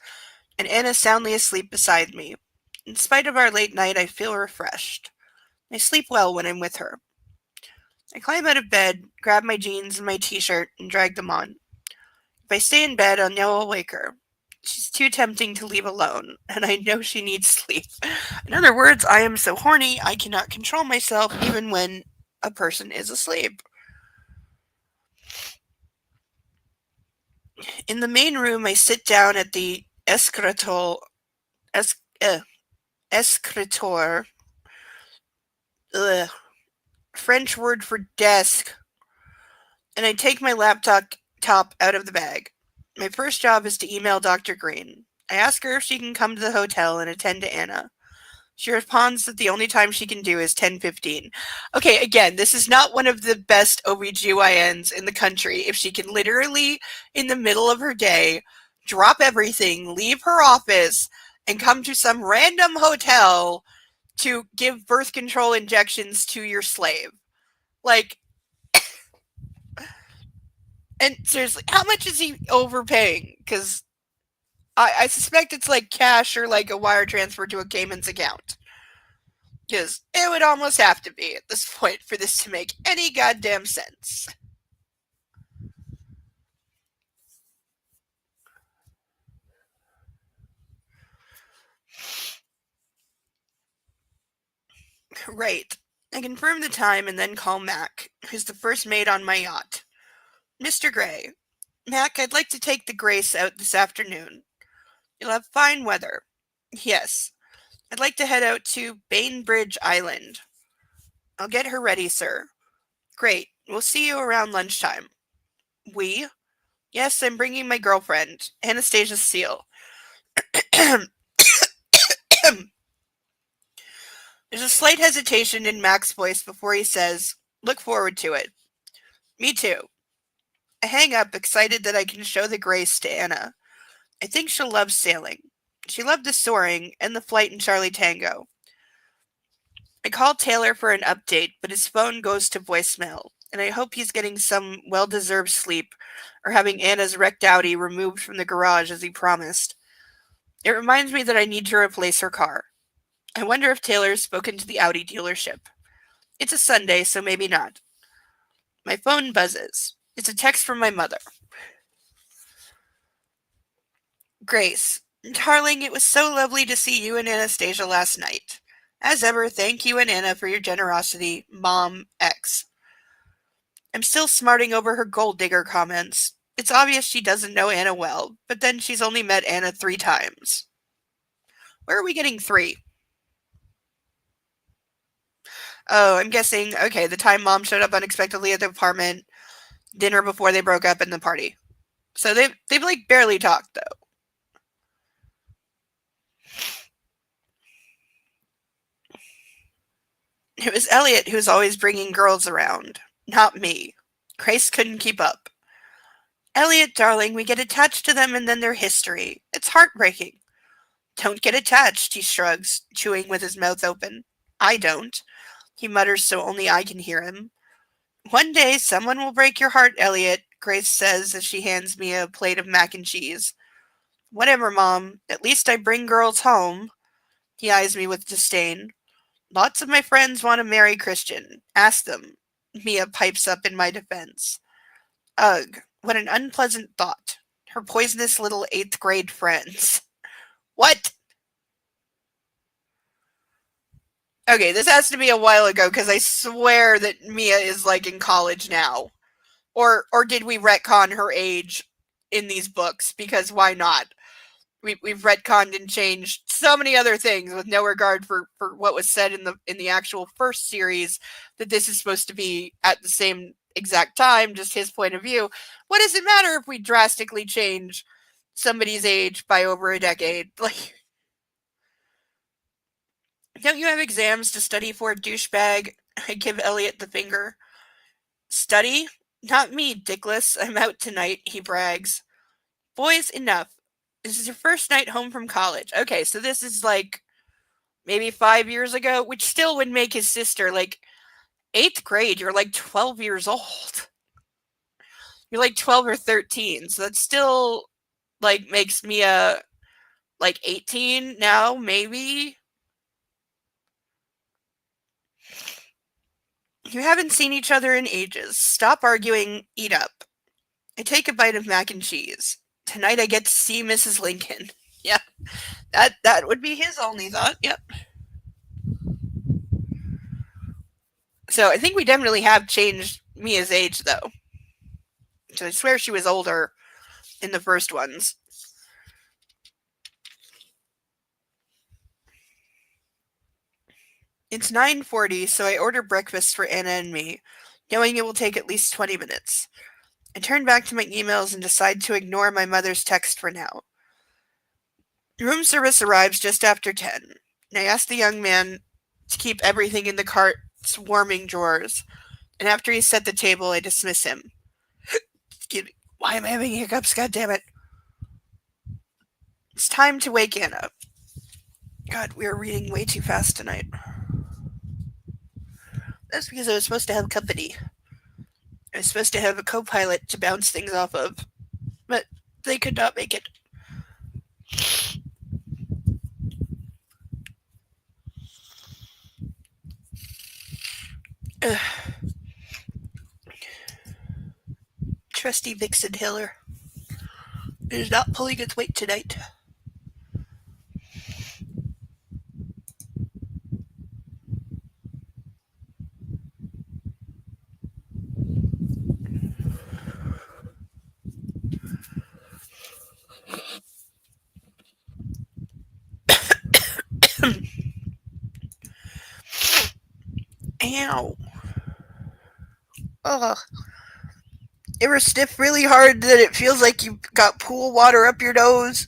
and Anna soundly asleep beside me. In spite of our late night, I feel refreshed. I sleep well when I'm with her. I climb out of bed, grab my jeans and my t-shirt, and drag them on. If I stay in bed, I know I'll wake her. She's too tempting to leave alone, and I know she needs sleep. In other words, I am so horny I cannot control myself even when a person is asleep. In the main room, I sit down at the es, escritor, French word for desk, and I take my laptop out of the bag. My first job is to email Dr. Green. I ask her if she can come to the hotel and attend to Anna. She responds that the only time she can do is 10:15. Okay, again, this is not one of the best OBGYNs in the country. If she can literally, in the middle of her day, drop everything, leave her office, and come to some random hotel to give birth control injections to your slave. Like, and seriously, how much is he overpaying? Because I suspect it's like cash or like a wire transfer to a Cayman's account. Because it would almost have to be at this point for this to make any goddamn sense. Right. I confirm the time and then call Mac, who's the first mate on my yacht. Mr. Gray. Mac, I'd like to take the Grace out this afternoon. You'll have fine weather. Yes. I'd like to head out to Bainbridge Island. I'll get her ready, sir. Great. We'll see you around lunchtime. We? Yes, I'm bringing my girlfriend, Anastasia Steele. There's a slight hesitation in Mac's voice before he says, Look forward to it. Me too. I hang up, excited that I can show the Grace to Anna. I think she'll love sailing. She loved the soaring and the flight in Charlie Tango. I call Taylor for an update, but his phone goes to voicemail, and I hope he's getting some well-deserved sleep or having Anna's wrecked Audi removed from the garage as he promised. It reminds me that I need to replace her car. I wonder if Taylor's spoken to the Audi dealership. It's a Sunday, so maybe not. My phone buzzes. It's a text from my mother. Grace, darling, it was so lovely to see you and Anastasia last night. As ever, thank you and Anna for your generosity, Mom X. I'm still smarting over her gold digger comments. It's obvious she doesn't know Anna well, but then she's only met Anna 3 times. Where are we getting 3? Oh, I'm guessing, okay, the time Mom showed up unexpectedly at the apartment, dinner before they broke up, and the party. So they've like barely talked though. It was Elliot who was always bringing girls around, not me. Grace couldn't keep up. Elliot, darling, we get attached to them and then their history. It's heartbreaking. Don't get attached, he shrugs, chewing with his mouth open. I don't. He mutters so only I can hear him. One day someone will break your heart, Elliot, Grace says as she hands me a plate of mac and cheese. Whatever, Mom. At least I bring girls home. He eyes me with disdain. Lots of my friends want to marry Christian. Ask them. Mia pipes up in my defense. Ugh, what an unpleasant thought. Her poisonous little 8th grade friends. What? Okay, this has to be a while ago because I swear that Mia is like in college now. Or did we retcon her age in these books? Because why not? We've retconned and changed so many other things with no regard for what was said in the actual first series, that this is supposed to be at the same exact time, just his point of view. What does it matter if we drastically change somebody's age by over a decade? Like, don't you have exams to study for, douchebag? I give Elliot the finger. Study? Not me, dickless. I'm out tonight, he brags. Boys, enough. This is your first night home from college. Okay, so this is like maybe 5 years ago, which still would make his sister like 8th grade. You're like 12 years old. You're like 12 or 13. So that still like makes me like 18 now, maybe. You haven't seen each other in ages. Stop arguing, eat up. I take a bite of mac and cheese. Tonight I get to see Mrs. Lincoln. Yeah, that would be his only thought. Yep. So I think we definitely have changed Mia's age, though. So I swear she was older in the first ones. It's 9:40, so I order breakfast for Anna and me, knowing it will take at least 20 minutes. I turn back to my emails and decide to ignore my mother's text for now. Room service arrives just after 10, and I ask the young man to keep everything in the cart's warming drawers, and after he's set the table, I dismiss him. Excuse me. Why am I having hiccups? God damn it. It's time to wake Anna. God, we are reading way too fast tonight. That's because I was supposed to have company. I was supposed to have a co-pilot to bounce things off of, but they could not make it. Ugh. Trusty Vixen Hiller. It is not pulling its weight tonight. Ow. Ugh. Ever sniff really hard that it feels like you got pool water up your nose?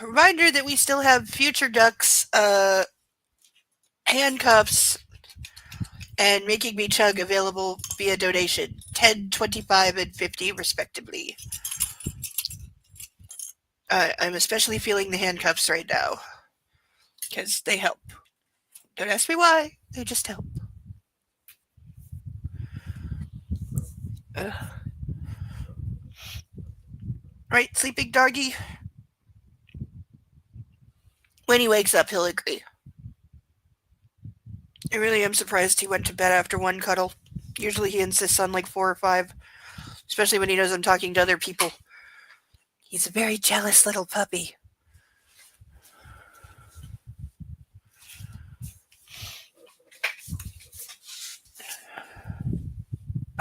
Reminder that we still have Future Ducks handcuffs and Making Me Chug available via donation. 10, 25, and 50 respectively. I'm especially feeling the handcuffs right now because they help. Don't ask me why, they just help. Right, sleeping doggy? When he wakes up, he'll agree. I really am surprised he went to bed after one cuddle. Usually he insists on like 4 or 5, especially when he knows I'm talking to other people. He's a very jealous little puppy.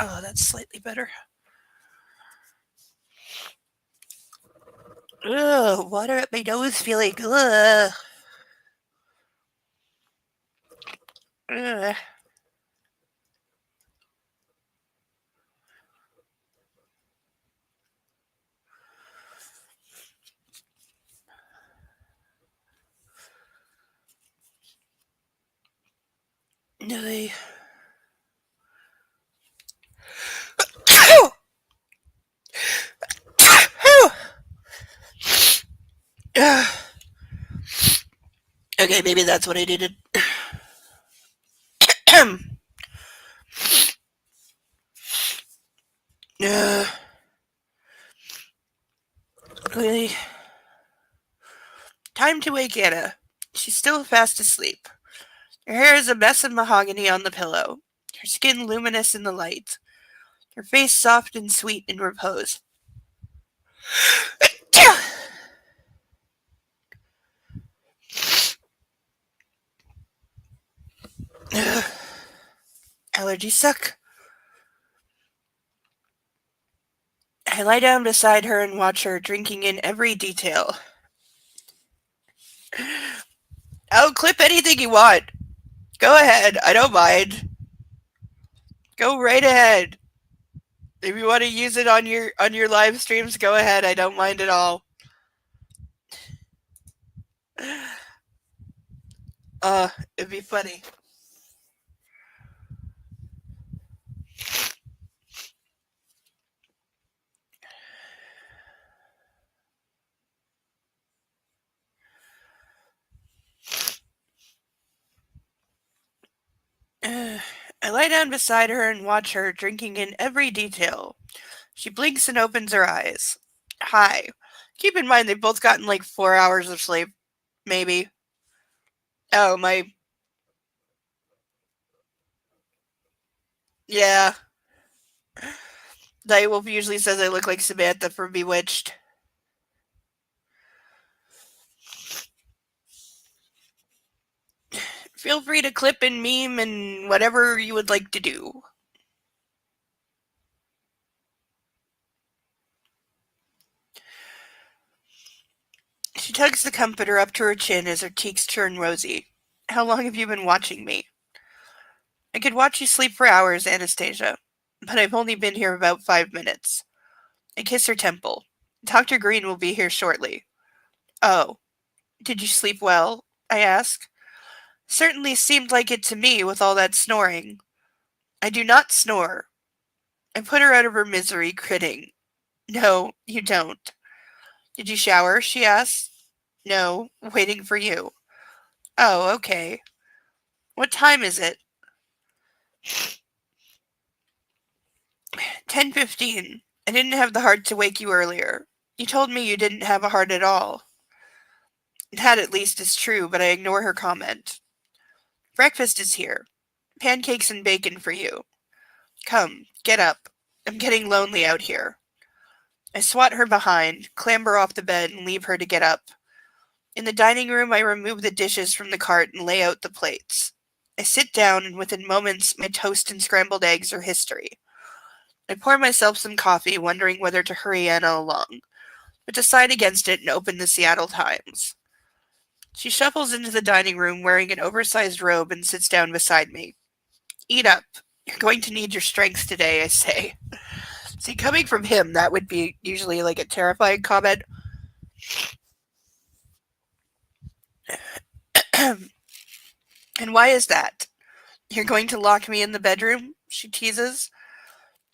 Oh, that's slightly better. Ugh, water up my nose feeling. Ugh. Ugh. Ugh. Okay, maybe that's what I needed. uh, really. Time to wake Anna. She's still fast asleep. Her hair is a mess of mahogany on the pillow, her skin luminous in the light, her face soft and sweet in repose. Allergies suck. I lie down beside her and watch her, drinking in every detail. I'll clip anything you want. Go ahead, I don't mind. Go right ahead. If you want to use it on your live streams, go ahead. I don't mind at all. It'd be funny. I lie down beside her and watch her, drinking in every detail. She blinks and opens her eyes. Hi. Keep in mind they've both gotten like 4 hours of sleep. Maybe. Oh, my. Yeah. Nightwolf usually says I look like Samantha from Bewitched. Feel free to clip and meme and whatever you would like to do. She tugs the comforter up to her chin as her cheeks turn rosy. How long have you been watching me? I could watch you sleep for hours, Anastasia, but I've only been here about 5 minutes. I kiss her temple. Dr. Green will be here shortly. Oh, did you sleep well? I ask. Certainly seemed like it to me with all that snoring. I do not snore. I put her out of her misery, grinning. No, you don't. Did you shower? She asks. No, waiting for you. Oh, okay. What time is it? 10:15. I didn't have the heart to wake you earlier. You told me you didn't have a heart at all. That at least is true, but I ignore her comment. Breakfast is here. Pancakes and bacon for you. Come, get up. I'm getting lonely out here. I swat her behind, clamber off the bed, and leave her to get up. In the dining room, I remove the dishes from the cart and lay out the plates. I sit down, and within moments, my toast and scrambled eggs are history. I pour myself some coffee, wondering whether to hurry Anna along, but decide against it and open the Seattle Times. She shuffles into the dining room wearing an oversized robe and sits down beside me. Eat up. You're going to need your strength today, I say. See, coming from him, that would be usually like a terrifying comment. And why is that? You're going to lock me in the bedroom? She teases.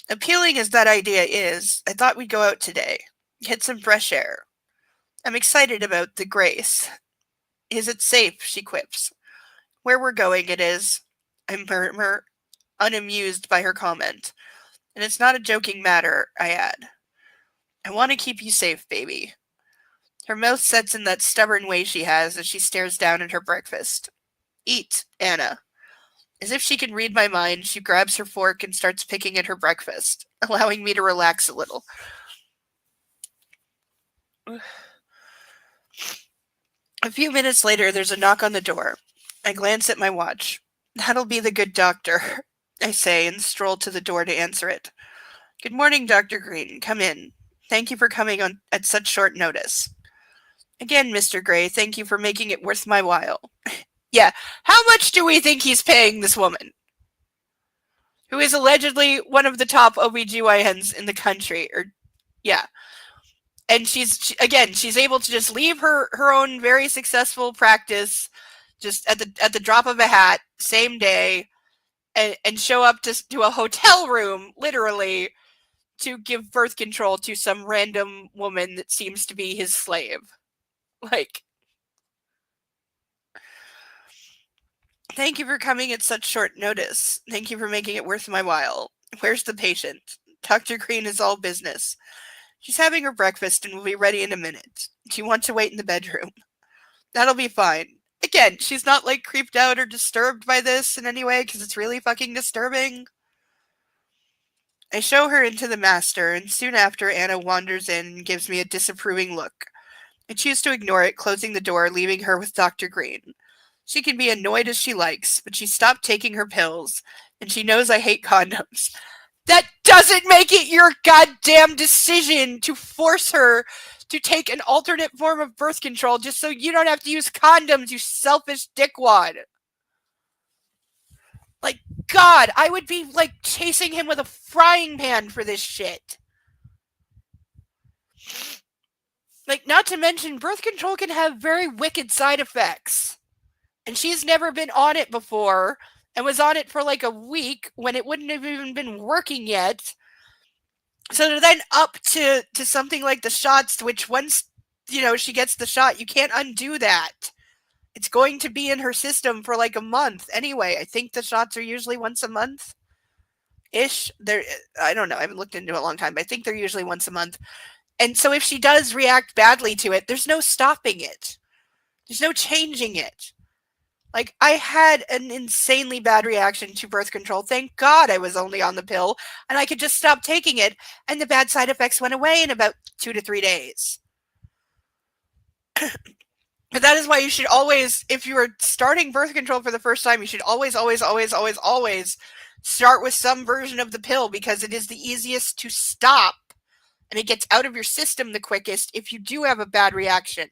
Appealing as that idea is, I thought we'd go out today. Get some fresh air. I'm excited about the Grace. Is it safe? She quips. Where we're going, it is. I murmur, unamused by her comment. And it's not a joking matter, I add. I want to keep you safe, baby. Her mouth sets in that stubborn way she has as she stares down at her breakfast. Eat, Anna. As if she can read my mind, she grabs her fork and starts picking at her breakfast, allowing me to relax a little. A few minutes later, there's a knock on the door. I glance at my watch. That'll be the good doctor. I say, and stroll to the door to answer it. Good morning, Dr. Green. Come in. Thank you for coming on at such short notice. Again, Mr. Gray, thank you for making it worth my while. Yeah, how much do we think he's paying this woman? Who is allegedly one of the top OBGYNs in the country, or yeah. And she's able to just leave her own very successful practice just at the drop of a hat, same day, and show up to a hotel room, literally, to give birth control to some random woman that seems to be his slave. Like, thank you for coming at such short notice. Thank you for making it worth my while. Where's the patient? Dr. Green is all business. She's having her breakfast and will be ready in a minute. Do you want to wait in the bedroom? That'll be fine. Again, she's not like creeped out or disturbed by this in any way because it's really fucking disturbing. I show her into the master, and soon after Anna wanders in and gives me a disapproving look. I choose to ignore it, closing the door, leaving her with Dr. Green. She can be annoyed as she likes, but she stopped taking her pills, and she knows I hate condoms. That doesn't make it your goddamn decision to force her to take an alternate form of birth control just so you don't have to use condoms, you selfish dickwad. Like, God, I would be, like, chasing him with a frying pan for this shit. Like, not to mention, birth control can have very wicked side effects. And she's never been on it before, and was on it for, like, a week when it wouldn't have even been working yet. So to then up to something like the shots, which once, she gets the shot, you can't undo that. It's going to be in her system for like a month anyway. I think the shots are usually once a month ish. I don't know. I haven't looked into it in a long time, but I think they're usually once a month. And so if she does react badly to it, there's no stopping it. There's no changing it. Like, I had an insanely bad reaction to birth control. Thank God I was only on the pill and I could just stop taking it, and the bad side effects went away in about 2 to 3 days. But that is why you should always, if you are starting birth control for the first time, you should always start with some version of the pill, because it is the easiest to stop and it gets out of your system the quickest if you do have a bad reaction.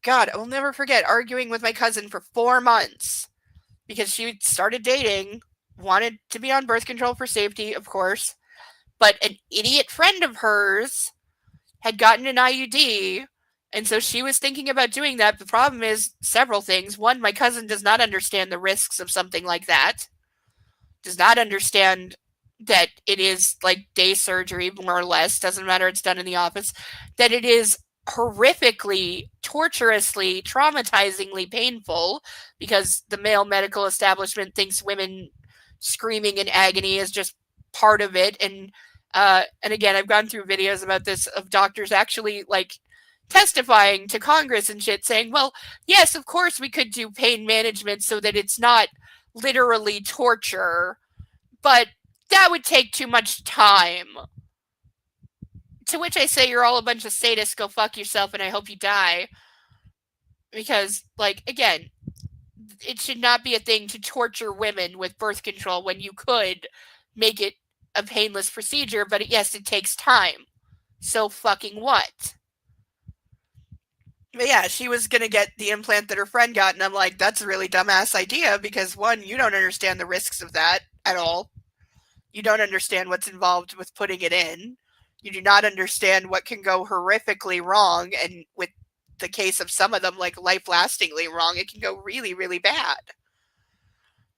God, I will never forget arguing with my cousin for 4 months because she started dating, wanted to be on birth control for safety, of course, but an idiot friend of hers had gotten an IUD. And so she was thinking about doing that. The problem is several things. One, my cousin does not understand the risks of something like that. Does not understand that it is like day surgery, more or less. Doesn't matter, it's done in the office. That it is horrifically, torturously, traumatizingly painful, because the male medical establishment thinks women screaming in agony is just part of it. And again, I've gone through videos about this of doctors actually like testifying to Congress and shit, saying, well, yes, of course we could do pain management so that it's not literally torture, but that would take too much time. To which I say, you're all a bunch of sadists, go fuck yourself, and I hope you die. Because, like, again, it should not be a thing to torture women with birth control when you could make it a painless procedure, but yes, it takes time. So fucking what? But yeah, she was going to get the implant that her friend got, and I'm like, that's a really dumbass idea, because one, you don't understand the risks of that at all. You don't understand what's involved with putting it in. You do not understand what can go horrifically wrong, and with the case of some of them, like life-lastingly wrong, it can go really, really bad.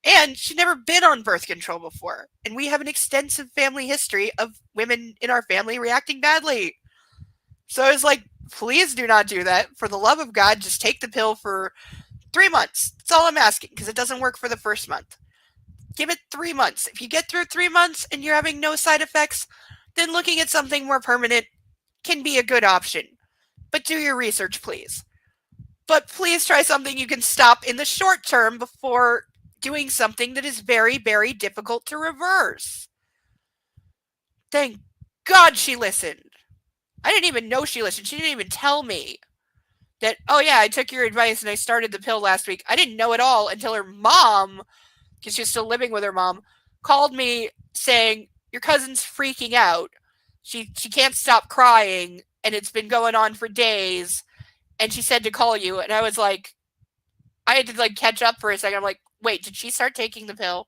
And she'd never been on birth control before, and we have an extensive family history of women in our family reacting badly. So I was like, please do not do that. For the love of God, just take the pill for 3 months. That's all I'm asking, because it doesn't work for the first month. Give it 3 months. If you get through 3 months and you're having no side effects, then looking at something more permanent can be a good option. But do your research, please. But please try something you can stop in the short term before doing something that is very, very difficult to reverse. Thank God she listened. I didn't even know she listened. She didn't even tell me that, oh yeah, I took your advice and I started the pill last week. I didn't know at all until her mom because she was still living with her mom, called me saying, your cousin's freaking out. She can't stop crying, and it's been going on for days, and she said to call you. And I was like, I had to like catch up for a second. I'm like, wait, did she start taking the pill?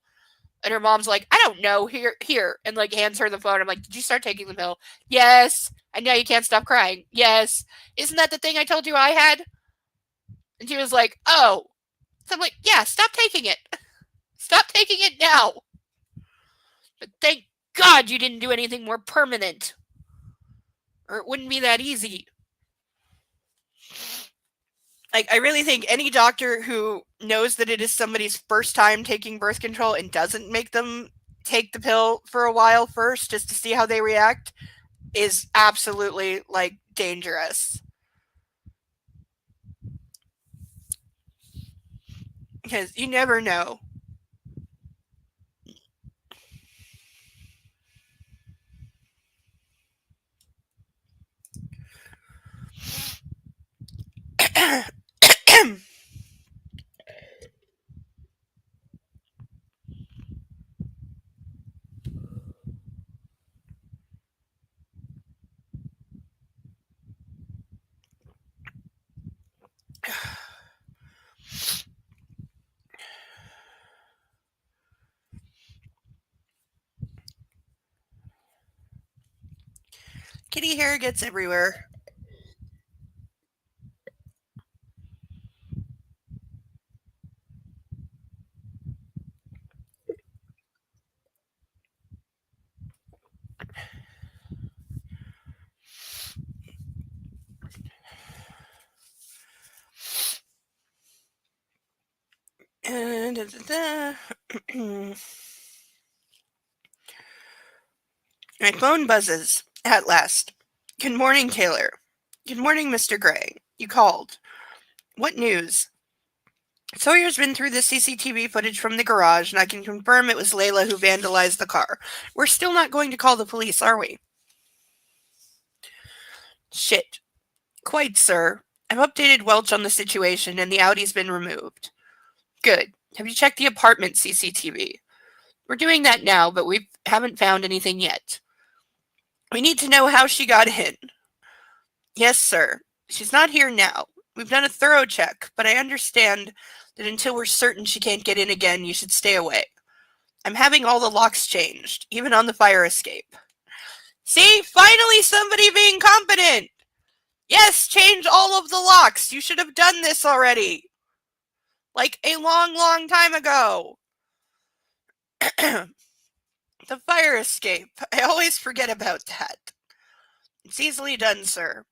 And her mom's like, I don't know, here, and like hands her the phone. I'm like, did you start taking the pill? Yes. And now you can't stop crying. Yes. Isn't that the thing I told you I had? And she was like, oh. So I'm like, yeah, stop taking it. Stop taking it now. But thank God you didn't do anything more permanent. Or it wouldn't be that easy. Like, I really think any doctor who knows that it is somebody's first time taking birth control and doesn't make them take the pill for a while first just to see how they react is absolutely, like, dangerous. Because you never know. Kitty hair gets everywhere. My phone buzzes at last. Good morning, Taylor. Good morning, Mr. Gray. You called. What news? Sawyer's been through the CCTV footage from the garage, and I can confirm it was Layla who vandalized the car. We're still not going to call the police, are we? Shit. Quite, sir. I've updated Welch on the situation, and the Audi's been removed. Good. Have you checked the apartment CCTV? We're doing that now, but we haven't found anything yet. We need to know how she got in. Yes, sir. She's not here now. We've done a thorough check, but I understand that until we're certain she can't get in again, you should stay away. I'm having all the locks changed, even on the fire escape. See? Finally somebody being competent! Yes, change all of the locks. You should have done this already. Like a long, long time ago. The fire escape. I always forget about that. It's easily done, sir.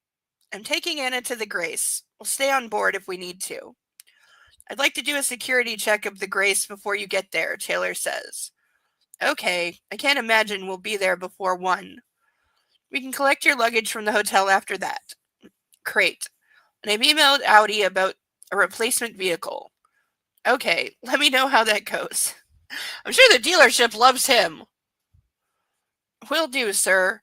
I'm taking Anna to the Grace. We'll stay on board if we need to. I'd like to do a security check of the Grace before you get there, Taylor says. Okay, I can't imagine we'll be there before 1. We can collect your luggage from the hotel after that. Great. And I've emailed Audi about a replacement vehicle. Okay, let me know how that goes. I'm sure the dealership loves him. Will do, sir.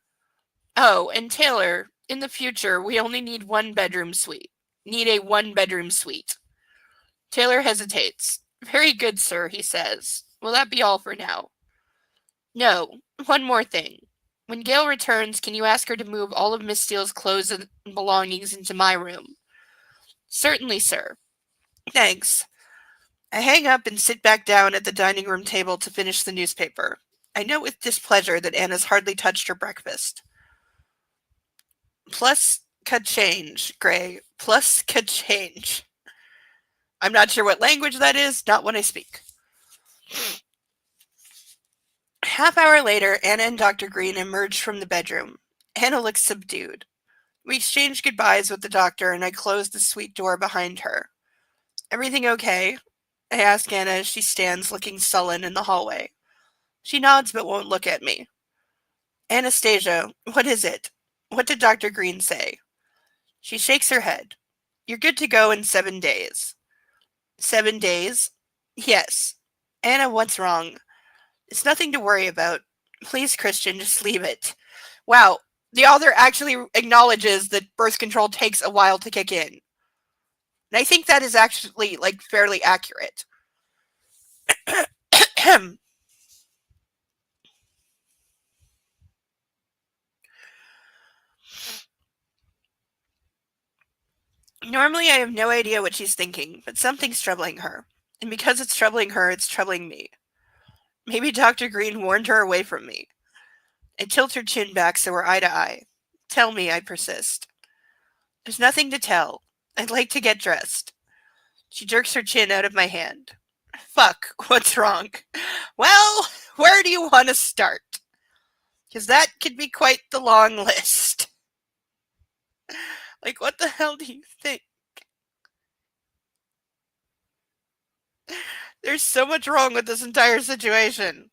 Oh, and Taylor, in the future, we only need 1-bedroom suite. Need a 1-bedroom suite. Taylor hesitates. Very good, sir, he says. Will that be all for now? No, one more thing. When Gail returns, can you ask her to move all of Miss Steele's clothes and belongings into my room? Certainly, sir. Thanks. I hang up and sit back down at the dining room table to finish the newspaper. I note with displeasure that Anna's hardly touched her breakfast. Plus ka-change, Gray. Plus ka-change. I'm not sure what language that is, not when I speak. Half hour later, Anna and Dr. Green emerged from the bedroom. Anna looked subdued. We exchanged goodbyes with the doctor, and I closed the suite door behind her. Everything okay? I ask Anna as she stands looking sullen in the hallway. She nods but won't look at me. Anastasia, what is it? What did Dr. Green say? She shakes her head. You're good to go in 7 days. 7 days? Yes. Anna, what's wrong? It's nothing to worry about. Please, Christian, just leave it. Wow, the author actually acknowledges that birth control takes a while to kick in. And I think that is actually, like, fairly accurate. Normally, I have no idea what she's thinking, but something's troubling her. And because it's troubling her, it's troubling me. Maybe Dr. Green warned her away from me. I tilt her chin back so we're eye to eye. Tell me, I persist. There's nothing to tell. I'd like to get dressed. She jerks her chin out of my hand. Fuck, what's wrong? Well, where do you want to start? Because that could be quite the long list. Like, what the hell do you think? There's so much wrong with this entire situation.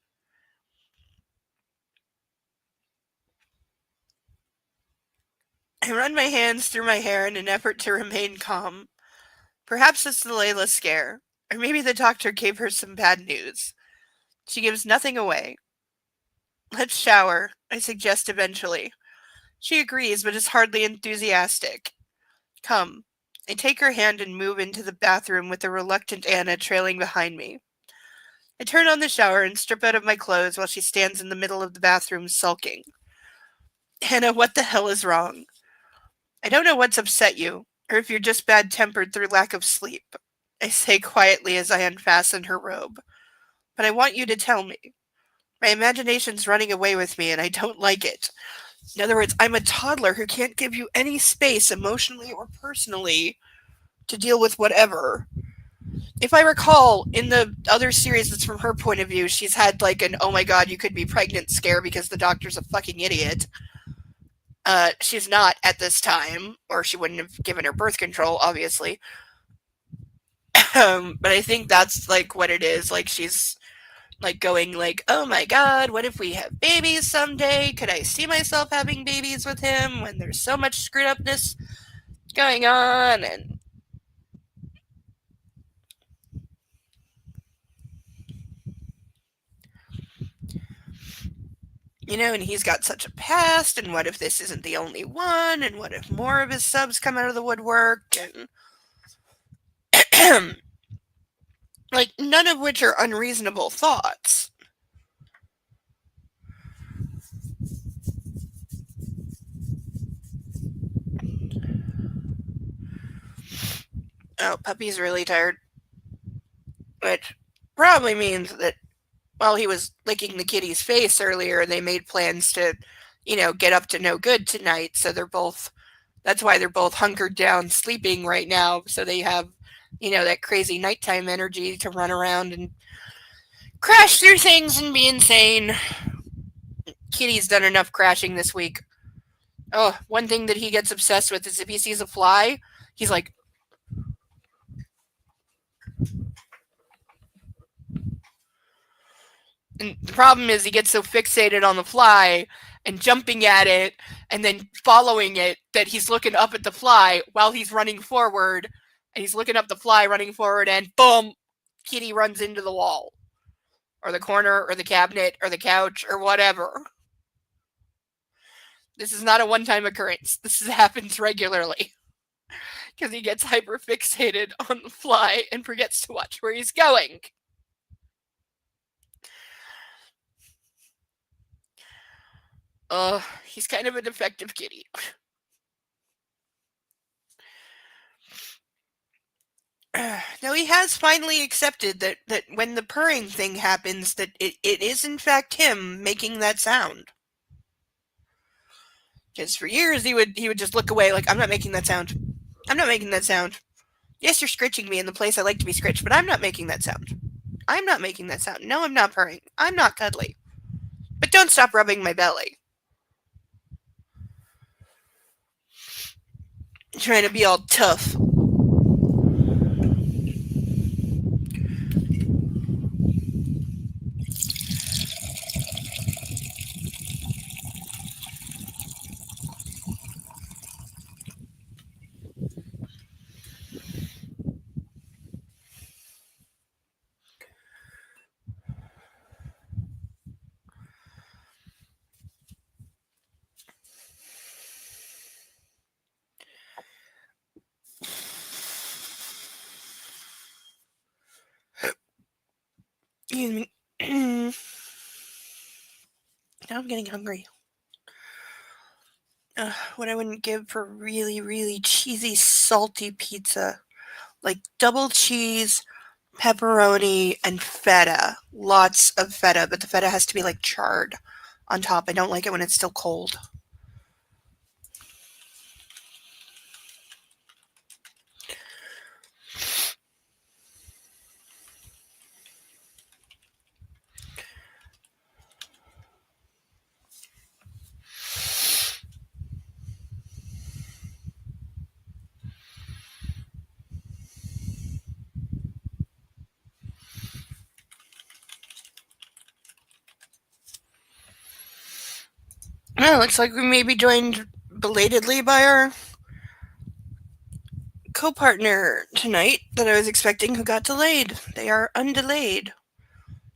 I run my hands through my hair in an effort to remain calm. Perhaps it's the Layla scare, or maybe the doctor gave her some bad news. She gives nothing away. Let's shower, I suggest eventually. She agrees, but is hardly enthusiastic. Come. I take her hand and move into the bathroom with the reluctant Anna trailing behind me. I turn on the shower and strip out of my clothes while she stands in the middle of the bathroom sulking. Anna, what the hell is wrong? I don't know what's upset you, or if you're just bad-tempered through lack of sleep, I say quietly as I unfasten her robe. But I want you to tell me. My imagination's running away with me, and I don't like it. In other words, I'm a toddler who can't give you any space emotionally or personally to deal with whatever. If I recall, in the other series that's from her point of view, she's had like an oh my god, you could be pregnant scare because the doctor's a fucking idiot. She's not at this time, or she wouldn't have given her birth control, obviously. But I think that's like what it is. Like she's like going like, oh my god, what if we have babies someday? Could I see myself having babies with him when there's so much screwed upness going on? And and he's got such a past, and what if this isn't the only one, and what if more of his subs come out of the woodwork, and like none of which are unreasonable thoughts. Oh, puppy's really tired, which probably means that while he was licking the kitty's face earlier, they made plans to, get up to no good tonight. So that's why they're both hunkered down sleeping right now. So they have, that crazy nighttime energy to run around and crash through things and be insane. Kitty's done enough crashing this week. Oh, one thing that he gets obsessed with is if he sees a fly, he's like, and the problem is he gets so fixated on the fly and jumping at it and then following it that he's looking up at the fly while he's running forward, and he's looking up the fly running forward, and boom, kitty runs into the wall or the corner or the cabinet or the couch or whatever. This is not a one-time occurrence. This happens regularly because he gets hyper fixated on the fly and forgets to watch where he's going. He's kind of a defective kitty. Now he has finally accepted that when the purring thing happens, that it is in fact him making that sound. Because for years he would just look away like, I'm not making that sound. I'm not making that sound. Yes, you're scritching me in the place I like to be scritched, but I'm not making that sound. I'm not making that sound. No, I'm not purring. I'm not cuddly. But don't stop rubbing my belly. Trying to be all tough. Excuse me. I'm getting hungry. What I wouldn't give for really, really cheesy, salty pizza. Like double cheese, pepperoni, and feta. Lots of feta, but the feta has to be like charred on top. I don't like it when it's still cold. Well, looks like we may be joined belatedly by our co-partner tonight that I was expecting who got delayed. They are undelayed.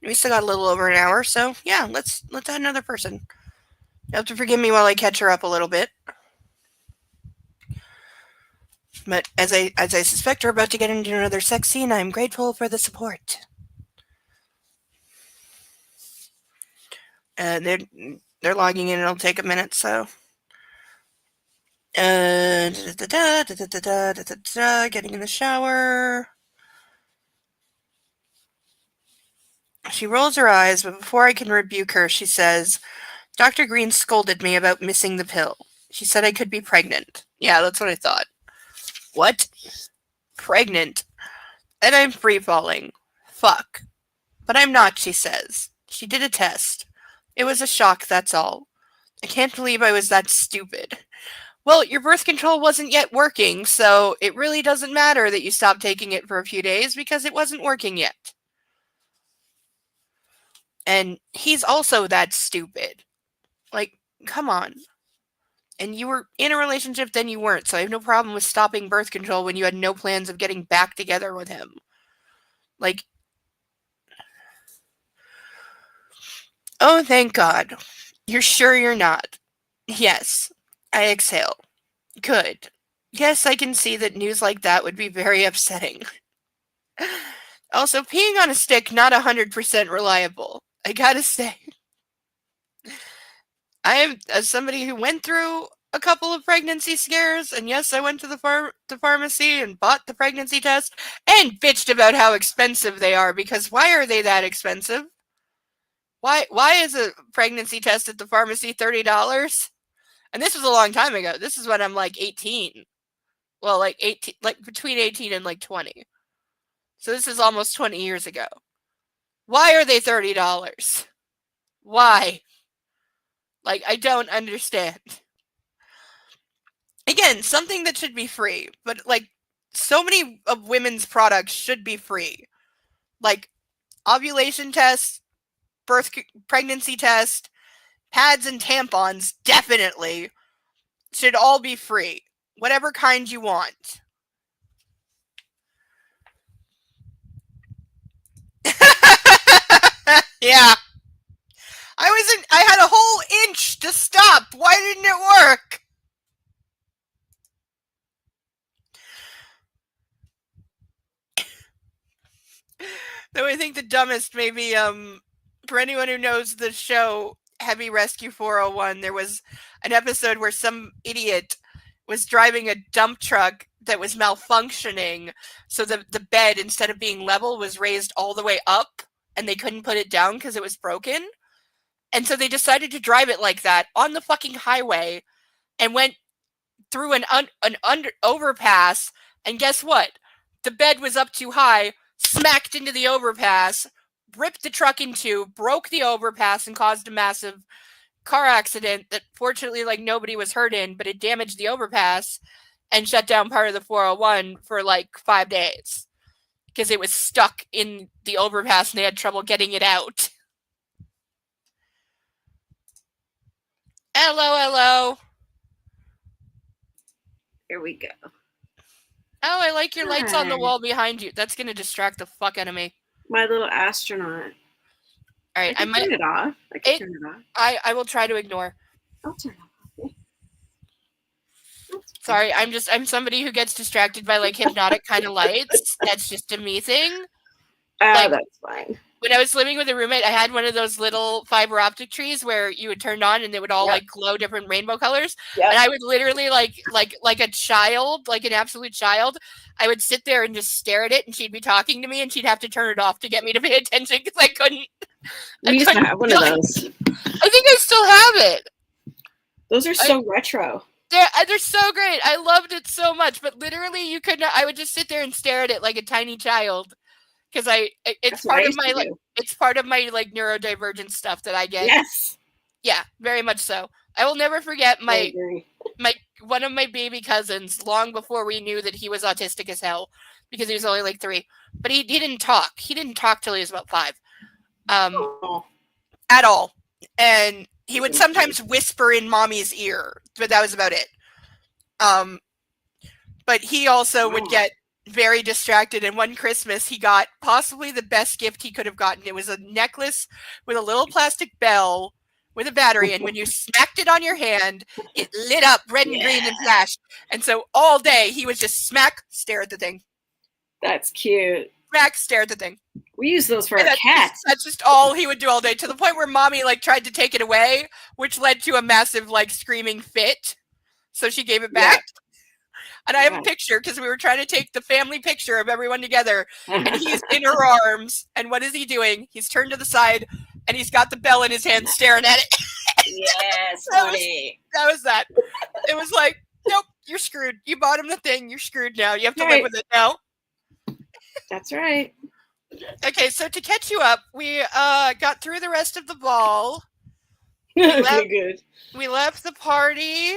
We still got a little over an hour, so yeah, let's add another person. You have to forgive me while I catch her up a little bit. But as I suspect we're about to get into another sex scene, I'm grateful for the support. They're logging in. It'll take a minute, so. Getting in the shower. She rolls her eyes, but before I can rebuke her, she says, Dr. Green scolded me about missing the pill. She said I could be pregnant. Yeah, that's what I thought. What? Pregnant? And I'm free falling. Fuck. But I'm not, she says. She did a test. It was a shock, that's all. I can't believe I was that stupid. Well, your birth control wasn't yet working, so it really doesn't matter that you stopped taking it for a few days because it wasn't working yet. And he's also that stupid. Like, come on. And you were in a relationship, then you weren't, so I have no problem with stopping birth control when you had no plans of getting back together with him. Like, oh, thank God. You're sure you're not? Yes. I exhale. Good. Yes, I can see that news like that would be very upsetting. Also, peeing on a stick, not 100% reliable. I gotta say. I am, as somebody who went through a couple of pregnancy scares, and yes, I went to the pharmacy and bought the pregnancy test, and bitched about how expensive they are, because why are they that expensive? Why is a pregnancy test at the pharmacy $30? And this was a long time ago. This is when I'm like 18. Well, like 18, like between 18 and like 20. So this is almost 20 years ago. Why are they $30? Why? Like, I don't understand. Again, something that should be free, but like so many of women's products should be free. Like ovulation tests, pregnancy test, pads and tampons definitely should all be free. Whatever kind you want. Yeah. I had a whole inch to stop. Why didn't it work? Though I think the dumbest maybe, for anyone who knows the show Heavy Rescue 401, there was an episode where some idiot was driving a dump truck that was malfunctioning, so the bed, instead of being level, was raised all the way up, and they couldn't put it down because it was broken. And so they decided to drive it like that on the fucking highway and went through an overpass, and guess what? The bed was up too high, smacked into the overpass, ripped the truck in two, broke the overpass, and caused a massive car accident that fortunately like nobody was hurt in, but it damaged the overpass and shut down part of the 401 for like 5 days because it was stuck in the overpass and they had trouble getting it out. Hello. Here we go. Oh, I like your lights on the wall behind you. That's going to distract the fuck out of me. My little astronaut. All right, I can turn it off. I can turn it off. I will try to ignore. I'll turn it off. Sorry, I'm somebody who gets distracted by like hypnotic kind of lights. That's just a me thing. That's fine. when I was living with a roommate, I had one of those little fiber optic trees where you would turn on and they would all Yep. like glow different rainbow colors. Yep. And I would literally like a child, like an absolute child, I would sit there and just stare at it, and she'd be talking to me, and she'd have to turn it off to get me to pay attention because I couldn't. We used to have one of those. I think I still have it. Those are so retro. They're so great. I loved it so much, but literally you could not. I would just sit there and stare at it like a tiny child because it's part of my it's part of my like neurodivergent stuff that I get. Yes. Yeah, very much so. I will never forget my one of my baby cousins long before we knew that he was autistic as hell because he was only like 3. But he didn't talk. He didn't talk till he was about 5. At all. And he would sometimes whisper in mommy's ear, but that was about it. But he also would get very distracted, and one Christmas he got possibly the best gift he could have gotten. It was a necklace with a little plastic bell with a battery, and when you smacked it on your hand, it lit up red and green and flashed. And so all day he would just smack, stare at the thing. That's cute. Smack, stare at the thing. We use those for our cats. That's just all he would do all day, to the point where mommy like tried to take it away, which led to a massive like screaming fit. So she gave it back. Yeah. And I have a picture because we were trying to take the family picture of everyone together, and he's in her arms. And what is he doing? He's turned to the side, and he's got the bell in his hand, staring at it. Yes, that was that. It was like, nope, you're screwed. You bought him the thing. You're screwed now. You have to live with it now. That's right. Okay, so to catch you up, we got through the rest of the ball. We left the party.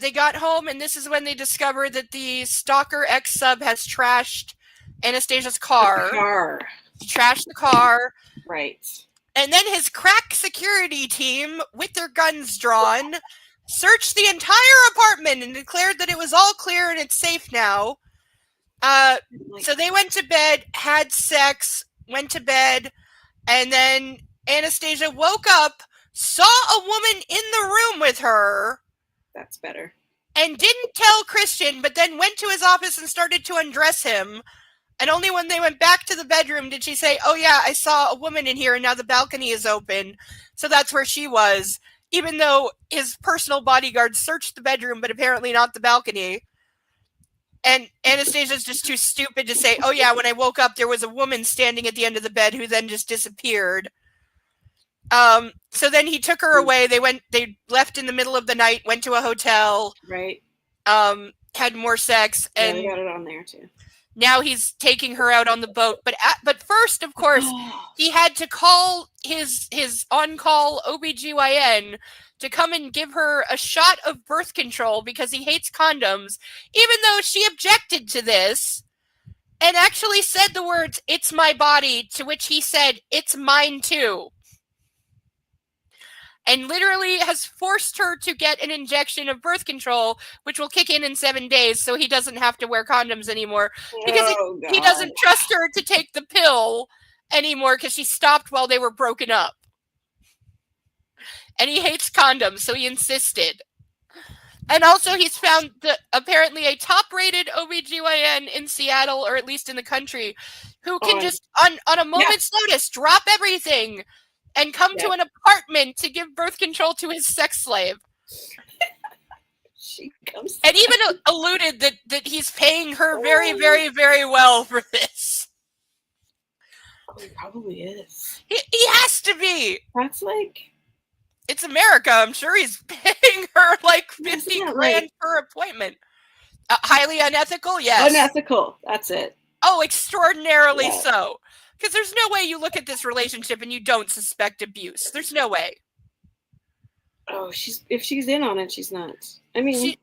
They got home, and this is when they discovered that the stalker ex-sub has trashed Anastasia's car. Trashed the car. Right. And then his crack security team, with their guns drawn, searched the entire apartment and declared that it was all clear and it's safe now. So they went to bed, had sex, went to bed, and then Anastasia woke up, saw a woman in the room with her. That's better. And didn't tell Christian, but then went to his office and started to undress him. And only when they went back to the bedroom did she say, oh yeah, I saw a woman in here and now the balcony is open. So that's where she was. Even though his personal bodyguard searched the bedroom, but apparently not the balcony. And Anastasia's just too stupid to say, oh yeah, when I woke up, there was a woman standing at the end of the bed who then just disappeared. So then he took her away. They left in the middle of the night, went to a hotel. Right. Had more sex. And they got it on there too. Now he's taking her out on the boat. But first, of course, he had to call his on-call OBGYN to come and give her a shot of birth control because he hates condoms, even though she objected to this and actually said the words, "It's my body," to which he said, "It's mine too." And literally has forced her to get an injection of birth control, which will kick in 7 days, so he doesn't have to wear condoms anymore. Because he doesn't trust her to take the pill anymore because she stopped while they were broken up. And he hates condoms, so he insisted. And also he's found apparently a top-rated OBGYN in Seattle, or at least in the country, who can just, on a moment's notice, drop everything and come to an apartment to give birth control to his sex slave. She comes and even alluded that he's paying her very, very, very well for this. Oh, he probably is. He has to be. That's like... It's America. I'm sure he's paying her like 50 grand per appointment. Highly unethical? Yes. Unethical. That's it. Oh, extraordinarily so. Because there's no way you look at this relationship and you don't suspect abuse. There's no way. Oh, if she's in on it, she's not. I mean,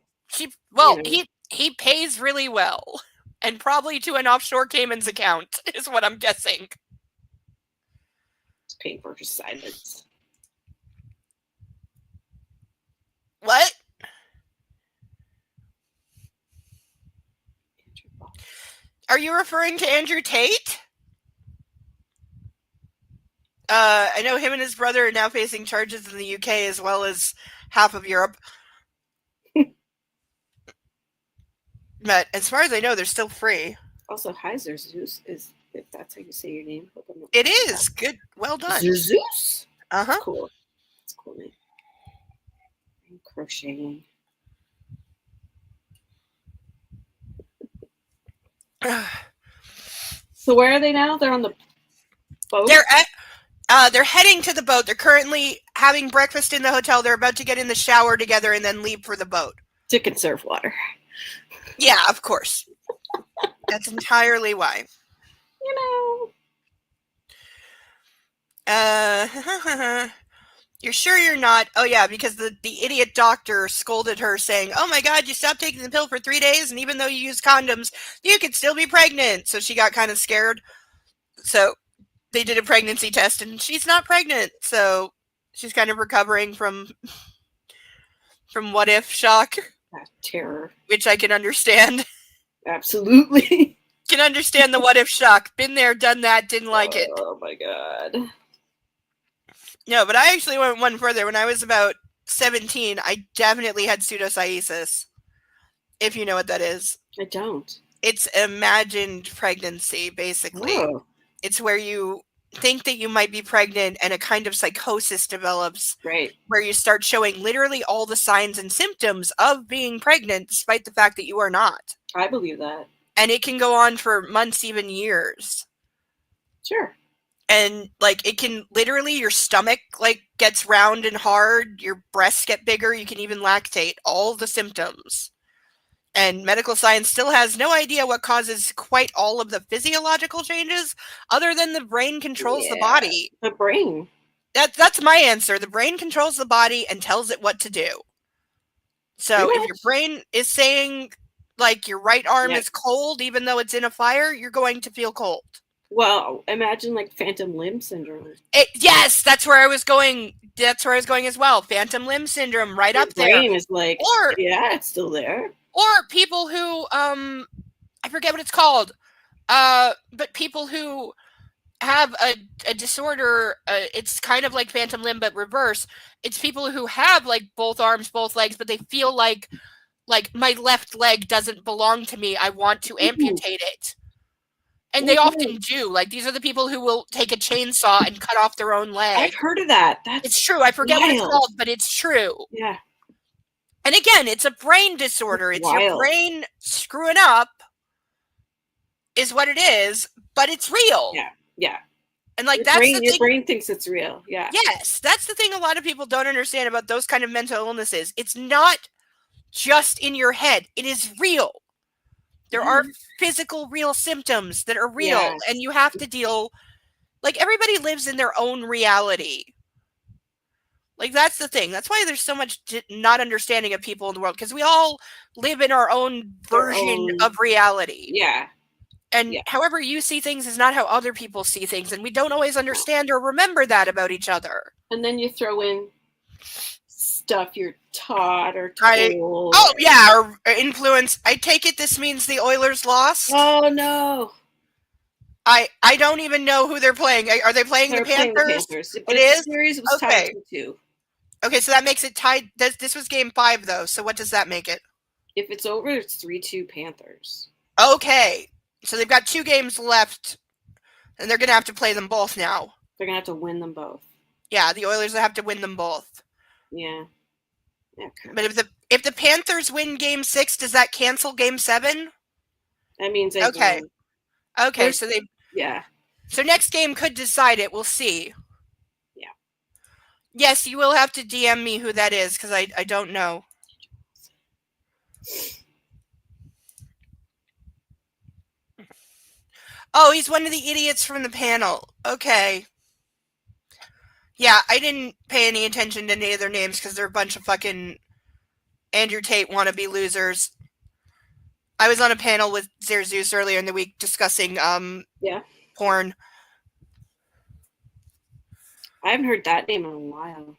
he pays really well, and probably to an offshore Cayman's account is what I'm guessing. It's paying for his silence. What? Are you referring to Andrew Tate? I know him and his brother are now facing charges in the UK as well as half of Europe. But as far as I know, they're still free. Also, Heiser's is if that's how you say your name. It is good. Well done. Zeus. Uh-huh. Cool. It's a cool name. I'm crocheting. So where are they now? They're on the boat. They're heading to the boat. They're currently having breakfast in the hotel. They're about to get in the shower together and then leave for the boat. To conserve water. Yeah, of course. That's entirely why. You know. You're sure you're not? Oh yeah, because the idiot doctor scolded her saying, "Oh my God, you stopped taking the pill for 3 days, and even though you use condoms, you could still be pregnant." So she got kind of scared. So they did a pregnancy test, and she's not pregnant. So she's kind of recovering from what if shock. That terror. Which I can understand. Absolutely. Can understand the what if shock. Been there, done that, didn't like it. Oh my God. No, but I actually went one further. When I was about 17, I definitely had pseudocyesis. If you know what that is. I don't. It's imagined pregnancy, basically. Oh. It's where you think that you might be pregnant and a kind of psychosis develops. Right. Where you start showing literally all the signs and symptoms of being pregnant, despite the fact that you are not. I believe that. And it can go on for months, even years. Sure. And like it can literally, your stomach like gets round and hard, your breasts get bigger, you can even lactate, all the symptoms. And medical science still has no idea what causes quite all of the physiological changes, other than the brain controls the body. The brain. That's my answer. The brain controls the body and tells it what to do. So if your brain is saying like your right arm is cold, even though it's in a fire, you're going to feel cold. Well, imagine like phantom limb syndrome. Yes, that's where I was going. That's where I was going as well. Phantom limb syndrome, right up there. Your brain is like, yeah, it's still there. Or people who, I forget what it's called, but people who have a disorder, it's kind of like phantom limb, but reverse. It's people who have like both arms, both legs, but they feel like my left leg doesn't belong to me. I want to amputate it. And they often do. Like, these are the people who will take a chainsaw and cut off their own leg. I've heard of that. It's true. I forget what it's called, but it's true. Yeah. And again, it's a brain disorder. It's your brain screwing up is what it is, but it's real. Yeah. Yeah. And like your brain thinks it's real. Yeah. Yes. That's the thing a lot of people don't understand about those kind of mental illnesses. It's not just in your head. It is real. There are physical, real symptoms that are real, and you have to deal. Like, everybody lives in their own reality. Like, that's the thing. That's why there's so much not understanding of people in the world, because we all live in our own version of reality. Yeah. And however you see things is not how other people see things, and we don't always understand or remember that about each other. And then you throw in stuff you're taught or told. Or influence. I take it this means the Oilers lost? Oh, no. I don't even know who they're playing. Are they playing the Panthers? It is? The series was tied 2-2. Okay, so that makes it tied. This was game 5, though, so what does that make it? If it's over, it's 3-2 Panthers. Okay, so they've got 2 games left, and they're going to have to play them both now. They're going to have to win them both. Yeah, the Oilers will have to win them both. Yeah. Okay. But if the Panthers win game 6, does that cancel game 7? That means okay. Won. Okay, so they... Yeah. So next game could decide it. We'll see. Yeah. Yes, you will have to DM me who that is, because I don't know. Oh, he's one of the idiots from the panel. Okay. Yeah, I didn't pay any attention to any of their names, because they're a bunch of fucking Andrew Tate wannabe losers. I was on a panel with Zeus earlier in the week discussing porn. I haven't heard that name in a while.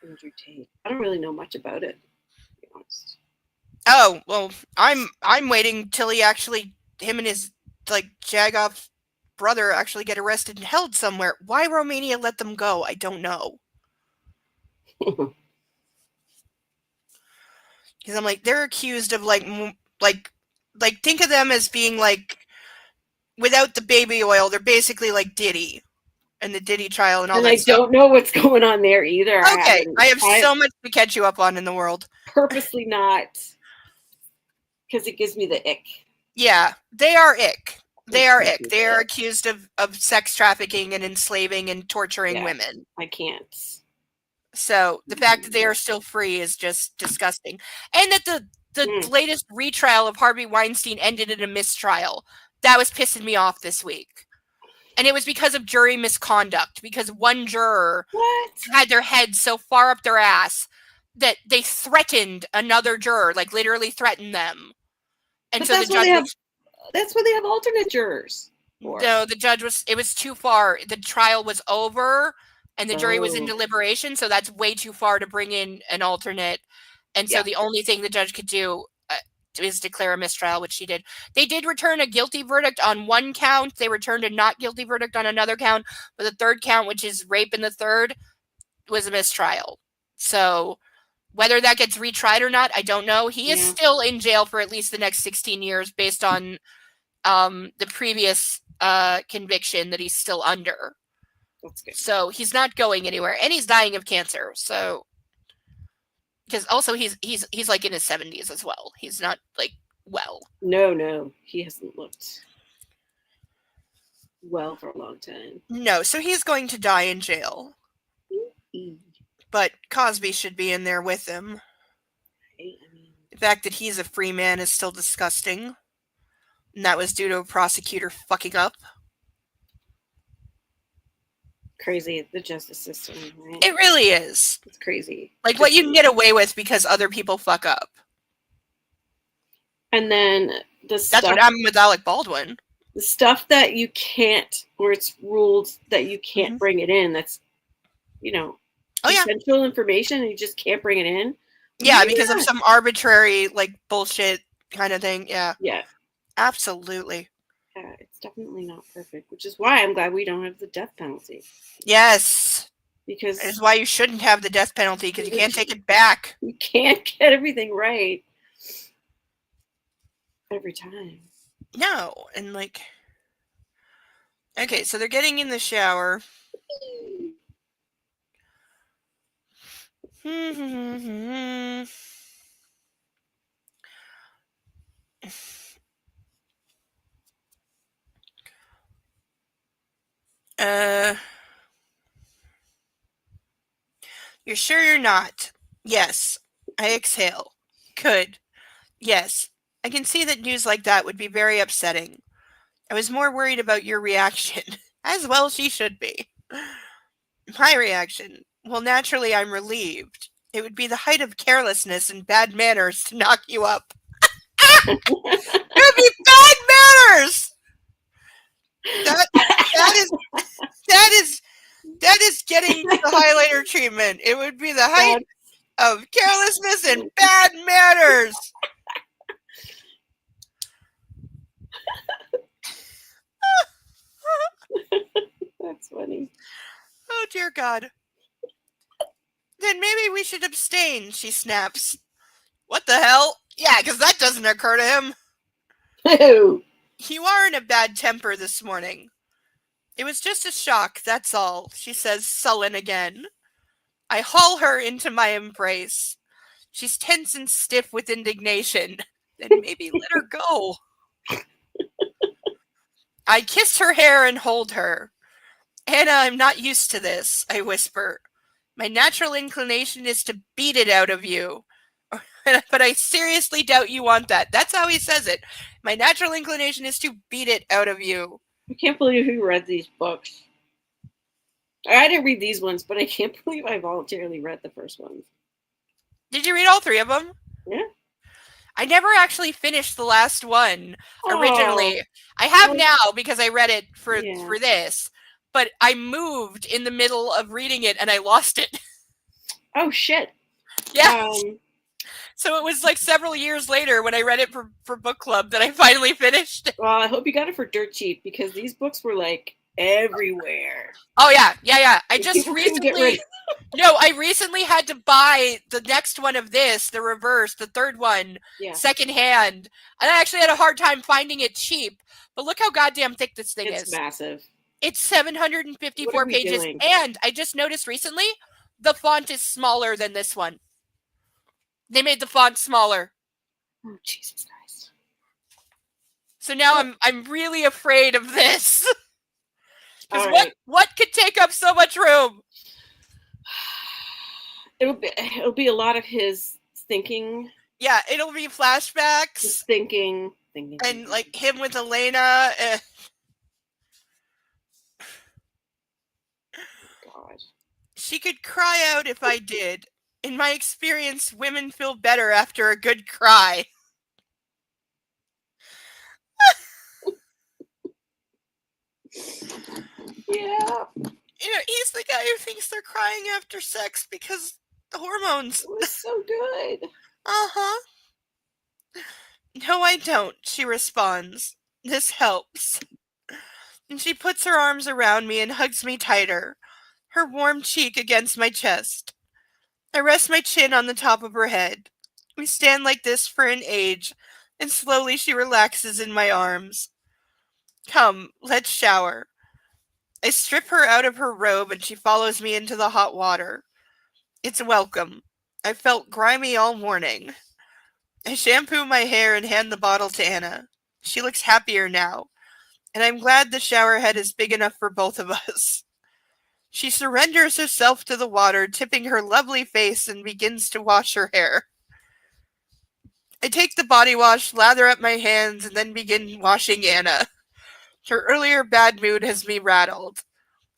Andrew Tate. I don't really know much about it, to be honest. Oh, well, I'm waiting till him and his jagoff brother actually get arrested and held somewhere. Why Romania let them go, I don't know. Because I'm like, they're accused of think of them as being without the baby oil, they're basically like Diddy and the Diddy trial and all And that I stuff. don't know what's going on there either. Okay, I have so much to catch you up on in the world. Purposely not, because it gives me the ick. Yeah, they are ick. They are It ick. gives me They the are ick. accused of sex trafficking and enslaving and torturing Yeah. women. I can't. So the fact that they are still free is just disgusting. And that the latest retrial of Harvey Weinstein ended in a mistrial. That was pissing me off this week. And it was because of jury misconduct, because one juror had their head so far up their ass that they threatened another juror, like literally threatened them. And But so that's the why judge that's why they have alternate jurors. No, the judge it was too far. The trial was over and the jury was in deliberation, so that's way too far to bring in an alternate. And so the only thing the judge could do is declare a mistrial, which she did. They did return a guilty verdict on one count. They returned a not guilty verdict on another count, but the third count, which is rape in the third, was a mistrial. So whether that gets retried or not, I don't know. He is still in jail for at least the next 16 years based on the previous conviction that he's still under. That's good. So he's not going anywhere, and he's dying of cancer. So because also he's like in his 70s as well. He's not like well. No, he hasn't looked well for a long time. No, so he's going to die in jail. But Cosby should be in there with him. The fact that he's a free man is still disgusting. And that was due to a prosecutor fucking up. Crazy, the justice system, right? It really is. It's crazy. Like what you can get away with because other people fuck up. And then That's what happened with Alec Baldwin. The stuff that you can't, or it's ruled that you can't bring it in, that's, essential information and you just can't bring it in. Yeah, because of some arbitrary, like, bullshit kind of thing. Yeah. Yeah. Absolutely. Yeah, it's definitely not perfect, which is why I'm glad we don't have the death penalty. Yes. Because that is why you shouldn't have the death penalty, because you can't take it back. You can't get everything right every time. No, and like... Okay, so they're getting in the shower. You're sure you're not? Yes. I exhale. Good. Yes. I can see that news like that would be very upsetting. I was more worried about your reaction. As well she should be. My reaction? Well, naturally I'm relieved. It would be the height of carelessness and bad manners to knock you up. It would be bad manners! That is getting the highlighter treatment. It would be the height of carelessness and bad manners. That's funny. Oh, dear God. Then maybe we should abstain, she snaps. What the hell? Yeah, because that doesn't occur to him. Ew. You are in a bad temper this morning. It was just a shock, that's all, she says, sullen again. I haul her into my embrace. She's tense and stiff with indignation. Then maybe let her go. I kiss her hair and hold her. Anna, I'm not used to this, I whisper. My natural inclination is to beat it out of you. But I seriously doubt you want that. That's how he says it. My natural inclination is to beat it out of you. I can't believe who read these books. I didn't read these ones, but I can't believe I voluntarily read the first ones. Did you read all three of them? Yeah. I never actually finished the last one originally. I have now because I read it for this. But I moved in the middle of reading it and I lost it. Oh, shit. Yeah. So it was like several years later when I read it for book club that I finally finished. Well, I hope you got it for dirt cheap because these books were like everywhere. Oh yeah. I And just people couldn't get rid recently I recently had to buy the next one of this, the reverse, the third one, Yeah. secondhand. And I actually had a hard time finding it cheap. But look how goddamn thick this thing It's is. massive. It's What 754 are we pages. doing? And I just noticed recently, the font is smaller than this one. They made the font smaller. Oh, Jesus Christ. So now I'm really afraid of this. Because All right. what could take up so much room? It'll be a lot of his thinking. Yeah, it'll be flashbacks. Just thinking. And like him with Elena. God. She could cry out if I did. In my experience, women feel better after a good cry. Yeah. He's the guy who thinks they're crying after sex because the hormones. It was so good. Uh-huh. No, I don't, she responds. This helps. And she puts her arms around me and hugs me tighter, her warm cheek against my chest. I rest my chin on the top of her head. We stand like this for an age, and slowly she relaxes in my arms. Come, let's shower. I strip her out of her robe and she follows me into the hot water. It's welcome. I felt grimy all morning. I shampoo my hair and hand the bottle to Anna. She looks happier now, and I'm glad the shower head is big enough for both of us. She surrenders herself to the water, tipping her lovely face, and begins to wash her hair. I take the body wash, lather up my hands, and then begin washing Anna. Her earlier bad mood has me rattled.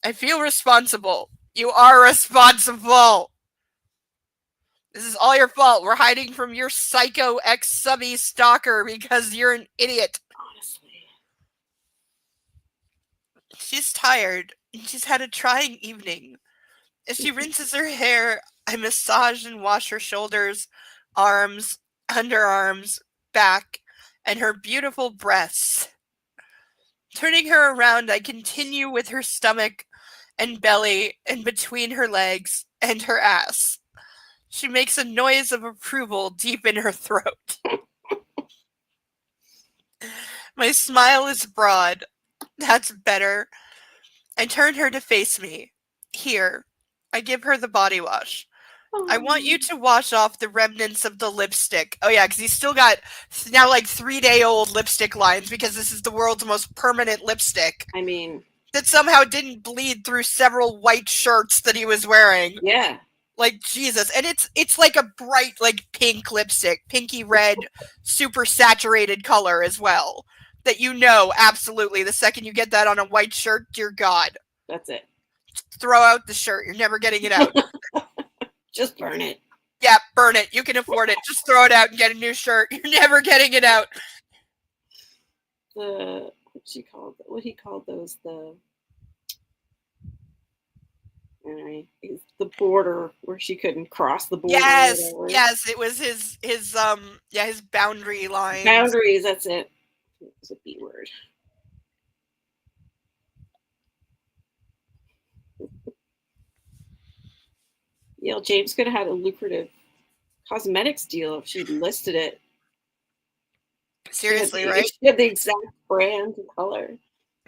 I feel responsible. You are responsible. This is all your fault. We're hiding from your psycho ex-subby stalker because you're an idiot. Honestly. She's tired, and she's had a trying evening. As she rinses her hair, I massage and wash her shoulders, arms, underarms, back, and her beautiful breasts. Turning her around, I continue with her stomach and belly and between her legs and her ass. She makes a noise of approval deep in her throat. My smile is broad. That's better. I turn her to face me. Here. I give her the body wash. I want you to wash off the remnants of the lipstick. Oh yeah, because he's still got now like 3-day-old lipstick lines because this is the world's most permanent lipstick. I mean, that somehow didn't bleed through several white shirts that he was wearing. Yeah. Like, Jesus. And it's like a bright, like, pink lipstick. Pinky red, super saturated color as well. That you know, absolutely, the second you get that on a white shirt, dear God. That's it. Throw out the shirt. You're never getting it out. Just burn it. Yeah, burn it. You can afford it. Just throw it out and get a new shirt. You're never getting it out. What he called those, the border where she couldn't cross the border. Yes, it was his boundary line. Boundaries, that's it. It was a B word. James could have had a lucrative cosmetics deal if she'd listed it. Seriously, right? She had the exact brand and color.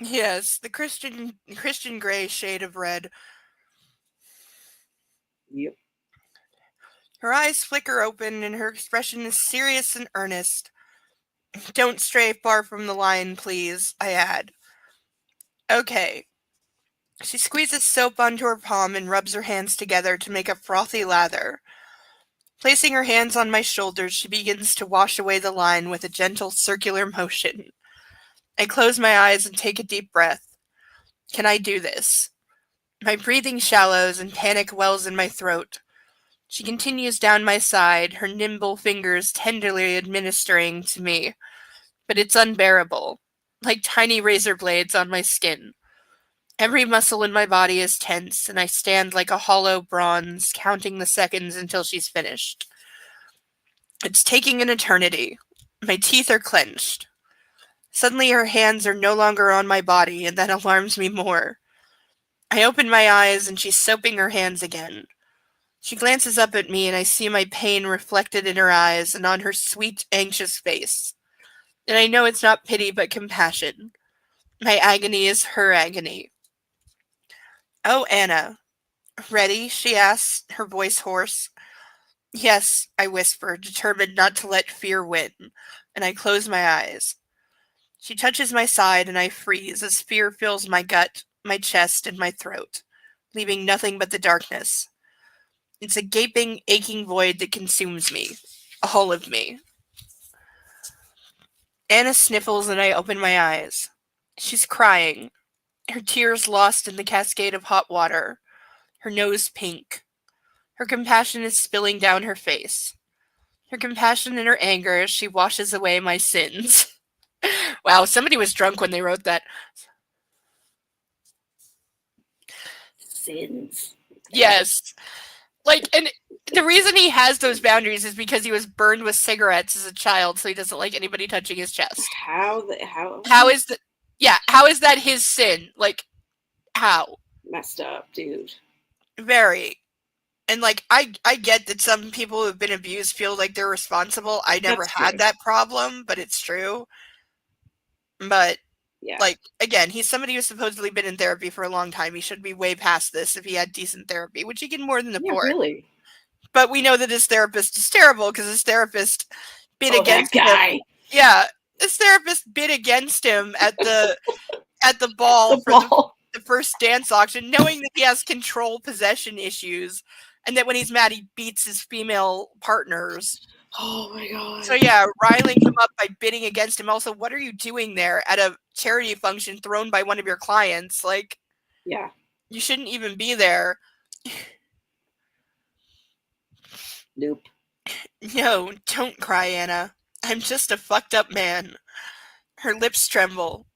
Yes, the Christian Grey shade of red. Yep. Her eyes flicker open and her expression is serious and earnest. Don't stray far from the line, please, I add. Okay. She squeezes soap onto her palm and rubs her hands together to make a frothy lather. Placing her hands on my shoulders, she begins to wash away the line with a gentle circular motion. I close my eyes and take a deep breath. Can I do this? My breathing shallows and panic wells in my throat. She continues down my side, her nimble fingers tenderly administering to me. But it's unbearable, like tiny razor blades on my skin. Every muscle in my body is tense, and I stand like a hollow bronze, counting the seconds until she's finished. It's taking an eternity. My teeth are clenched. Suddenly her hands are no longer on my body, and that alarms me more. I open my eyes, and she's soaping her hands again. She glances up at me, and I see my pain reflected in her eyes and on her sweet, anxious face. And I know it's not pity, but compassion. My agony is her agony. "Oh, Anna. Ready?" she asks, her voice hoarse. "Yes," I whisper, determined not to let fear win, and I close my eyes. She touches my side, and I freeze as fear fills my gut, my chest, and my throat, leaving nothing but the darkness. It's a gaping, aching void that consumes me. All of me. Anna sniffles, and I open my eyes. She's crying, her tears lost in the cascade of hot water, her nose pink. Her compassion is spilling down her face. Her compassion and her anger as she washes away my sins. Wow, somebody was drunk when they wrote that. Sins. Yes. Like, and the reason he has those boundaries is because he was burned with cigarettes as a child, so he doesn't like anybody touching his chest. How is that? Yeah, how is that his sin? Like, how? messed up, dude. Very. And like, I get that some people who have been abused feel like they're responsible. I never That's had true. that problem, but it's true. But Yeah. like, again, he's somebody who's supposedly been in therapy for a long time. He should be way past this if he had decent therapy, which he can more than afford. Really. But we know that his therapist is terrible because his therapist bid against that guy. him. Yeah, his therapist bid against him at the ball the first dance auction, knowing that he has control possession issues, and that when he's mad, he beats his female partners. Oh my god. So yeah, riling him up by bidding against him. Also, what are you doing there at a charity function thrown by one of your clients? Like, yeah, you shouldn't even be there. Nope. No, don't cry, Anna. I'm just a fucked up man. Her lips tremble.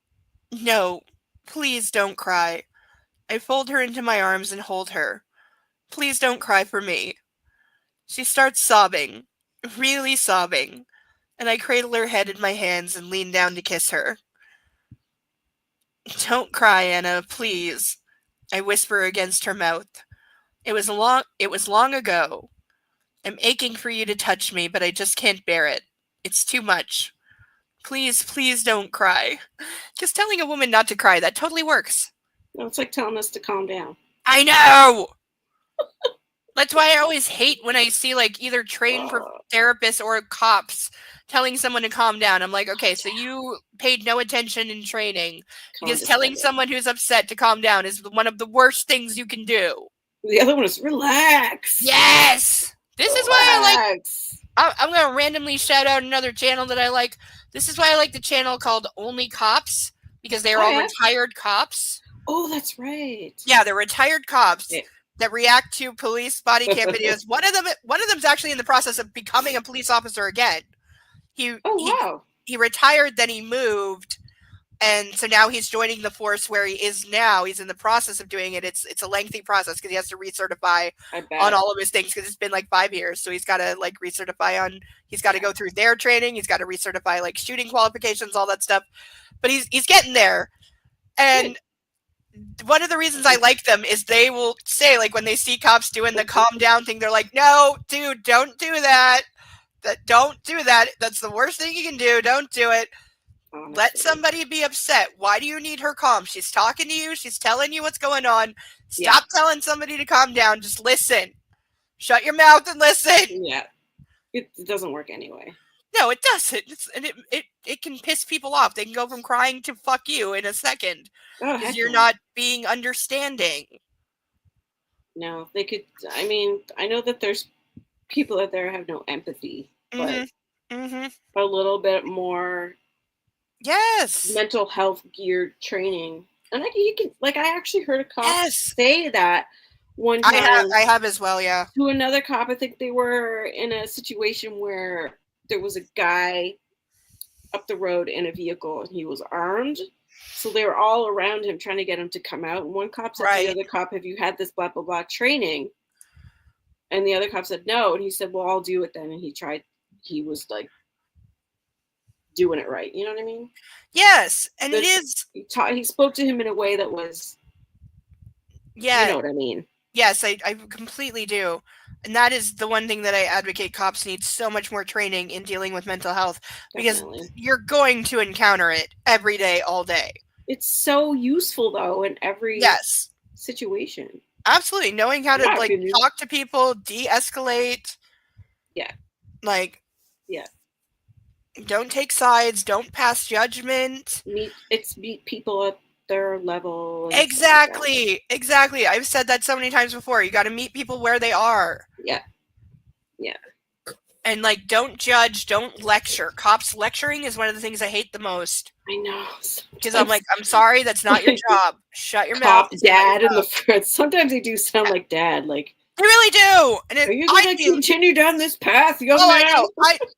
No, please don't cry. I fold her into my arms and hold her. Please don't cry for me. She starts sobbing, really sobbing, and I cradle her head in my hands and lean down to kiss her. Don't cry, Anna, please, I whisper against her mouth. It was long ago. I'm aching for you to touch me, but I just can't bear it. It's too much. Please, please don't cry. Just telling a woman not to cry, that totally works. No, it's like telling us to calm down. I know! That's why I always hate when I see like either trained therapists or cops telling someone to calm down. I'm like, okay, so you paid no attention in training because telling someone who's upset to calm down is one of the worst things you can do. The other one is relax. Yes! This is why I like... I'm going to randomly shout out another channel that I like. This is why I like the channel called Only Cops, because they're all retired cops. Oh, that's right. Yeah, they're retired cops that react to police body cam videos. One of them's actually in the process of becoming a police officer again. He retired, then he moved, and so now he's joining the force where he is now. He's in the process of doing it. It's a lengthy process because he has to recertify on all of his things because it's been like 5 years. So he's got to like recertify on. He's got to go through their training. He's got to recertify like shooting qualifications, all that stuff. But he's getting there, and one of the reasons I like them is they will say, like, when they see cops doing the calm down thing, they're like, no, dude, don't do that. Don't do that. That's the worst thing you can do. Don't do it. Honestly. Let somebody be upset. Why do you need her calm? She's talking to you. She's telling you what's going on. Stop telling somebody to calm down. Just listen. Shut your mouth and listen. Yeah. It doesn't work anyway. No, it doesn't. It can piss people off. They can go from crying to fuck you in a second because you're not being understanding. No, they could. I mean, I know that there's people out there who have no empathy, but a little bit more. Yes. Mental health geared training, and I actually heard a cop say that one time. I have as well. Yeah. To another cop, I think they were in a situation where there was a guy up the road in a vehicle and he was armed. So they were all around him trying to get him to come out. And one cop said to the other cop, have you had this blah, blah, blah training? And the other cop said no. And he said, well, I'll do it then. And he tried. He was like doing it right. You know what I mean? Yes, and But it is. he spoke to him in a way that was, Yeah. you know what I mean? Yes, I completely do. And that is the one thing that I advocate cops need so much more training in dealing with mental health, because Definitely. you're going to encounter it every day, all day. It's so useful though in every Yes, situation. absolutely. Knowing how to My like opinion. talk to people, de-escalate. Yeah. Like, Yeah. don't take sides, don't pass judgment. Meet people at their level. And stuff like that. Exactly. I've said that so many times before. You got to meet people where they are. Yeah. Yeah. And like, don't judge, don't lecture. Cops lecturing is one of the things I hate the most. I know. Because I'm like, I'm sorry, that's not your job. Shut your mouth. Cop dad in the front. Sometimes they do sound like dad. Like, they really do. And are you going to continue down this path, young man? I know.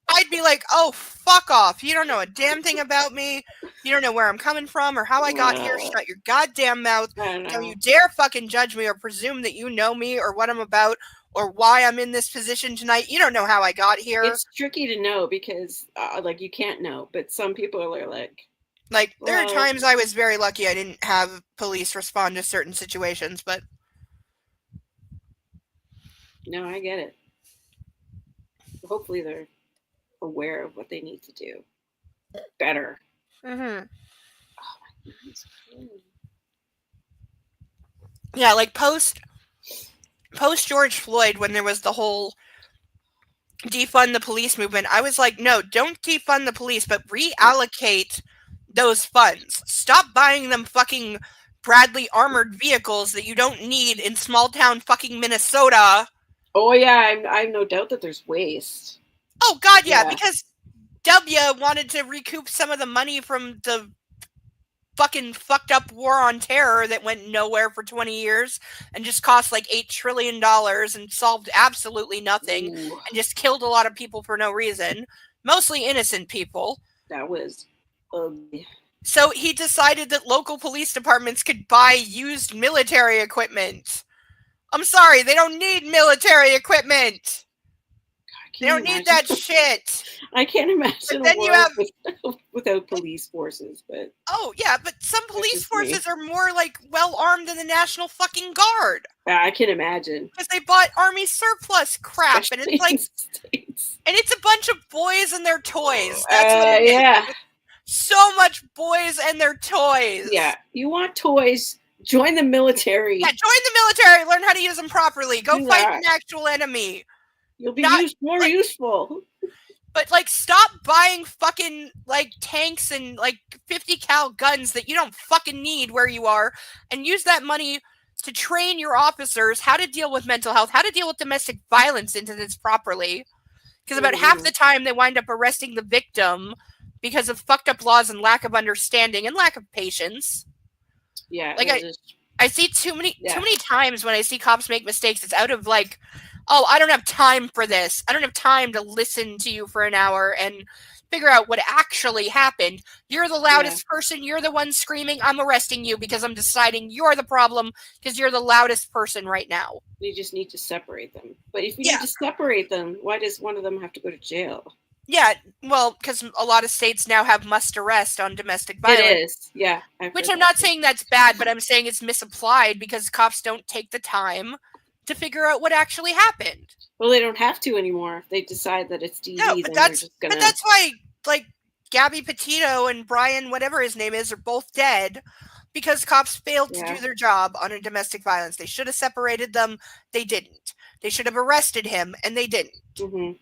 I'd be like, oh, fuck off. You don't know a damn thing about me. You don't know where I'm coming from or how I got here. Shut your goddamn mouth. Don't you dare fucking judge me or presume that you know me or what I'm about or why I'm in this position tonight. You don't know how I got here. It's tricky to know because, like, you can't know. But some people are like... Like, there are times I was very lucky I didn't have police respond to certain situations, but... No, I get it. Hopefully they're aware of what they need to do better. Mm-hmm. Oh my goodness. Yeah, like post George Floyd, when there was the whole defund the police movement, I was like, no, don't defund the police, but reallocate those funds. Stop buying them fucking Bradley armored vehicles that you don't need in small town fucking Minnesota. Oh yeah, I have no doubt that there's waste. Oh god, yeah, because W wanted to recoup some of the money from the fucking fucked up war on terror that went nowhere for 20 years and just cost like $8 trillion and solved absolutely nothing. Ooh. And just killed a lot of people for no reason, mostly innocent people. That was ugly. So he decided that local police departments could buy used military equipment. I'm sorry, they don't need military equipment. They don't need that shit. I can't imagine then you have without police forces, but oh yeah, but some police forces are more like well armed than the National fucking Guard. I can imagine because they bought army surplus crap, and it's like, and it's a bunch of boys and their toys. That's what it is. Yeah. So much boys and their toys. Yeah, you want toys? Join the military. Yeah, join the military. Learn how to use them properly. Go fight an actual enemy. You'll be more useful. But like, stop buying fucking like tanks and like 50 cal guns that you don't fucking need where you are, and use that money to train your officers how to deal with mental health, how to deal with domestic violence incidents properly. Because about half the time they wind up arresting the victim because of fucked up laws and lack of understanding and lack of patience. Yeah, like I see too many times when I see cops make mistakes, it's out of like, oh, I don't have time for this. I don't have time to listen to you for an hour and figure out what actually happened. You're the loudest person. You're the one screaming. I'm arresting you because I'm deciding you're the problem because you're the loudest person right now. You just need to separate them. But if you need to separate them, why does one of them have to go to jail? Yeah, well, because a lot of states now have must arrest on domestic violence. It is, yeah. Which I'm not saying that's bad, but I'm saying it's misapplied because cops don't take the time to figure out what actually happened. Well, they don't have to anymore. If they decide that it's DV, no, but that's why, like, Gabby Petito and Brian, whatever his name is, are both dead because cops failed to do their job on a domestic violence. They should have separated them. They didn't. They should have arrested him, and they didn't. Mm-hmm.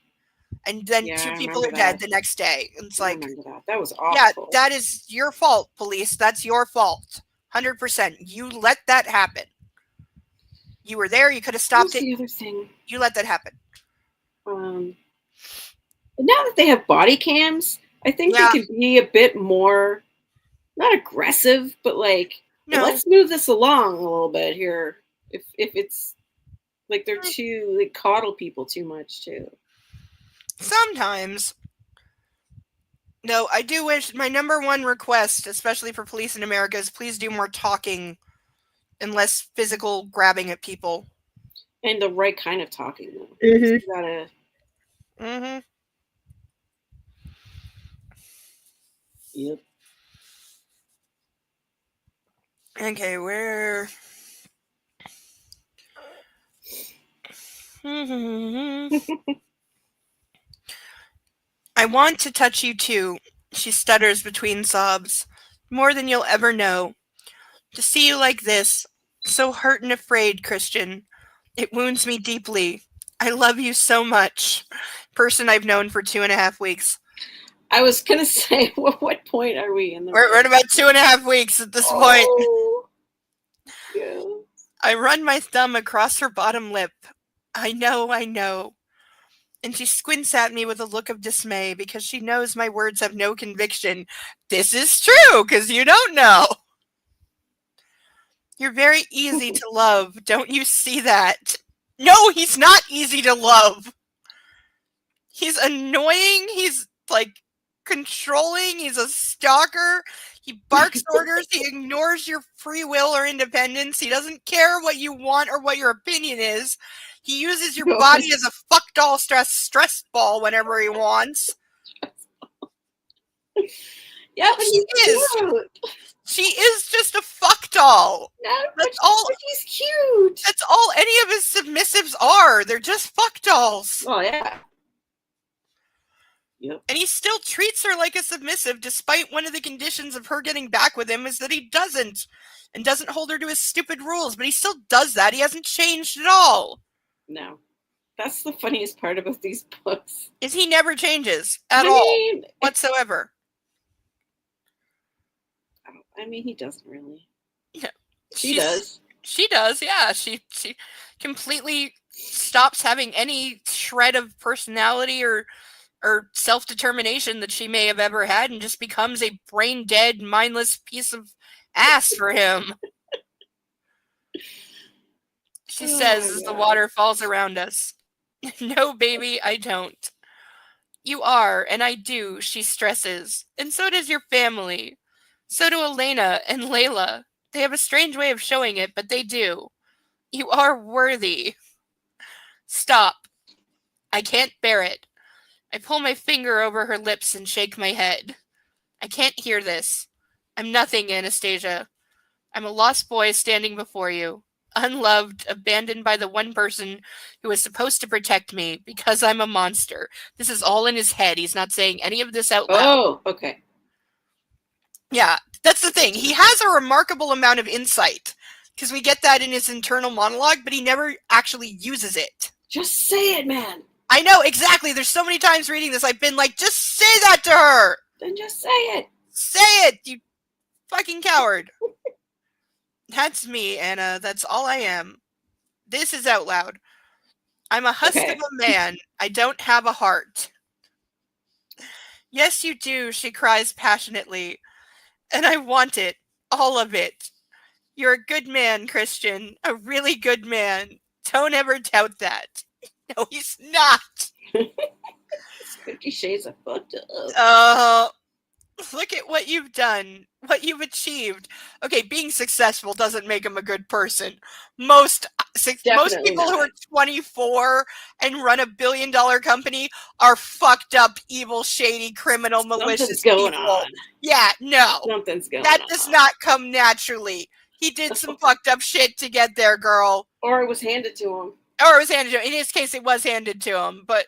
And then 2 people are dead the next day. And it's like, that was awful. Yeah, that is your fault, police. That's your fault. 100%. You let that happen. You were there. You could have stopped it. The other thing. You let that happen. But now that they have body cams, I think they can be a bit more, not aggressive, but like, let's move this along a little bit here. If it's like they coddle people too much too. Sometimes. No, I do wish my number one request, especially for police in America, is please do more talking and less physical grabbing at people. And the right kind of talking, though. Mm-hmm. You gotta... Mm-hmm. Yep. Okay, where... I want to touch you too, she stutters between sobs. More than you'll ever know. To see you like this, so hurt and afraid, Christian. It wounds me deeply. I love you so much. Person I've known for 2.5 weeks. I was gonna say, what point are we in the? We're at about 2.5 weeks at this point. Yeah. I run my thumb across her bottom lip. I know. And she squints at me with a look of dismay because she knows my words have no conviction. This is true, because you don't know. You're very easy to love. Don't you see that? No, he's not easy to love. He's annoying. He's, like, controlling. He's a stalker. He barks orders. He ignores your free will or independence. He doesn't care what you want or what your opinion is. He uses your body as a fuck doll stress ball whenever he wants. Yeah, but She is. Cute. She is just a fuck doll. No, That's all. But he's cute. That's all any of his submissives are. They're just fuck dolls. Oh yeah. Yep. And he still treats her like a submissive, despite one of the conditions of her getting back with him is that he doesn't. And doesn't hold her to his stupid rules. But he still does that. He hasn't changed at all. No. That's the funniest part about these books. Is he never changes at all. Whatsoever. I mean, he doesn't really. Yeah. She does. She does, yeah. She completely stops having any shred of personality or self-determination that she may have ever had and just becomes a brain-dead, mindless piece of ass for him. She says as the water falls around us. No, baby, I don't. You are, and I do, she stresses. And so does your family. So do Elena and Layla. They have a strange way of showing it, but they do. You are worthy. Stop. I can't bear it. I pull my finger over her lips and shake my head. I can't hear this. I'm nothing, Anastasia. I'm a lost boy standing before you. Unloved, abandoned by the one person who was supposed to protect me because I'm a monster. This is all in his head. He's not saying any of this out loud. Oh, okay. Yeah, that's the thing. He has a remarkable amount of insight because we get that in his internal monologue, but he never actually uses it. Just say it, man. I know, exactly. There's so many times reading this, I've been like, just say that to her. Then just say it. Say it, you fucking coward. That's me, Anna. That's all I am. This is out loud. I'm a husk of a man. I don't have a heart. Yes, you do, she cries passionately. And I want it. All of it. You're a good man, Christian. A really good man. Don't ever doubt that. No, he's not. 50 Shades of fucked up. Look at what you've done, what you've achieved. Okay, being successful doesn't make him a good person. Most people who are 24 and run a $1 billion company are fucked up, evil, shady, criminal, malicious going people. On. Yeah, no. Something's going that on. Does not come naturally. He did some fucked up shit to get there, girl. Or it was handed to him. In his case, it was handed to him, but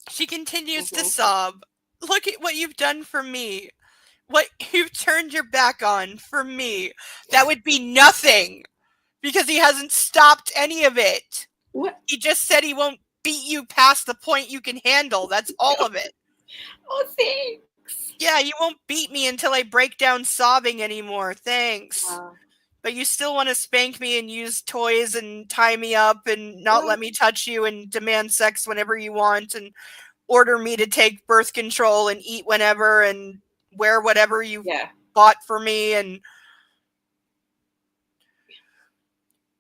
she continues to sob. Look at what you've done for me. What you've turned your back on for me. That would be nothing because he hasn't stopped any of it. What? He just said he won't beat you past the point you can handle. That's all of it. Oh, thanks. Yeah, you won't beat me until I break down sobbing anymore. Thanks. But you still want to spank me and use toys and tie me up and not let me touch you and demand sex whenever you want and order me to take birth control and eat whenever and wear whatever you bought for me. And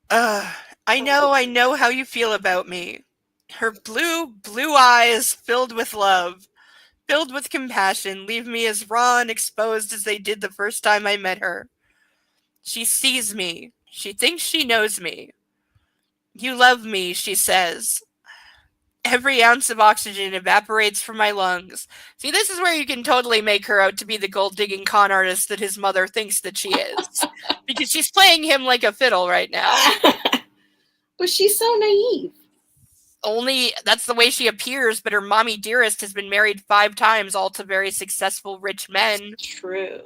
I know how you feel about me. Her blue eyes filled with love, filled with compassion, leave me as raw and exposed as they did the first time I met her. She sees me. She thinks she knows me. You love me, she says. Every ounce of oxygen evaporates from my lungs. See, this is where you can totally make her out to be the gold-digging con artist that his mother thinks that she is. Because she's playing him like a fiddle right now. But she's so naive. Only that's the way she appears, but her mommy dearest has been married 5 times, all to very successful rich men. True.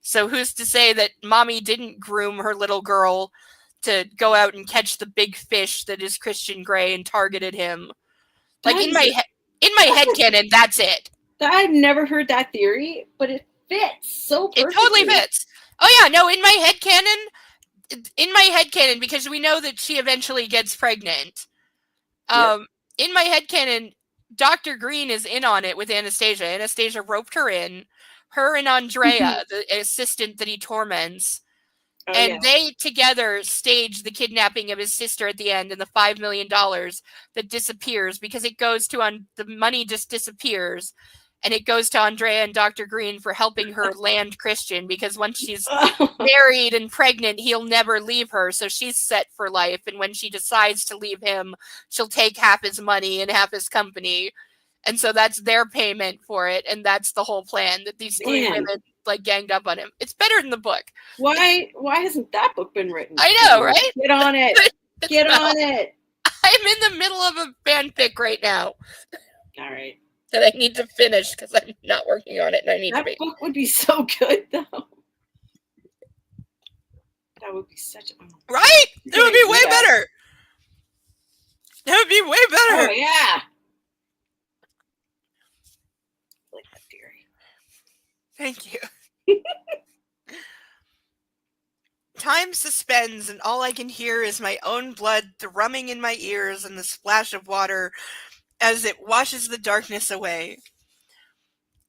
So who's to say that mommy didn't groom her little girl to go out and catch the big fish that is Christian Grey and targeted him? Like, in my headcanon, that's it. I've never heard that theory, but it fits so perfectly. It totally fits. Oh yeah, no, in my headcanon, because we know that she eventually gets pregnant. Yep. In my headcanon, Dr. Green is in on it with Anastasia. Anastasia roped her in. Her and Andrea, the assistant that he torments. And they together stage the kidnapping of his sister at the end and the $5 million that disappears because it goes to the money just disappears. And it goes to Andrea and Dr. Green for helping her land Christian because once she's married and pregnant, he'll never leave her. So she's set for life. And when she decides to leave him, she'll take half his money and half his company. And so that's their payment for it. And that's the whole plan, that these 3 women like ganged up on him. It's better than the book. Why hasn't that book been written? I know, right? Get on it. Get on it. I'm in the middle of a fanfic right now. All right. That I need to finish because I'm not working on it and I need to be. That book would be so good though. That would be such a right? It would be way better. That would be way better. Oh yeah. I like that theory. Thank you. Time suspends and all I can hear is my own blood thrumming in my ears and the splash of water as it washes the darkness away.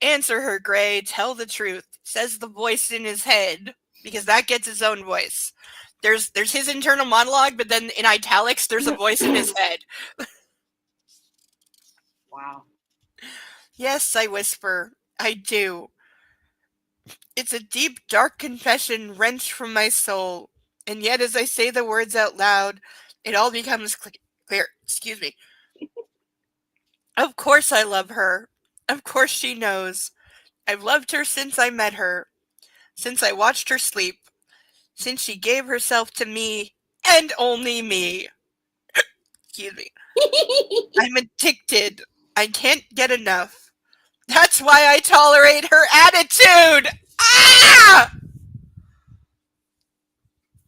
Answer her, Grey. Tell the truth, says the voice in his head, because that gets his own voice. There's his internal monologue, but then in italics, there's a voice in his head. Wow. Yes, I whisper. I do. It's a deep, dark confession wrenched from my soul, and yet as I say the words out loud, it all becomes clear. Excuse me. Of course I love her. Of course she knows. I've loved her since I met her, since I watched her sleep, since she gave herself to me, and only me. Excuse me. I'm addicted. I can't get enough. That's why I tolerate her attitude. Ah!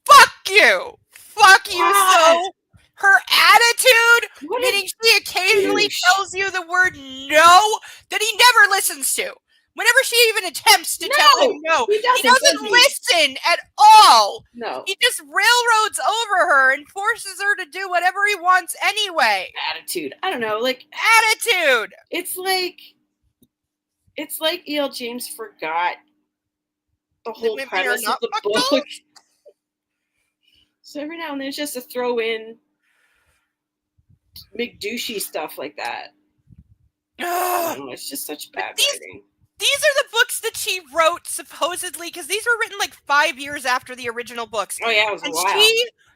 Fuck you. Fuck you so. Her attitude, meaning she occasionally tells you the word no that he never listens to. Whenever she even attempts to tell him no, he doesn't listen at all. No. He just railroads over her and forces her to do whatever he wants anyway. Attitude. I don't know, like attitude. It's like E.L. James forgot the whole premise of the book. So every now and then it's just to throw in McDouchey stuff like that. I don't know, it's just such bad writing. These are the books that she wrote supposedly, because these were written like 5 years after the original books. Oh yeah, it was a while.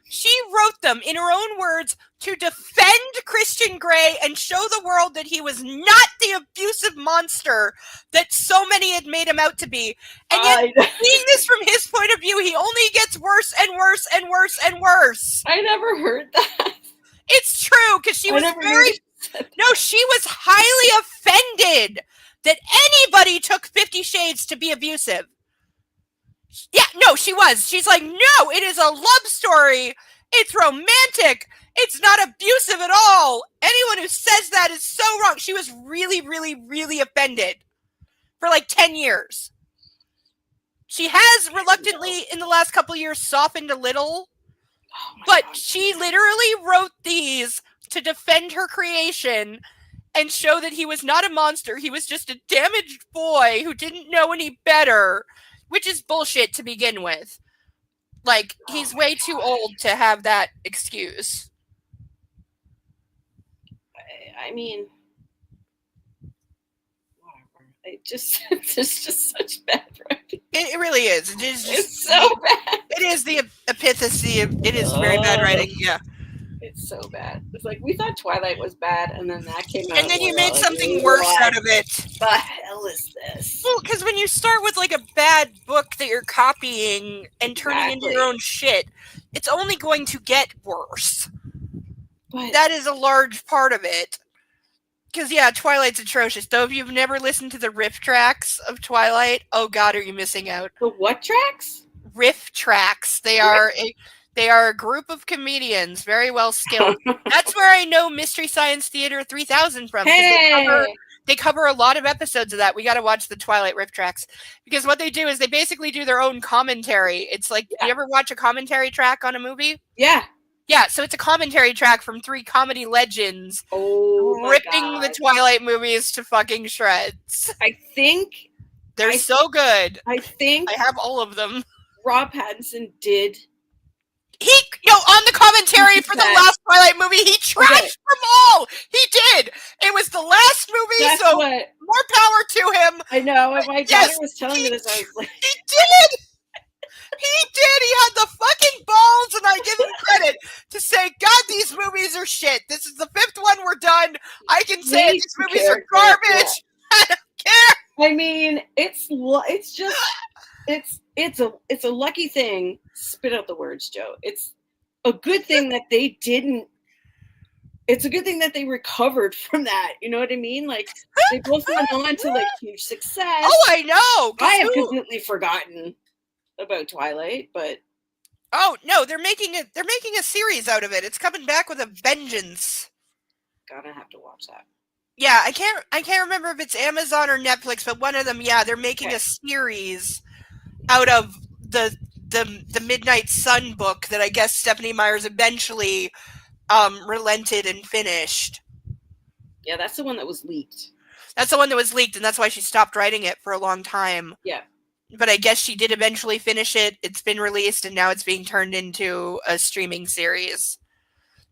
She wrote them in her own words to defend Christian Grey and show the world that he was not the abusive monster that so many had made him out to be. And yet, seeing this from his point of view, he only gets worse and worse and worse and worse. I never heard that. It's true, because she was she was highly offended that anybody took 50 Shades to be abusive. Yeah, no, she was. She's like, no, it is a love story. It's romantic. It's not abusive at all. Anyone who says that is so wrong. She was really, really, really offended for like 10 years. She has reluctantly in the last couple of years softened a little, but she literally wrote these to defend her creation and show that he was not a monster. He was just a damaged boy who didn't know any better, which is bullshit to begin with. Like, he's way too old to have that excuse. I mean, whatever. It's just such bad writing. It really is. It is just, it's so bad. It is the epithet of, it is very bad writing, yeah. It's so bad. It's like we thought Twilight was bad, and then that came out, And then you we're made like, something worse what out of it. the hell is this? Well, because when you start with like a bad book that you're copying and turning into your Exactly. own shit, it's only going to get worse. But That is a large part of it. Because, yeah, Twilight's atrocious. Though, if you've never listened to the riff tracks of Twilight, oh god, are you missing out. the what tracks? Riff tracks. They are a group of comedians, very well skilled. That's where I know Mystery Science Theater 3000 from. 'Cause Hey! they cover a lot of episodes of that. We got to watch the Twilight riff tracks. Because what they do is they basically do their own commentary. It's like, Yeah. you ever watch a commentary track on a movie? Yeah. Yeah, so it's a commentary track from 3 comedy legends Oh my ripping the God. Twilight movies to fucking shreds. I think They're so good. I have all of them. Rob Pattinson did. On the commentary for the last Twilight movie, he trashed them all. He did. It was the last movie, That's so what more power to him. I know. And my daughter was telling me this. I was like, He did. He did. He had the fucking balls, and I give him credit to say, God, these movies are shit. This is the 5th one. We're done. I can say it. These movies are garbage. Yeah. I don't care. I mean, it's just it's a lucky thing. Spit out the words, Joe. It's a good thing that they didn't. It's a good thing that they recovered from that. You know what I mean? Like they both went on to like huge success. Oh, I know. I have completely forgotten about Twilight, but oh no, they're making a series out of it. It's coming back with a vengeance. Gotta have to watch that. Yeah, I can't remember if it's Amazon or Netflix, but one of them, yeah, they're making a series out of the Midnight Sun book that I guess Stephanie Meyer's eventually relented and finished. Yeah, that's the one that was leaked. That's the one that was leaked, and that's why she stopped writing it for a long time. Yeah. But I guess she did eventually finish it. It's been released, and now it's being turned into a streaming series.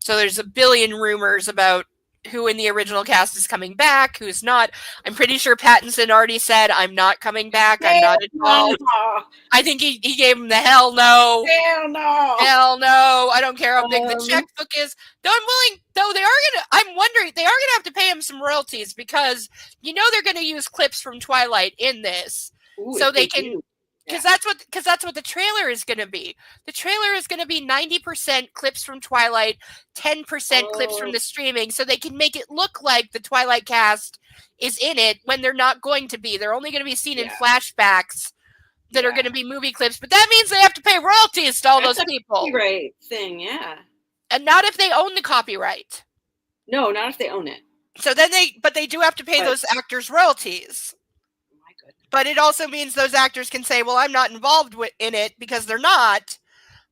So there's a billion rumors about who in the original cast is coming back, who's not. I'm pretty sure Pattinson already said, I'm not coming back. I'm not involved. No. I think he gave him the hell no. Hell no. Hell no. I don't care how big the checkbook is. Though I'm wondering, they are going to have to pay him some royalties because they're going to use clips from Twilight in this. Ooh, so they can... Because that's what the trailer is going to be. The trailer is going to be 90% clips from Twilight, 10% clips from the streaming, so they can make it look like the Twilight cast is in it when they're not going to be. They're only going to be seen in flashbacks that are going to be movie clips, but that means they have to pay royalties to all those people. Copyright thing, yeah. And not if they own the copyright. No, not if they own it. So then they do have to pay those actors royalties. But it also means those actors can say, well, I'm not involved in it because they're not.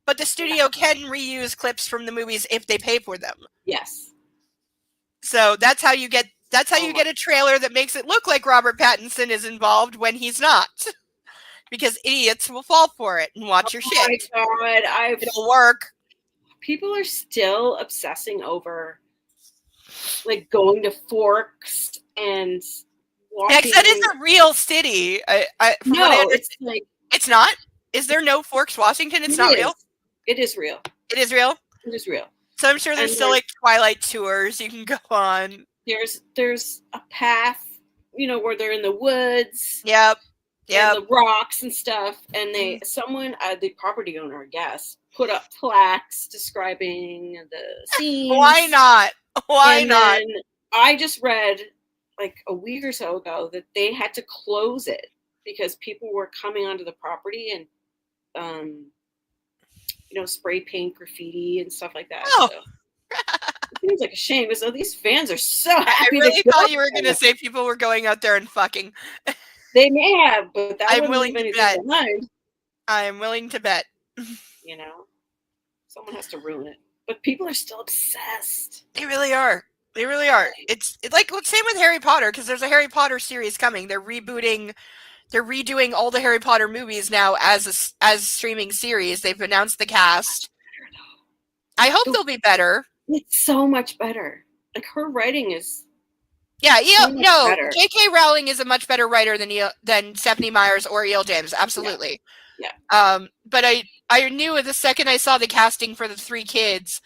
But the studio can reuse clips from the movies if they pay for them. Yes. So that's how you get a trailer that makes it look like Robert Pattinson is involved when he's not. Because idiots will fall for it and watch your shit. Oh my God. It'll work. People are still obsessing over like going to Forks and Next, that is a real city. It's not. Is there no Forks, Washington? It's not real. It is real. It is real. It is real. So I'm sure there's still like Twilight tours you can go on. There's a path, where they're in the woods. Yep. And the rocks and stuff. And the property owner, I guess, put up plaques describing the scenes. Why not? Why not? I just read like a week or so ago that they had to close it because people were coming onto the property and spray paint graffiti and stuff like that. Oh. So it seems like a shame because these fans are so happy. I really thought you were going to say people were going out there and fucking. They may have, but that I'm willing to bet. I am willing to bet. Someone has to ruin it. But people are still obsessed. They really are. They really are. It's like same with Harry Potter because there's a Harry Potter series coming. They're redoing all the Harry Potter movies now as streaming series. They've announced the cast. I hope they'll be better. It's so much better. Like her writing is. Yeah, J.K. Rowling is a much better writer than Stephanie Meyers or E.L. James. Absolutely. Yeah. But I knew the second I saw the casting for the 3 kids.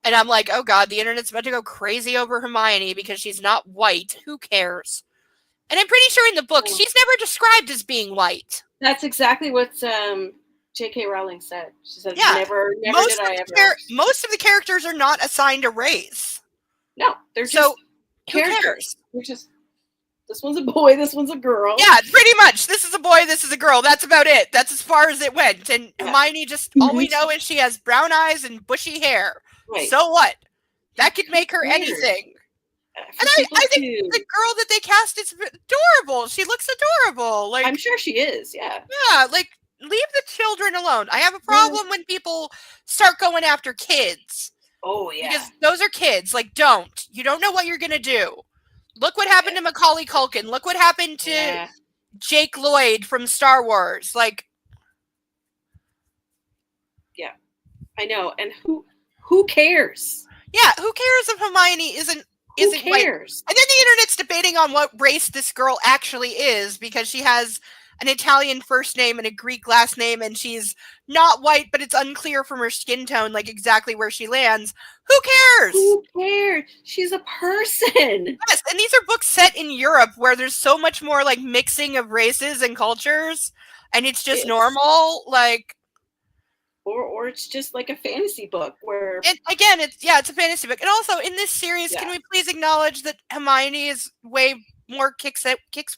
And I'm like, oh god, the internet's about to go crazy over Hermione because she's not white. Who cares? And I'm pretty sure in the book, she's never described as being white. That's exactly what J.K. Rowling said. She said, Yeah. never did I ever. Most of the characters are not assigned a race. No, they're just So, who characters. cares? They're just, this one's a boy, this one's a girl. Yeah, pretty much. This is a boy, this is a girl. That's about it. That's as far as it went. And Hermione just, all we know is she has brown eyes and bushy hair. Right. So what? That could make her anything. And I think the girl that they cast is adorable. She looks adorable. Like, I'm sure she is, yeah. Yeah, like, leave the children alone. I have a problem when people start going after kids. Oh, yeah. Because those are kids. Like, don't. You don't know what you're going to do. Look what happened to Macaulay Culkin. Look what happened to Jake Lloyd from Star Wars. Like, yeah, I know. And who cares? Yeah, who cares if Hermione isn't Who cares? White? And then the internet's debating on what race this girl actually is because she has an Italian first name and a Greek last name, and she's not white, but it's unclear from her skin tone, like exactly where she lands. Who cares? Who cares? She's a person. Yes, and these are books set in Europe where there's so much more like mixing of races and cultures, and it's just normal, like. Or it's just like a fantasy book where. And again, it's a fantasy book. And also in this series, can we please acknowledge that Hermione is way more kicks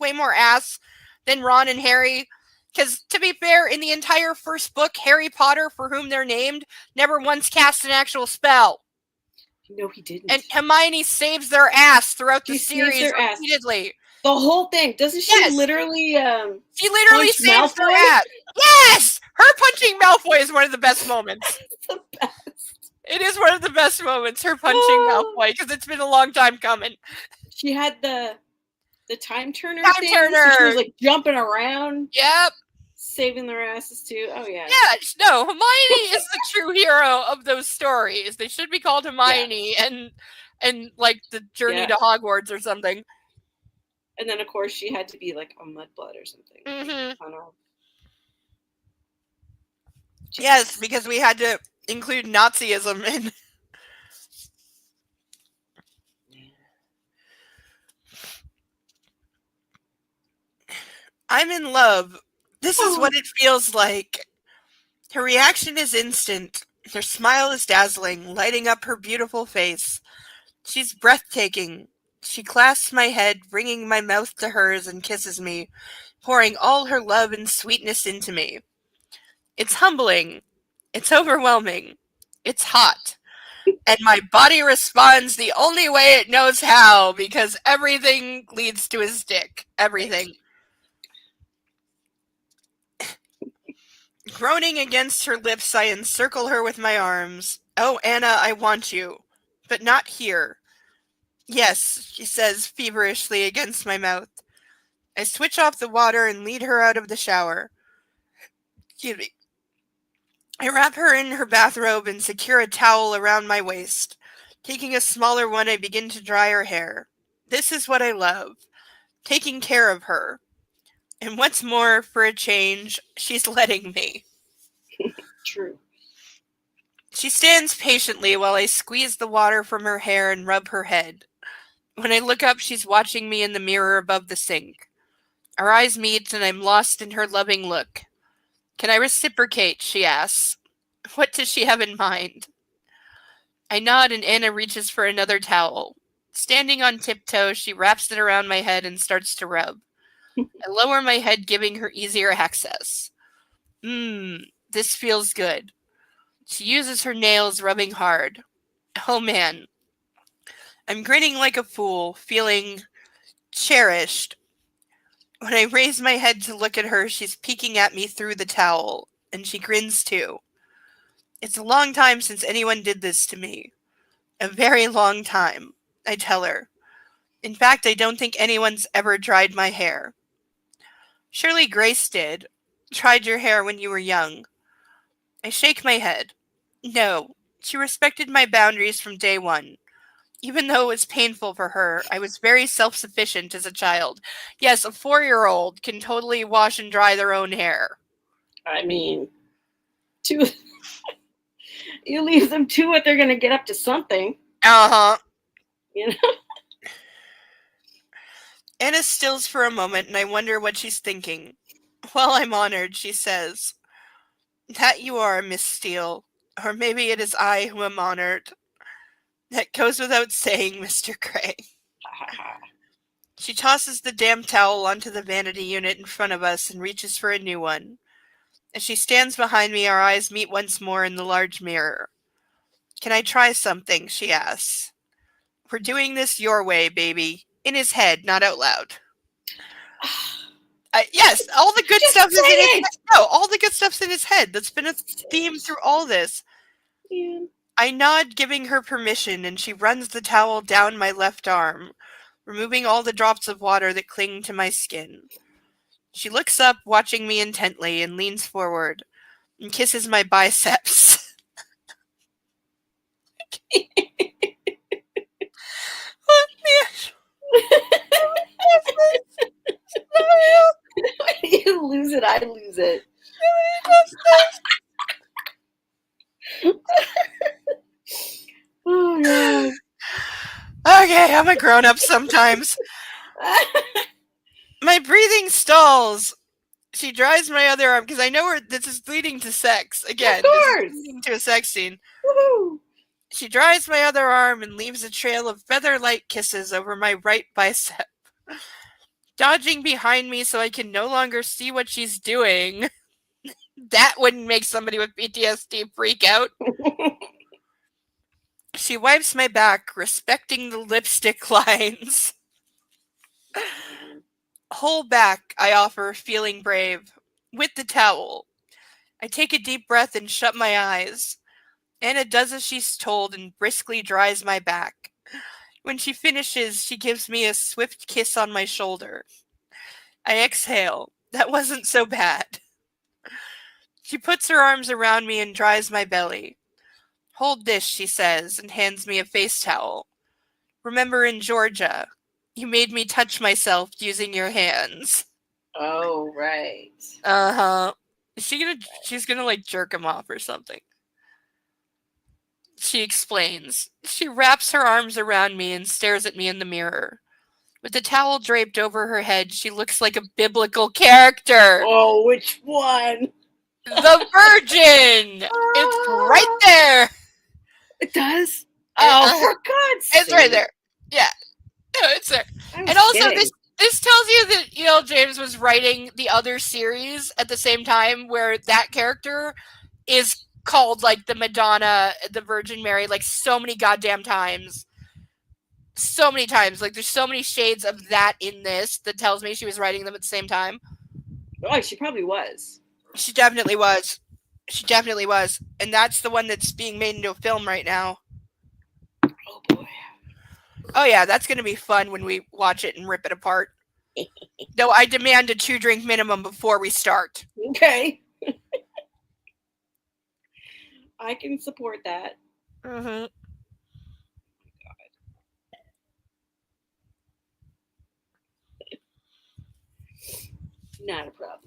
way more ass than Ron and Harry? Because to be fair, in the entire first book, Harry Potter, for whom they're named, never once cast an actual spell. No, he didn't. And Hermione saves their ass throughout the series repeatedly. The whole thing. Doesn't she literally she literally saves their ass. Yes! Her punching Malfoy is one of the best moments. It's the best. It is one of the best moments, her punching Malfoy, because it's been a long time coming. She had the time turner thing. So she was like jumping around. Yep. Saving their asses too. Oh yeah. Yeah, no, Hermione is the true hero of those stories. They should be called Hermione and like the Journey to Hogwarts or something. And then of course she had to be like a mudblood or something. Mm-hmm. Yes, because we had to include Nazism in. I'm in love. This is what it feels like. Her reaction is instant. Her smile is dazzling, lighting up her beautiful face. She's breathtaking. She clasps my head, bringing my mouth to hers and kisses me, pouring all her love and sweetness into me. It's humbling. It's overwhelming. It's hot. And my body responds the only way it knows how, because everything leads to his dick. Everything. Groaning against her lips, I encircle her with my arms. Oh, Anna, I want you. But not here. Yes, she says feverishly against my mouth. I switch off the water and lead her out of the shower. Excuse me. I wrap her in her bathrobe and secure a towel around my waist. Taking a smaller one, I begin to dry her hair. This is what I love. Taking care of her. And what's more, for a change, she's letting me. True. She stands patiently while I squeeze the water from her hair and rub her head. When I look up, she's watching me in the mirror above the sink. Our eyes meet, and I'm lost in her loving look. Can I reciprocate, she asks. What does she have in mind? I nod, and Anna reaches for another towel. Standing on tiptoe, she wraps it around my head and starts to rub. I lower my head, giving her easier access. This feels good. She uses her nails, rubbing hard. Oh man. I'm grinning like a fool, feeling cherished. When I raise my head to look at her, she's peeking at me through the towel, and she grins too. It's a long time since anyone did this to me. A very long time, I tell her. In fact, I don't think anyone's ever dried my hair. Surely Grace did. Tried your hair when you were young. I shake my head. No, she respected my boundaries from day one. Even though it was painful for her, I was very self-sufficient as a child. Yes, a 4-year-old can totally wash and dry their own hair. I mean, to You leave them to it, they're going to get up to something. Uh-huh. You know? Anna stills for a moment, and I wonder what she's thinking. Well, I'm honored, she says. That you are, Miss Steele. Or maybe it is I who am honored. That goes without saying, Mr. Gray. She tosses the damn towel onto the vanity unit in front of us and reaches for a new one. As she stands behind me, our eyes meet once more in the large mirror. Can I try something? She asks. We're doing this your way, baby. In his head, not out loud. Yes, all the good Just stuff is in say his it! head. No, all the good stuff's in his head. That's been a theme through all this. Yeah. I nod, giving her permission, and she runs the towel down my left arm, removing all the drops of water that cling to my skin. She looks up, watching me intently, and leans forward and kisses my biceps. You lose it, I lose it. Oh, God. Okay, I'm a grown-up sometimes. My breathing stalls. She dries my other arm, because I know this is leading to sex. Again, Of this is course. leading to a sex scene. Woohoo. She dries my other arm and leaves a trail of feather-light kisses over my right bicep. Dodging behind me so I can no longer see what she's doing. That wouldn't make somebody with PTSD freak out. She wipes my back, respecting the lipstick lines. Hold back, I offer, feeling brave. With the towel. I take a deep breath and shut my eyes. Anna does as she's told and briskly dries my back. When she finishes, she gives me a swift kiss on my shoulder. I exhale. That wasn't so bad. She puts her arms around me and dries my belly. Hold this, she says, and hands me a face towel. Remember in Georgia, you made me touch myself using your hands. Oh, right. Uh-huh. She's gonna like jerk him off or something. She explains. She wraps her arms around me and stares at me in the mirror. With the towel draped over her head, she looks like a biblical character. Oh, which one? The Virgin! It's right there! It does? Oh, for God's sake. It's right there. Yeah. No, it's there. And also, this tells you that E.L. James was writing the other series at the same time, where that character is called, like, the Madonna, the Virgin Mary, like, so many goddamn times. So many times. Like, there's so many shades of that in this that tells me she was writing them at the same time. Oh, she probably was. She definitely was. She definitely was. And that's the one that's being made into a film right now. Oh, boy. Oh, yeah, that's going to be fun when we watch it and rip it apart. Though I demand a 2-drink minimum before we start. Okay. I can support that. Mm-hmm. Not a problem.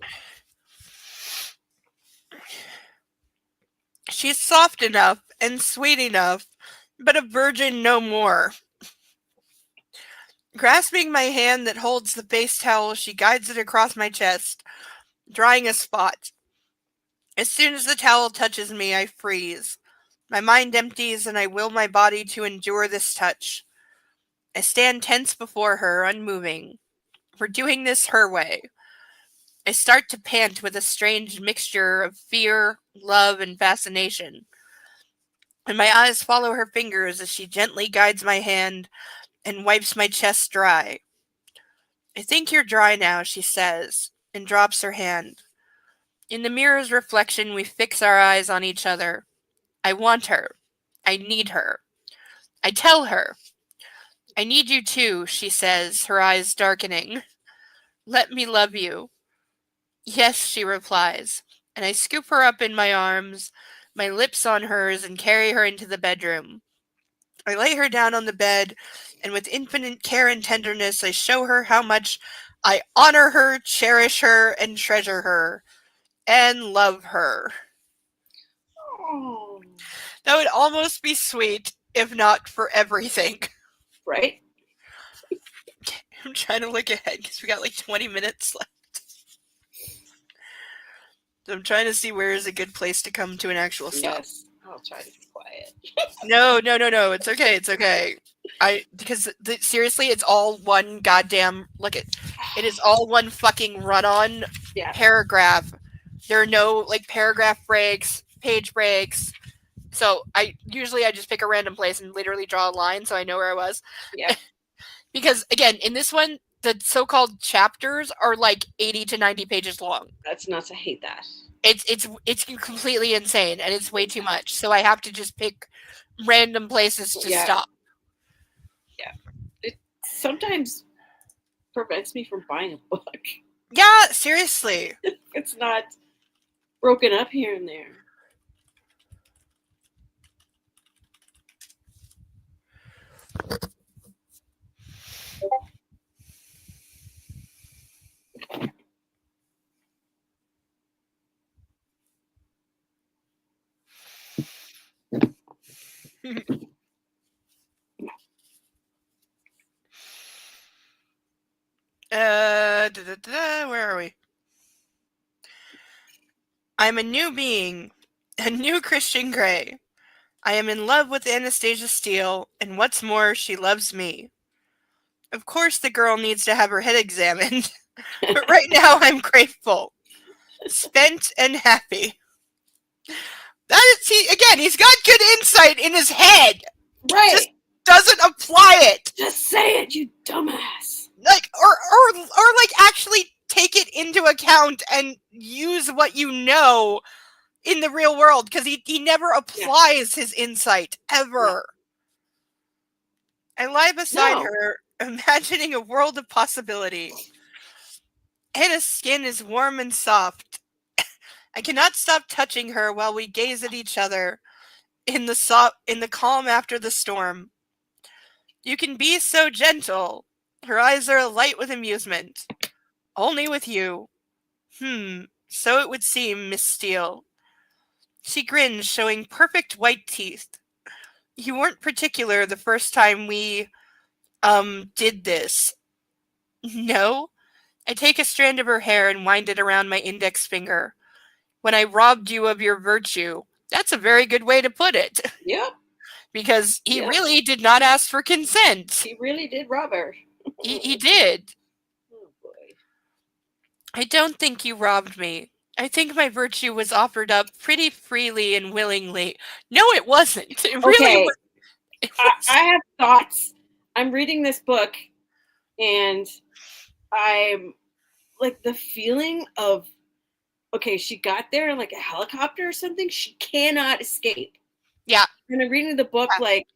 She's soft enough and sweet enough, but a virgin no more. Grasping my hand that holds the face towel, she guides it across my chest, drying a spot. As soon as the towel touches me, I freeze. My mind empties and I will my body to endure this touch. I stand tense before her, unmoving. We're doing this her way. I start to pant with a strange mixture of fear, love, and fascination. And my eyes follow her fingers as she gently guides my hand and wipes my chest dry. I think you're dry now, she says, and drops her hand. In the mirror's reflection, we fix our eyes on each other. I want her. I need her. I tell her. I need you too, she says, her eyes darkening. Let me love you. Yes, she replies, and I scoop her up in my arms, my lips on hers, and carry her into the bedroom. I lay her down on the bed, and with infinite care and tenderness, I show her how much I honor her, cherish her, and treasure her, and love her. Oh. That would almost be sweet, if not for everything. Right? I'm trying to look ahead because we got like 20 minutes left. So I'm trying to see where is a good place to come to an actual stop. Yes. I'll try to be quiet. No. It's okay. It's okay. Seriously, it's all one goddamn it is all one fucking run-on paragraph. There are no like paragraph breaks, page breaks. So I just pick a random place and literally draw a line so I know where I was. Yeah. Because again, in this one, the so-called chapters are like 80 to 90 pages long. That's nuts. I hate that. It's completely insane and it's way too much. So I have to just pick random places to stop. Yeah. It sometimes prevents me from buying a book. Yeah, seriously. It's not broken up here and there. Where are we? I'm a new being, a new Christian Grey. I am in love with Anastasia Steele, and what's more, she loves me. Of course, the girl needs to have her head examined, but right now I'm grateful, spent, and happy. He's got good insight in his head. Right. Just doesn't apply it. Just say it, you dumbass. Like, or like actually take it into account and use what you know in the real world, because he never applies his insight ever. I lie beside her, imagining a world of possibility. Anna's skin is warm and soft. I cannot stop touching her while we gaze at each other in the calm after the storm. You can be so gentle. Her eyes are alight with amusement. Only with you. So it would seem, Miss Steele. She grins, showing perfect white teeth. You weren't particular the first time we, did this. No? I take a strand of her hair and wind it around my index finger. When I robbed you of your virtue. That's a very good way to put it. Yep. Because he really did not ask for consent. He really did rob her. He did. Oh, boy. I don't think you robbed me. I think my virtue was offered up pretty freely and willingly. No, it wasn't. It really was. I have thoughts. I'm reading this book, and I'm like the feeling of, okay, she got there in like a helicopter or something. She cannot escape. Yeah. And I'm reading the book like,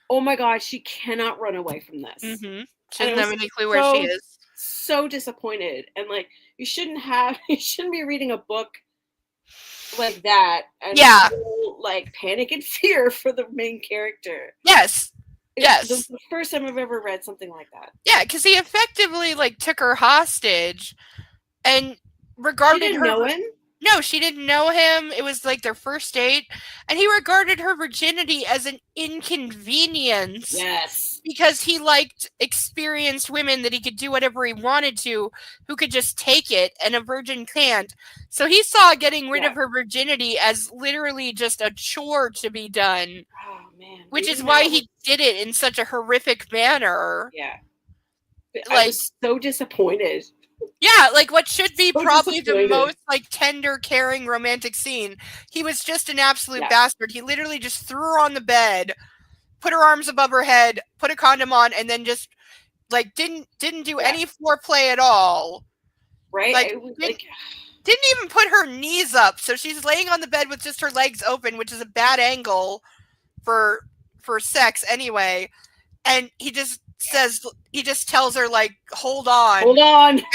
oh my God, she cannot run away from this. Mm-hmm. She doesn't have any clue where she is. So disappointed. And like, you shouldn't be reading a book like that and feel, like panic and fear for the main character. Yes. It's the first time I've ever read something like that. Yeah, because he effectively like took her hostage and regarded her. She didn't know him? No, she didn't know him. It was like their first date, and he regarded her virginity as an inconvenience. Yes. Because he liked experienced women that he could do whatever he wanted to, who could just take it, and a virgin can't. So he saw getting rid of her virginity as literally just a chore to be done. Oh, man. Which is why he did it in such a horrific manner. Yeah. I was so disappointed. Yeah, like what should be probably the most like tender, caring, romantic scene. He was just an absolute bastard. He literally just threw her on the bed, put her arms above her head, put a condom on, and then just like didn't do any foreplay at all. Right? Like, didn't even put her knees up. So she's laying on the bed with just her legs open, which is a bad angle for sex anyway. And he just tells her like, hold on.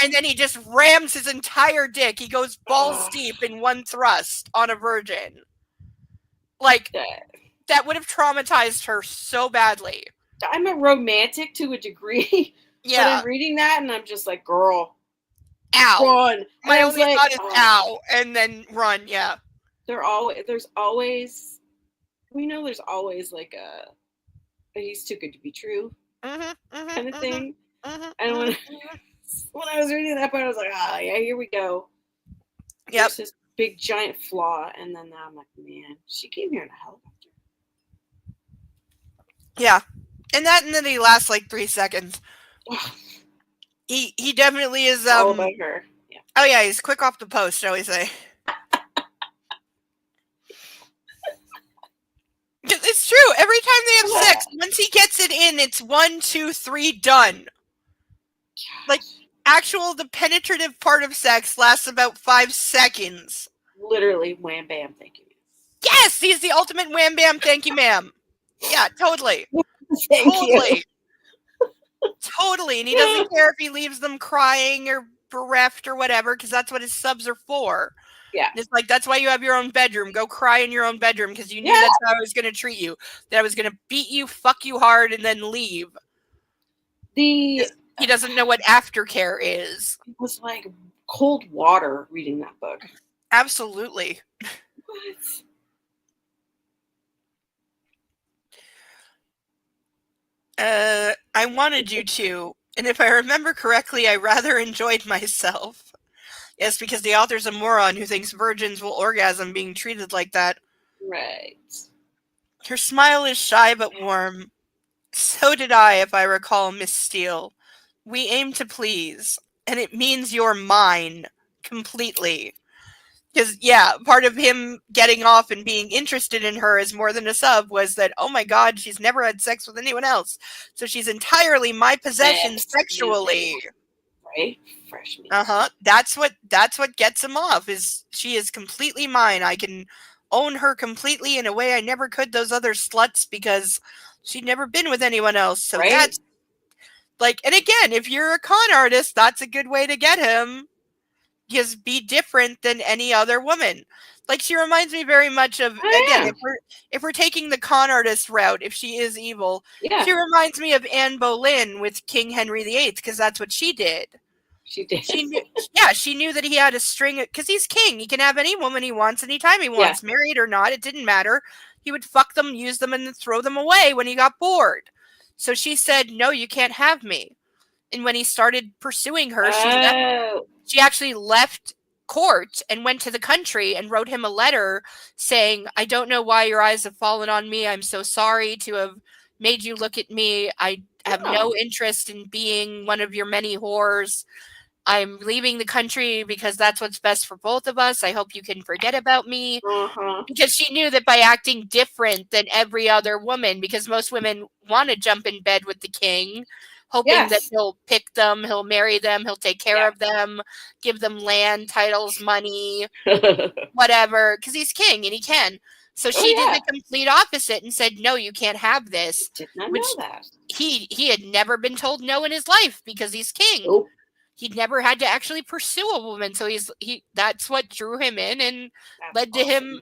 And then he just rams his entire dick. He goes balls deep in one thrust on a virgin. Like, that would have traumatized her so badly. I'm a romantic to a degree. Yeah. But I'm reading that and I'm just like, girl. Ow. Run. My only thought is ow. And then run, yeah. There's always we know there's always like a he's too good to be true kind of thing. And when I was reading that part, I was like, oh yeah, here we go. Yep. There's this big giant flaw, and then now I'm like, man, she came here in a helicopter. Yeah. And then he lasts like 3 seconds. He definitely is All about her. Yeah. Oh yeah, he's quick off the post, shall we say. It's true. Every time they have sex, once he gets it in, it's 1, 2, 3, done. Like, the penetrative part of sex lasts about 5 seconds. Literally, wham, bam, thank you. Yes, he's the ultimate wham, bam, thank you, ma'am. Yeah, totally. Thank you. Totally. And he doesn't care if he leaves them crying or bereft or whatever, because that's what his subs are for. Yeah. It's like, that's why you have your own bedroom. Go cry in your own bedroom, because you knew that's how I was going to treat you. That I was going to beat you, fuck you hard, and then leave. He doesn't know what aftercare is. It was like cold water reading that book. Absolutely. What? I wanted you to, and if I remember correctly, I rather enjoyed myself. Yes, because the author's a moron who thinks virgins will orgasm being treated like that. Right. Her smile is shy but warm. So did I, if I recall, Miss Steele. We aim to please, and it means you're mine, completely. Because, yeah, part of him getting off and being interested in her as more than a sub was that, oh my god, she's never had sex with anyone else. So she's entirely my possession sexually. Right? Fresh meat. That's what gets him off, is she is completely mine. I can own her completely in a way I never could those other sluts, because she'd never been with anyone else. So that's, like, and again, if you're a con artist, that's a good way to get him. Just be different than any other woman. Like, she reminds me very much of, again, if we're taking the con artist route, if she is evil, she reminds me of Anne Boleyn with King Henry VIII, because that's what she did. She did. She knew that he had a string, because he's king. He can have any woman he wants anytime he wants, married or not. It didn't matter. He would fuck them, use them, and then throw them away when he got bored. So she said, no, you can't have me. And when he started pursuing her, she actually left court and went to the country and wrote him a letter saying, I don't know why your eyes have fallen on me. I'm so sorry to have made you look at me. I have no interest in being one of your many whores. I'm leaving the country because that's what's best for both of us. I hope you can forget about me. Because she knew that by acting different than every other woman, because most women want to jump in bed with the king, hoping that he'll pick them, he'll marry them, he'll take care of them, give them land, titles, money, whatever, because he's king and he can. So she did the complete opposite and said, no, you can't have this. Did not know that. He had never been told no in his life, because he's king. He'd never had to actually pursue a woman. So that's what drew him in and led to him.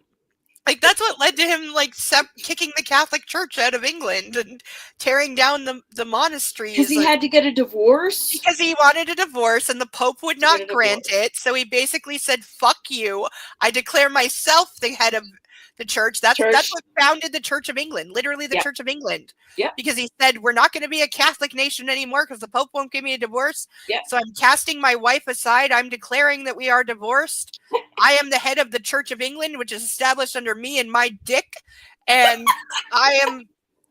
Like, that's what led to him, like, kicking the Catholic Church out of England and tearing down the monasteries. Because he had to get a divorce? Because he wanted a divorce, and the Pope would not grant it. So he basically said, fuck you. I declare myself the head of the church. That's what founded the Church of England. Literally the Church of England. Because he said, we're not going to be a Catholic nation anymore because the Pope won't give me a divorce. So I'm casting my wife aside. I'm declaring that we are divorced. I am the head of the Church of England, which is established under me and my dick. And I am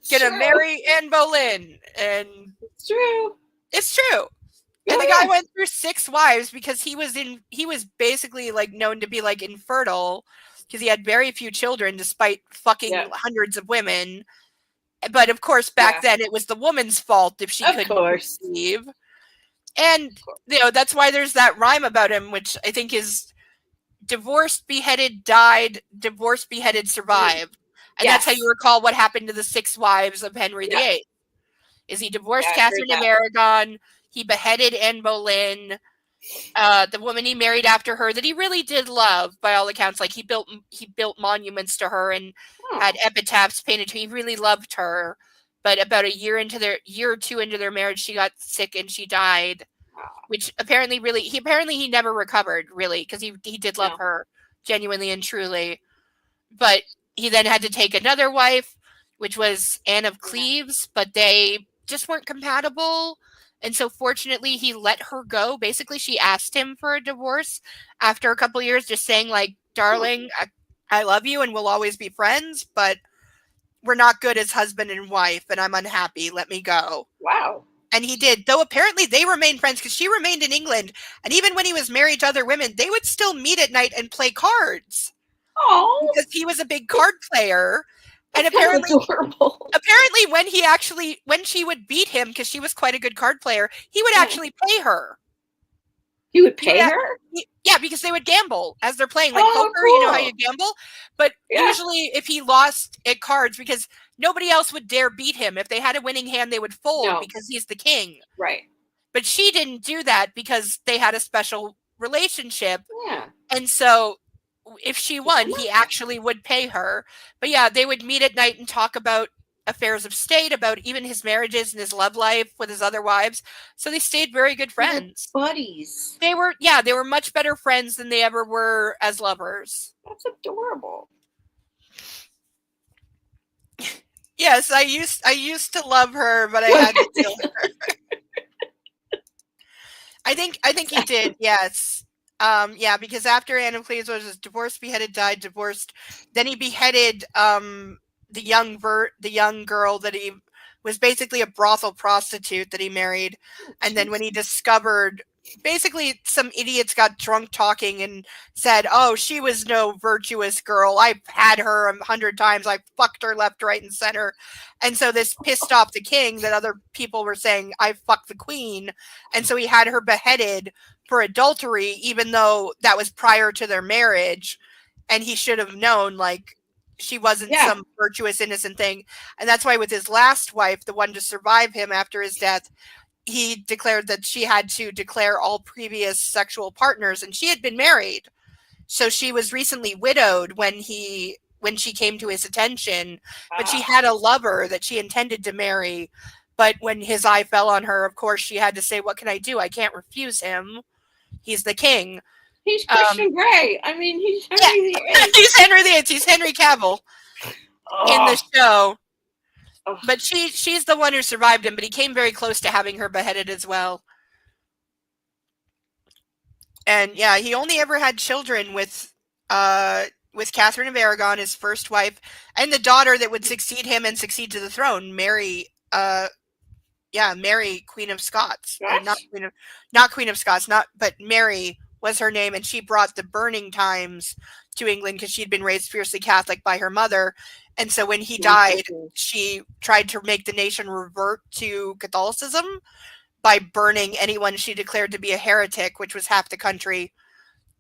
going to marry Anne Boleyn. And it's true. It's true. And the guy went through 6 wives because he was basically, like, known to be, like, infertile, because he had very few children despite fucking hundreds of women. But of course, back then it was the woman's fault if she couldn't conceive. And that's why there's that rhyme about him, which I think is divorced, beheaded, died, divorced, beheaded, survived. And that's how you recall what happened to the 6 wives of Henry VIII. Is he divorced Catherine of Aragon, he beheaded Anne Boleyn, the woman he married after her that he really did love, by all accounts. Like, he built monuments to her and had epitaphs painted to her. He really loved her. But about a year or 2 into their marriage, she got sick and she died. Which apparently he never recovered, really, because he did love her genuinely and truly. But he then had to take another wife, which was Anne of Cleves, but they just weren't compatible. And so fortunately he let her go. Basically, she asked him for a divorce after a couple years, just saying like, darling, I love you and we'll always be friends, but we're not good as husband and wife and I'm unhappy. Let me go. Wow. And he did, though apparently they remained friends because she remained in England. And even when he was married to other women, they would still meet at night and play cards. Oh, Because he was a big card player. And that's kind of adorable. apparently when she would beat him, because she was quite a good card player, he would actually pay her. He would pay her? Yeah, because they would gamble as they're playing. Like poker, cool. you know how you gamble? But usually if he lost at cards, because nobody else would dare beat him. If they had a winning hand, they would fold because he's the king. Right. But she didn't do that because they had a special relationship. Yeah. And so if she won, he actually would pay her. But yeah, they would meet at night and talk about affairs of state, about even his marriages and his love life with his other wives. So they stayed very good friends. Buddies. They were much better friends than they ever were as lovers. That's adorable. Yes, I used to love her, but I had to kill her. I think he did, yes. Yeah, because after Anne of Cleves was divorced, beheaded, died, divorced, then he beheaded the young girl that he was basically a brothel prostitute that he married. And then when he discovered, basically some idiots got drunk talking and said, oh, she was no virtuous girl. I've had her 100 times. I fucked her left, right, and center. And so this pissed off the king that other people were saying, I fucked the queen. And so he had her beheaded for adultery, even though that was prior to their marriage. And he should have known, like, she wasn't some virtuous, innocent thing. And that's why with his last wife, the one to survive him after his death, he declared that she had to declare all previous sexual partners, and she had been married. So she was recently widowed when she came to his attention, but she had a lover that she intended to marry. But when his eye fell on her, of course, she had to say, what can I do? I can't refuse him. He's the king. He's Christian Grey. I mean, he's Henry VIII. He's Henry VIII. He's Henry Cavill in the show. But she's the one who survived him, but he came very close to having her beheaded as well. And yeah, he only ever had children with Catherine of Aragon, his first wife, and the daughter that would succeed him and succeed to the throne, Mary, Queen of Scots. Not Queen of Scots, but Mary was her name, and she brought the burning times to England because she'd been raised fiercely Catholic by her mother. And so when he died, she tried to make the nation revert to Catholicism by burning anyone she declared to be a heretic, which was half the country.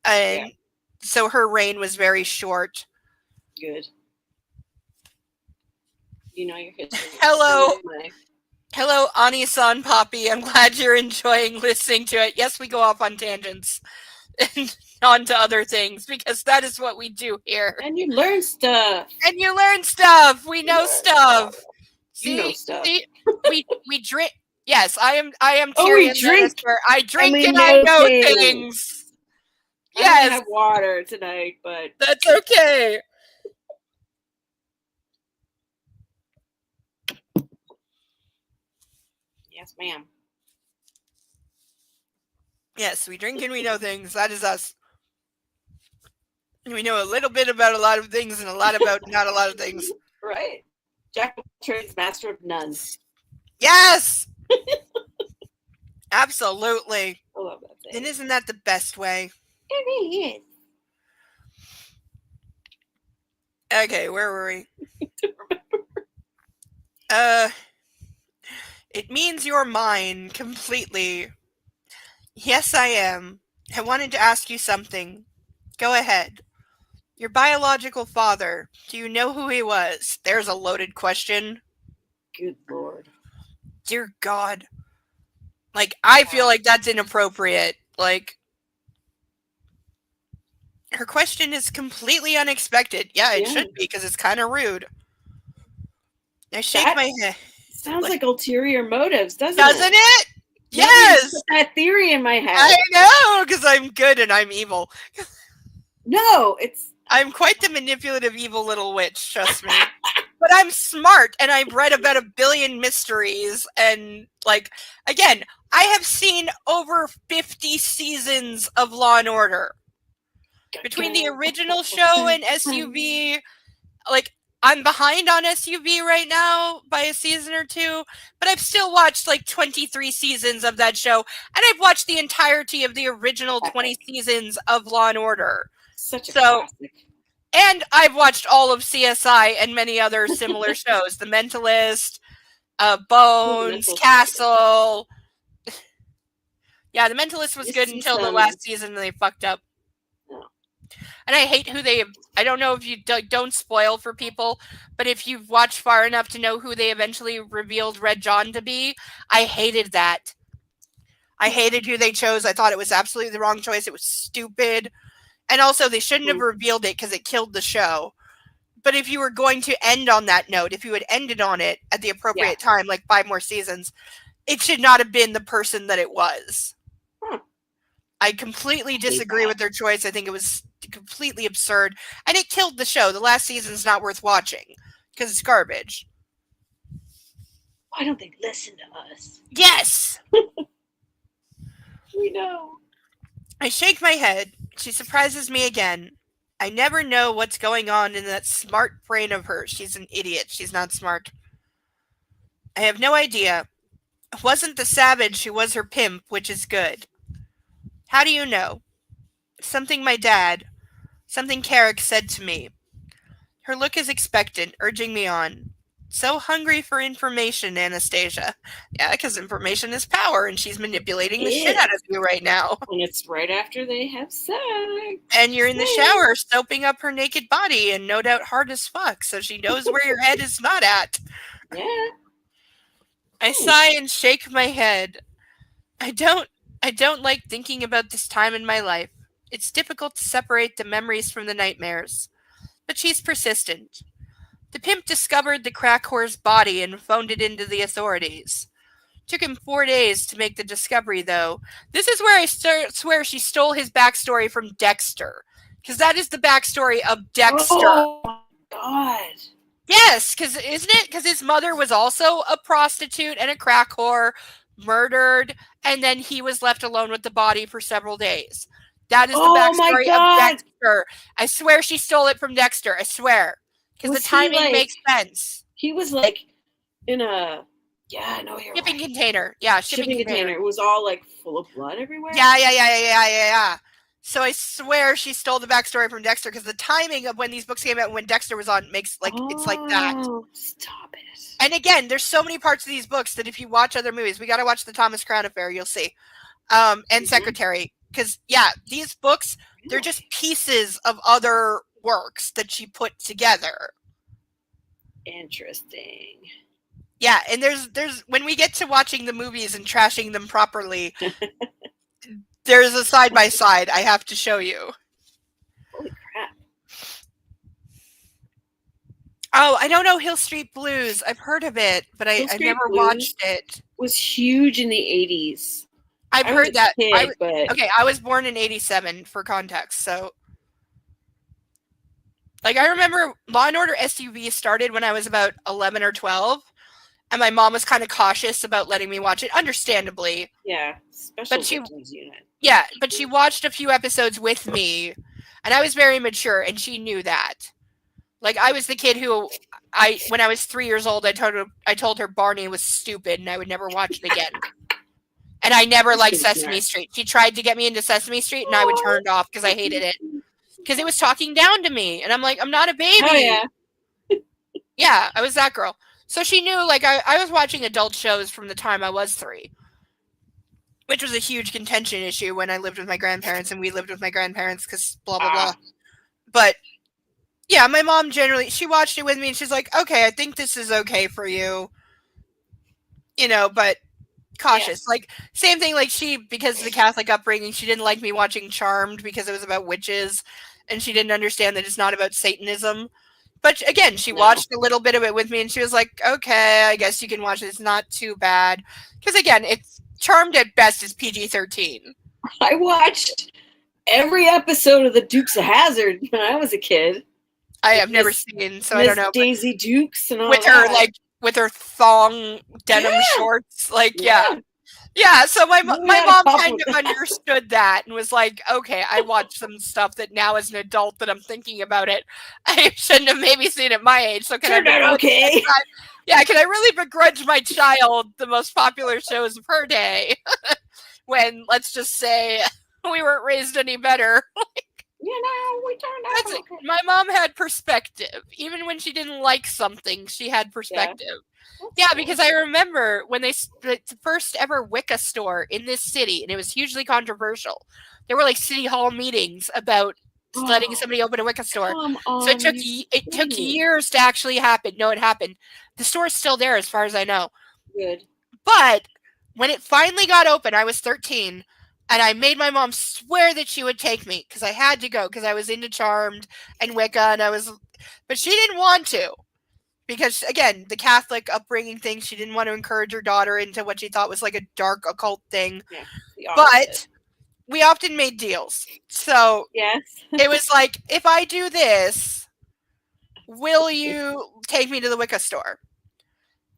And so her reign was very short. Good. You know your history. Hello, Ani-san Poppy. I'm glad you're enjoying listening to it. Yes, we go off on tangents and on to other things because that is what we do here. And you learn stuff. We know stuff. You know stuff. See, we drink. Yes, I am Tyrion Lannister. I drink and know I know things. Yes. I have water tonight, but that's okay. Yes, ma'am. Yes, we drink and we know things. That is us. We know a little bit about a lot of things and a lot about not a lot of things. Right. Jack of trades, master of none. Yes! Absolutely. I love that thing. And isn't that the best way? It really is. Okay, where were we? It means you're mine completely. Yes, I am. I wanted to ask you something. Go ahead. Your biological father, do you know who he was? There's a loaded question. Good Lord. Dear God. Like, I feel like that's inappropriate. Like, her question is completely unexpected. Yeah, it should be, because it's kind of rude. I shake my head. Sounds like ulterior motives, doesn't it? Yes! Put that theory in my head. I know, because I'm good and I'm evil. No, it's... I'm quite the manipulative, evil little witch, trust me. But I'm smart, and I've read about 1 billion mysteries, and, like, again, I have seen over 50 seasons of Law and Order. Between the original show and SUV, like, I'm behind on SUV right now by a season or two, but I've still watched, like, 23 seasons of that show, and I've watched the entirety of the original 20 seasons of Law and Order. Such a classic. And I've watched all of CSI and many other similar shows. The Mentalist, Bones, Castle. Yeah, The Mentalist was good until the last season and they fucked up. And I hate who they... I don't know if you... Don't spoil for people, but if you've watched far enough to know who they eventually revealed Red John to be, I hated that. I hated who they chose. I thought it was absolutely the wrong choice. It was stupid. And also, they shouldn't have revealed it because it killed the show. But if you were going to end on that note, if you had ended on it at the appropriate time, like 5 more seasons, it should not have been the person that it was. I completely disagree with their choice. I think it was completely absurd. And it killed the show. The last season's not worth watching because it's garbage. Why don't they listen to us? Yes! We know. I shake my head. She surprises me again. I never know what's going on in that smart brain of hers. She's an idiot. She's not smart. I have no idea. It wasn't the savage who was her pimp, which is good. How do you know? Something Carrick said to me. Her look is expectant, urging me on. So hungry for information, Anastasia. Yeah, because information is power, and she's manipulating the shit out of you right now. And it's right after they have sex. And you're in the shower, soaping up her naked body, and no doubt hard as fuck, so she knows where your head is not at. Yeah. I sigh and shake my head. I don't like thinking about this time in my life. It's difficult to separate the memories from the nightmares. But she's persistent. The pimp discovered the crack whore's body and phoned it into the authorities. Took him 4 days to make the discovery, though. This is where I swear she stole his backstory from Dexter. Because that is the backstory of Dexter. Oh, my God. Yes, isn't it? Because his mother was also a prostitute and a crack whore, murdered, and then he was left alone with the body for several days. That is the backstory of Dexter. I swear she stole it from Dexter. I swear. Because the timing makes sense. He was like in a shipping container. Yeah, shipping container. It was all like full of blood everywhere. Yeah. So I swear she stole the backstory from Dexter because the timing of when these books came out and when Dexter was on makes it's like that. Stop it. And again, there's so many parts of these books that if you watch other movies, we got to watch the Thomas Crown Affair, you'll see. And Secretary. Because, these books, they're just pieces of other works that she put together. Interesting. Yeah, and there's when we get to watching the movies and trashing them properly, there's a side-by-side I have to show you. Holy crap. Oh, I don't know Hill Street Blues. I've heard of it, but I've never watched it. Was huge in the 80s. I've heard that. Okay, I was born in 87 for context, so I remember Law and Order SUV started when I was about 11 or 12, and my mom was kind of cautious about letting me watch it, understandably. Yeah, Special Victims Unit. Yeah, but she watched a few episodes with me, and I was very mature, and she knew that. I was the kid who, when I was 3 years old, I told her Barney was stupid, and I would never watch it again. And I never liked Sesame Street. She tried to get me into Sesame Street, and I would turn it off because I hated it. Because it was talking down to me. And I'm like, I'm not a baby. Oh, yeah. Yeah, I was that girl. So she knew, I was watching adult shows from the time I was 3. Which was a huge contention issue when I lived with my grandparents, and we lived with my grandparents because blah, blah, blah. But, yeah, my mom she watched it with me, and she's like, okay, I think this is okay for you. But cautious. Yeah. Same thing, because of the Catholic upbringing, she didn't like me watching Charmed because it was about witches, and she didn't understand that it's not about Satanism. But again, she watched a little bit of it with me, and she was like, okay, I guess you can watch it. It's not too bad. Because again, it's Charmed at best is PG-13. I watched every episode of the Dukes of Hazzard when I was a kid. I have never seen, so I don't know. Daisy Dukes and all with that. her with her thong denim shorts, yeah. So my mom kind of understood that and was like, okay, I watched some stuff that now as an adult that I'm thinking about it, I shouldn't have maybe seen at my age. So can I really begrudge my child the most popular shows of her day when, let's just say, we weren't raised any better? We turned out okay. My mom had perspective. Even when she didn't like something, she had perspective. Yeah, because I remember when the first ever Wicca store in this city, and it was hugely controversial. There were like city hall meetings about letting somebody open a Wicca store. So it took years to actually happen. No, it happened. The store is still there as far as I know. Good. But when it finally got open, I was 13. And I made my mom swear that she would take me because I had to go because I was into Charmed and Wicca but she didn't want to because, again, the Catholic upbringing thing, she didn't want to encourage her daughter into what she thought was like a dark occult thing. Yeah, but we often made deals. So it was like, if I do this, will you take me to the Wicca store?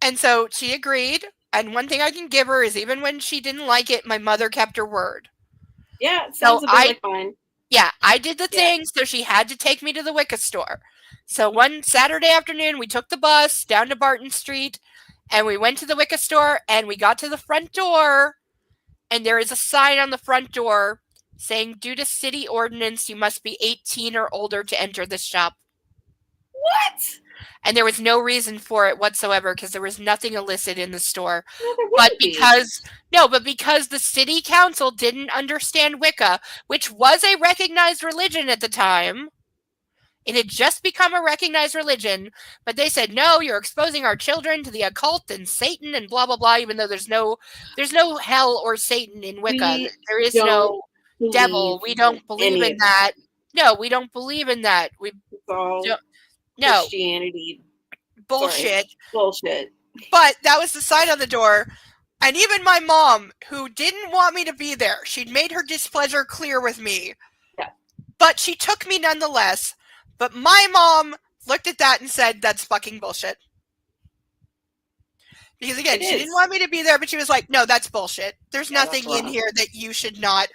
And so she agreed. And one thing I can give her is even when she didn't like it, my mother kept her word. Yeah, it sounds a bit like mine. Yeah, I did the thing, so she had to take me to the Wicca store. So one Saturday afternoon, we took the bus down to Barton Street, and we went to the Wicca store, and we got to the front door, and there is a sign on the front door saying, due to city ordinance, you must be 18 or older to enter this shop. What? And there was no reason for it whatsoever because there was nothing illicit in the store. But because the city council didn't understand Wicca, which was a recognized religion at the time. It had just become a recognized religion, but they said, no, you're exposing our children to the occult and Satan and blah, blah, blah, even though there's no hell or Satan in Wicca. There is no devil. We don't believe in that. No, we don't believe in that. No. Christianity. Bullshit. Bullshit. But that was the sign on the door. And even my mom, who didn't want me to be there, she'd made her displeasure clear with me. Yeah. But she took me nonetheless. But my mom looked at that and said, that's fucking bullshit. Because again, she didn't want me to be there, but she was like, no, that's bullshit. There's nothing in here that you should not.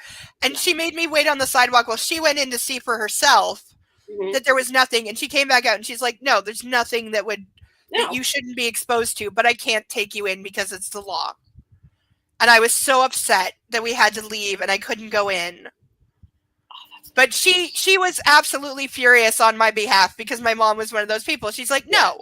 And she made me wait on the sidewalk while she went in to see for herself. That there was nothing, and she came back out and she's like, no, there's nothing that you shouldn't be exposed to, but I can't take you in because it's the law. And I was so upset that we had to leave and I couldn't go in. But she was absolutely furious on my behalf because my mom was one of those people. She's like, no,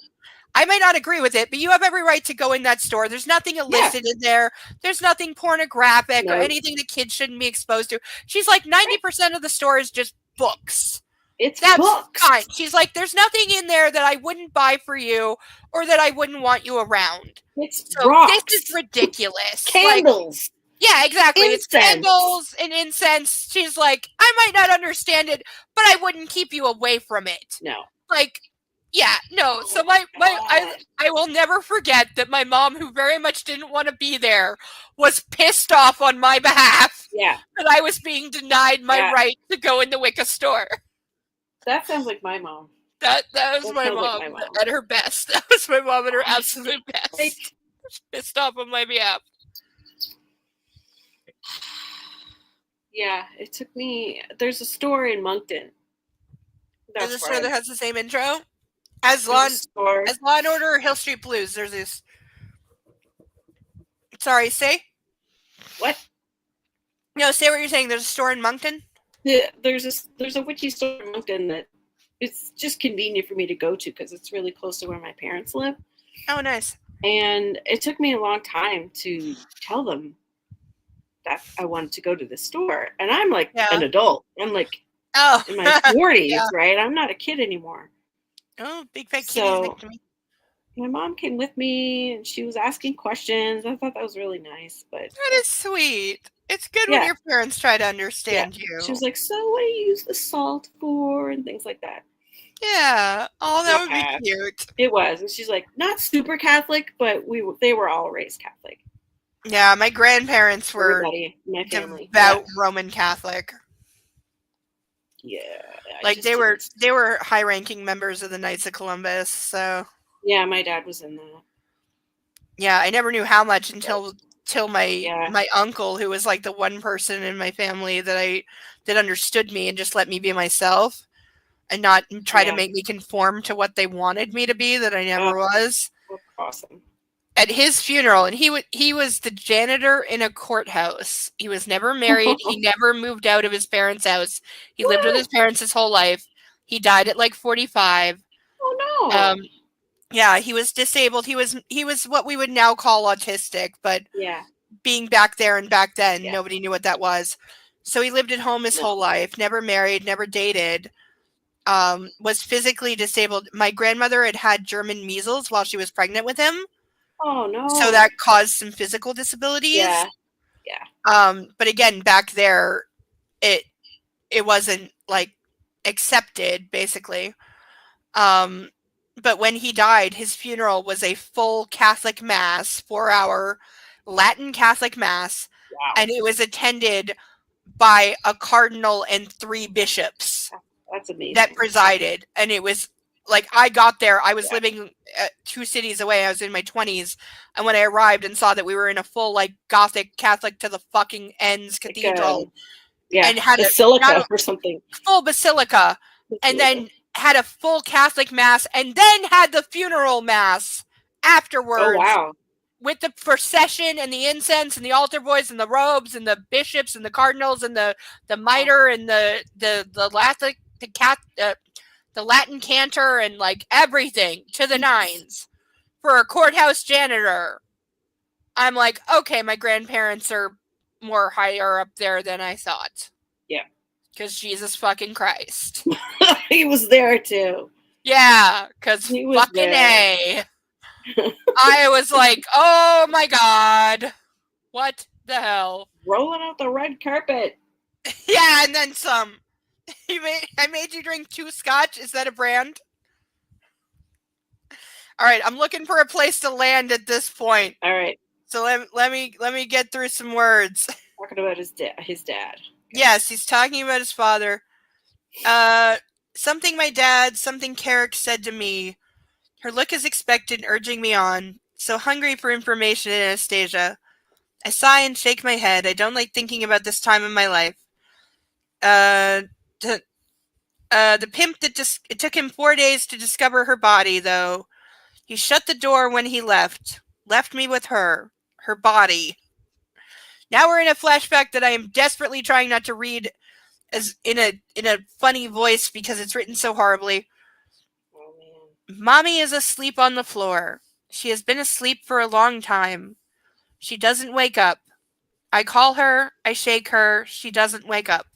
I might not agree with it, but you have every right to go in that store. There's nothing illicit in there. There's nothing pornographic or anything that kids shouldn't be exposed to. She's like, 90% of the store is just books. That's books. Fine. She's like, there's nothing in there that I wouldn't buy for you or that I wouldn't want you around. It's rocks. This is ridiculous. Candles. Yeah, exactly. Incense. It's candles and incense. She's like, I might not understand it, but I wouldn't keep you away from it. No. No. So I will never forget that my mom, who very much didn't want to be there, was pissed off on my behalf. Yeah. That I was being denied my right to go in the Wicca store. That sounds like my mom. That was my mom, at her best. That was my mom at her absolute best. Pissed off on my behalf. Yeah, it took me. There's a store in Moncton. There's a store that has the same intro as Law and Order or Hill Street Blues. There's this. Sorry, say what? No, say what you're saying. There's a store in Moncton. Yeah, there's a witchy store in Moncton that it's just convenient for me to go to because it's really close to where my parents live. Oh, nice. And it took me a long time to tell them that I wanted to go to this store. And I'm like an adult. I'm like in my 40s, right? I'm not a kid anymore. Oh, big fat kitties next to me. My mom came with me and she was asking questions. I thought that was really nice. But that is sweet. It's good when your parents try to understand you. She was like, so what do you use the salt for? And things like that. Yeah. Oh, that would be cute. It was. And she's like, not super Catholic, but they were all raised Catholic. Yeah, my grandparents were my family. devout Roman Catholic. Yeah. Like they were high-ranking members of the Knights of Columbus. So yeah, my dad was in that. yeah, I never knew how much until my uncle, who was like the one person in my family that understood me and just let me be myself and not try to make me conform to what they wanted me to be that I never was. That's awesome. At his funeral, and he was the janitor in a courthouse. He was never married. He never moved out of his parents' house. He lived with his parents his whole life. He died at like 45. Oh no. Yeah, he was disabled. He was what we would now call autistic, but being back there and back then, nobody knew what that was. So he lived at home his whole life, never married, never dated, was physically disabled. My grandmother had German measles while she was pregnant with him. Oh no. So that caused some physical disabilities. Yeah. But again, back there, it wasn't like accepted, basically. But when he died, his funeral was a full Catholic Mass, 4-hour Latin Catholic Mass. Wow. And it was attended by a cardinal and 3 bishops. That's amazing. That presided. And it was like, I got there, I was living 2 cities away, I was in my 20s, and when I arrived and saw that we were in a full, like, Gothic, Catholic to the fucking ends cathedral, and had basilica or something. Full basilica, and then had a full Catholic Mass, and then had the funeral Mass afterwards. Oh, wow. With the procession and the incense and the altar boys and the robes and the bishops and the cardinals and the mitre and the Latin cantor and like everything to the nines for a courthouse janitor. I'm like, okay, my grandparents are more higher up there than I thought. Yeah. Because Jesus fucking Christ. He was there too. Yeah, because fucking A. I was like, oh my God. What the hell? Rolling out the red carpet. Yeah, and then some. I made you drink 2 scotch. Is that a brand? All right, I'm looking for a place to land at this point. All right. So let me get through some words. Talking about his dad. Okay. Yes, he's talking about his father. Something my dad, something Carrick said to me. Her look is expectant, urging me on. So hungry for information, Anastasia. I sigh and shake my head. I don't like thinking about this time in my life. The pimp it took him 4 days to discover her body, though. He shut the door when he left me with her body. Now we're in a flashback that I am desperately trying not to read as in a funny voice because it's written so horribly. Oh, man. Mommy is asleep on the floor. She has been asleep for a long time. She doesn't wake up. I call her, I shake her, she doesn't wake up.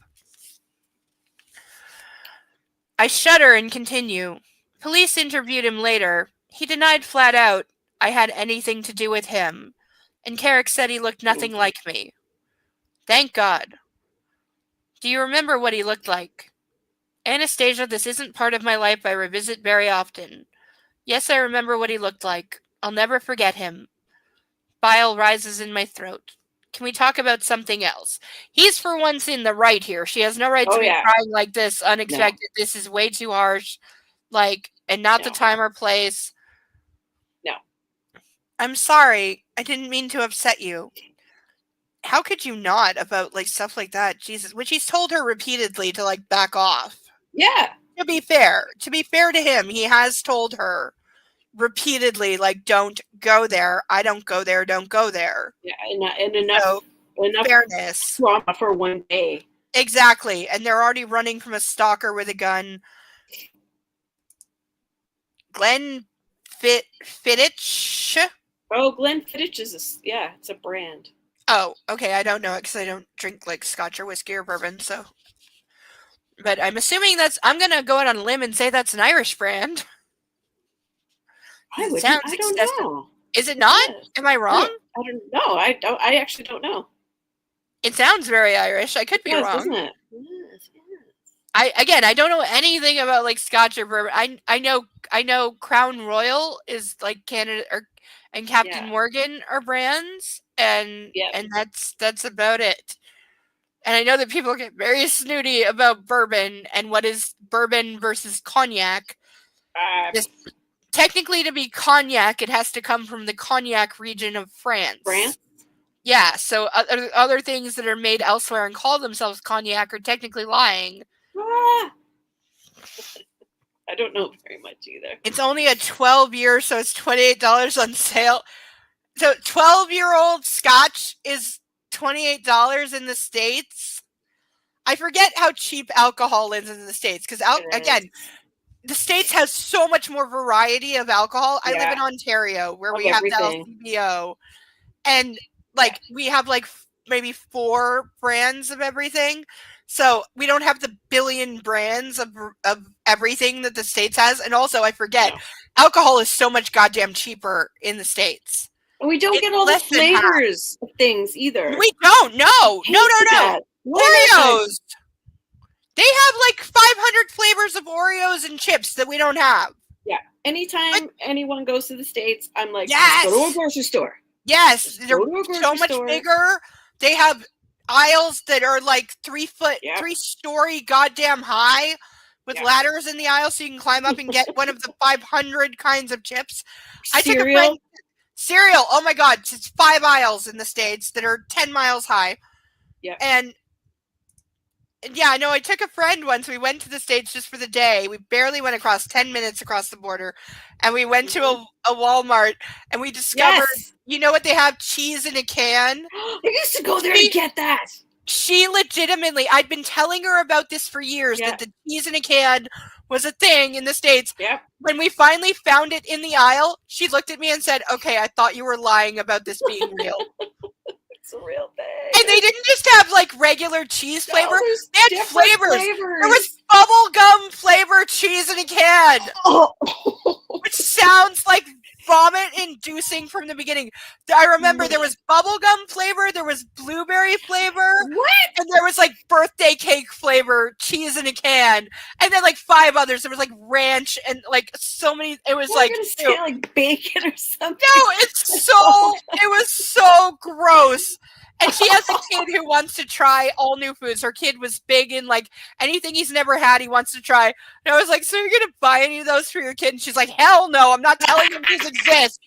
I shudder and continue. Police interviewed him later. He denied flat out I had anything to do with him, and Carrick said he looked nothing like me. Thank God. Do you remember what he looked like? Anastasia, this isn't part of my life I revisit very often. Yes, I remember what he looked like. I'll never forget him. Bile rises in my throat. Can we talk about something else? He's for once in the right here. She has no right to be crying like this, unexpected. No. This is way too harsh. And not the time or place. No. I'm sorry. I didn't mean to upset you. How could you not about, stuff like that? Jesus. Which he's told her repeatedly to, back off. Yeah. To be fair to him, he has told her repeatedly, don't go there. I don't go there. Don't go there. Yeah, and enough fairness. Trauma for one day. Exactly. And they're already running from a stalker with a gun. Glenn Fittich? Oh, Glenn Fittich is it's a brand. Oh, okay. I don't know it because I don't drink scotch or whiskey or bourbon, so. But I'm assuming I'm going to go out on a limb and say that's an Irish brand. I don't know. Is it not? Am I wrong? I don't know. I actually don't know. It sounds very Irish. I could be wrong. Doesn't it? Yes. I don't know anything about scotch or bourbon. I know Crown Royal is Canada and Captain Morgan are brands and that's about it. And I know that people get very snooty about bourbon and what is bourbon versus cognac. Technically, to be cognac, it has to come from the Cognac region of France. France? Yeah, so other things that are made elsewhere and call themselves cognac are technically lying. Ah! I don't know very much either. It's only a 12-year, so it's $28 on sale. So 12-year-old Scotch is $28 in the States. I forget how cheap alcohol is in the States because, again, the States has so much more variety of alcohol. I live in Ontario where we have the LCBO, and we have maybe 4 brands of everything. So we don't have the billion brands of everything that the States has. And also, I forget, alcohol is so much goddamn cheaper in the States. And we don't get all the flavors of things either. We don't. No. Oreos. They have 500 flavors of Oreos and chips that we don't have. Yeah. Anytime anyone goes to the States, I'm like, yes, let's go to a grocery store. Yes, they're so much bigger. They have aisles that are 3-story goddamn high with ladders in the aisle so you can climb up and get one of the 500 kinds of chips. Cereal. Oh my God. It's 5 aisles in the States that are 10 miles high. Yeah. And yeah, no, I took a friend once. We went to the States just for the day. We barely went across 10 minutes across the border. And we went to a Walmart and we discovered, you know what they have? Cheese in a can. I used to go there and get that. She legitimately, I'd been telling her about this for years, that the cheese in a can was a thing in the States. Yeah. When we finally found it in the aisle, she looked at me and said, okay, I thought you were lying about this being real. It's a real thing. And they didn't just have regular cheese flavor. They had flavors. There was bubblegum flavor cheese in a can. Which sounds like vomit inducing from the beginning. I remember there was bubblegum flavor, there was blueberry flavor. What? And there was birthday cake flavor cheese in a can. And then 5 others. There was ranch and so many. It was say bacon or something. No, it was so gross. And she has a kid who wants to try all new foods. Her kid was big in anything he's never had, he wants to try. And I was like, so you're going to buy any of those for your kid? And she's like, hell no, I'm not telling him these exist.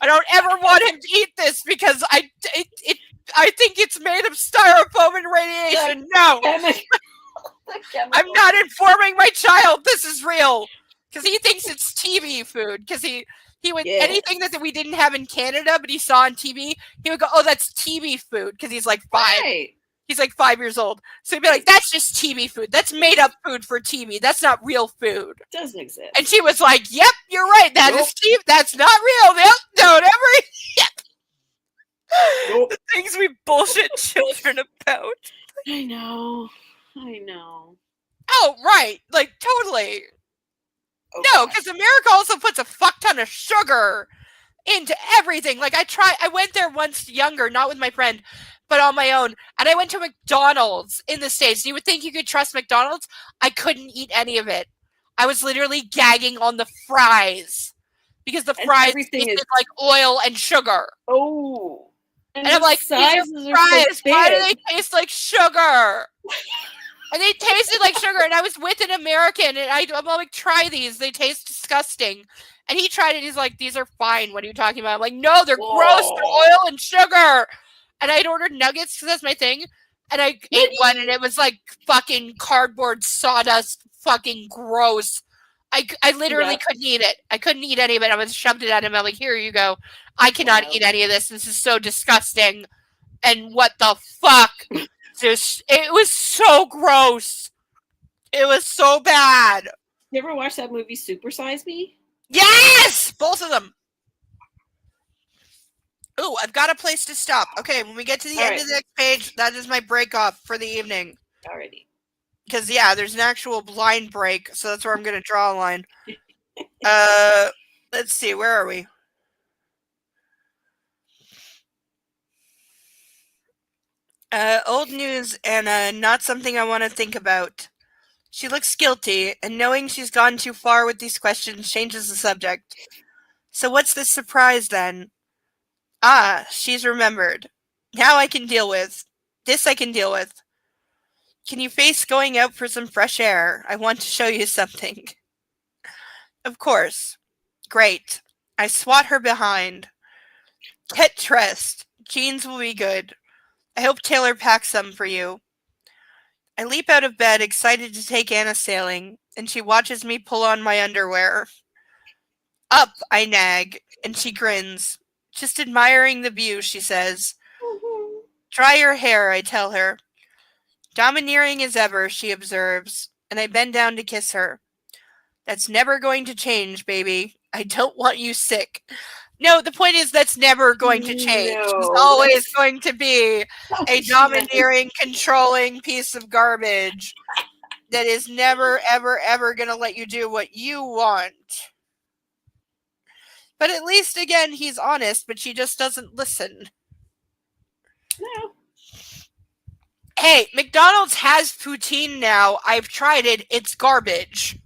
I don't ever want him to eat this because I think it's made of styrofoam and radiation. No. I'm not informing my child this is real. Because he thinks it's TV food. Because he would anything that we didn't have in Canada, but he saw on TV, he would go, "Oh, that's TV food," because he's 5. Right. He's 5 years old, so he'd be like, "That's just TV food. That's made up food for TV. That's not real food." It doesn't exist. And she was like, "Yep, you're right. That is TV. That's not real. Yep, don't ever." Yep. The things we bullshit children about. I know. Oh, right. Totally. No, because America also puts a fuck ton of sugar into everything. I went there once younger, not with my friend, but on my own. And I went to McDonald's in the States. You would think you could trust McDonald's. I couldn't eat any of it. I was literally gagging on the fries because the fries tasted like oil and sugar. Oh. And I'm like, these are fries. Why do they taste like sugar? And they tasted like sugar, and I was with an American, and I'm like, try these. They taste disgusting. And he tried it. He's like, these are fine. What are you talking about? I'm like, no, they're gross. They're oil and sugar. And I had ordered nuggets because that's my thing. And I ate one, and it was fucking cardboard sawdust, fucking gross. I literally couldn't eat it. I couldn't eat any of it. I was shoved it at him. I'm like, here you go. I cannot eat any of this. This is so disgusting. And what the fuck? It was so gross. It was so bad. You ever watch that movie Super Size Me? Yes! Both of them. Ooh, I've got a place to stop. Okay, when we get to the end of the next page, that is my break off for the evening. Alrighty. Because, there's an actual blind break, so that's where I'm going to draw a line. Let's see, where are we? Old news, Anna, not something I want to think about. She looks guilty, and knowing she's gone too far with these questions changes the subject. So what's this surprise, then? Ah, she's remembered. Now I can deal with. This I can deal with. Can you face going out for some fresh air? I want to show you something. Of course. Great. I swat her behind. Get dressed. Jeans will be good. I hope Taylor packs some for you. I leap out of bed, excited to take Anna sailing, and she watches me pull on my underwear. Up, I nag, and she grins. Just admiring the view, she says. Dry your hair, I tell her. Domineering as ever, she observes, and I bend down to kiss her. That's never going to change, baby. I don't want you sick. No, the point is that's never going to change. No, She's always going to be a she domineering, controlling piece of garbage that is never, ever, ever going to let you do what you want. But at least, again, he's honest, but she just doesn't listen. No. Hey, McDonald's has poutine now. I've tried it. It's garbage.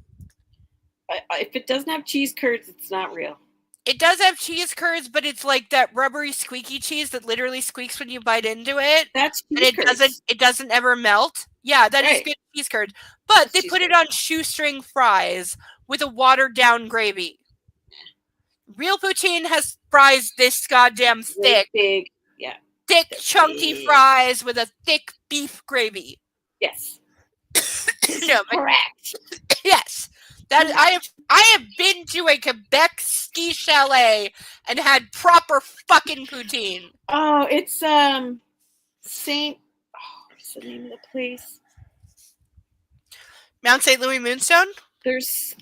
If it doesn't have cheese curds, it's not real. It does have cheese curds, but it's like that rubbery, squeaky cheese that literally squeaks when you bite into it. That's cheese And it curds. doesn't ever melt. Yeah, that is Right. good cheese curds. But That's they cheese put it curds. on shoestring fries with a watered down gravy. Real poutine has fries this goddamn Really thick. big. Yeah. Thick, That's chunky big. fries with a thick beef gravy. Yes. No, but Correct. yes. That I have been to a Quebec ski chalet and had proper fucking poutine. Oh, it's Saint. Oh, what's the name of the place? Mount St. Louis Moonstone? There's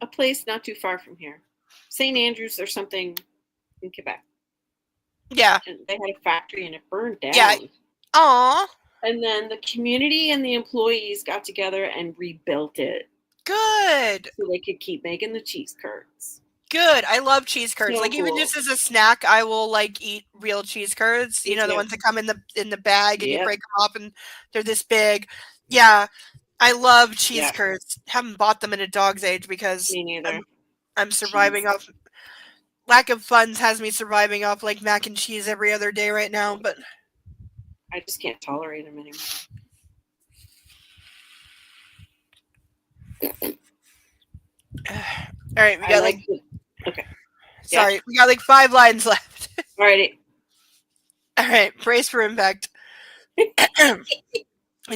a place not too far from here, St. Andrews or something in Quebec. Yeah. And they had a factory and it burned down. Yeah. Aw. And then the community and the employees got together and rebuilt it Good. so they could keep making the cheese curds. Good. I love cheese curds. So like even cool. just as a snack, I will like eat real cheese curds. Me You know, the too. ones that come in the bag and you Yep. break them up and they're this big. Yeah. I love cheese Yeah. curds. Haven't bought them in a dog's age because Me neither. I'm surviving off lack of funds has me surviving off like mac and cheese every other day right now, but I just can't tolerate them anymore. all right, we I got like like the, okay. sorry, we got like 5 lines left. Alrighty. All right, brace for impact. I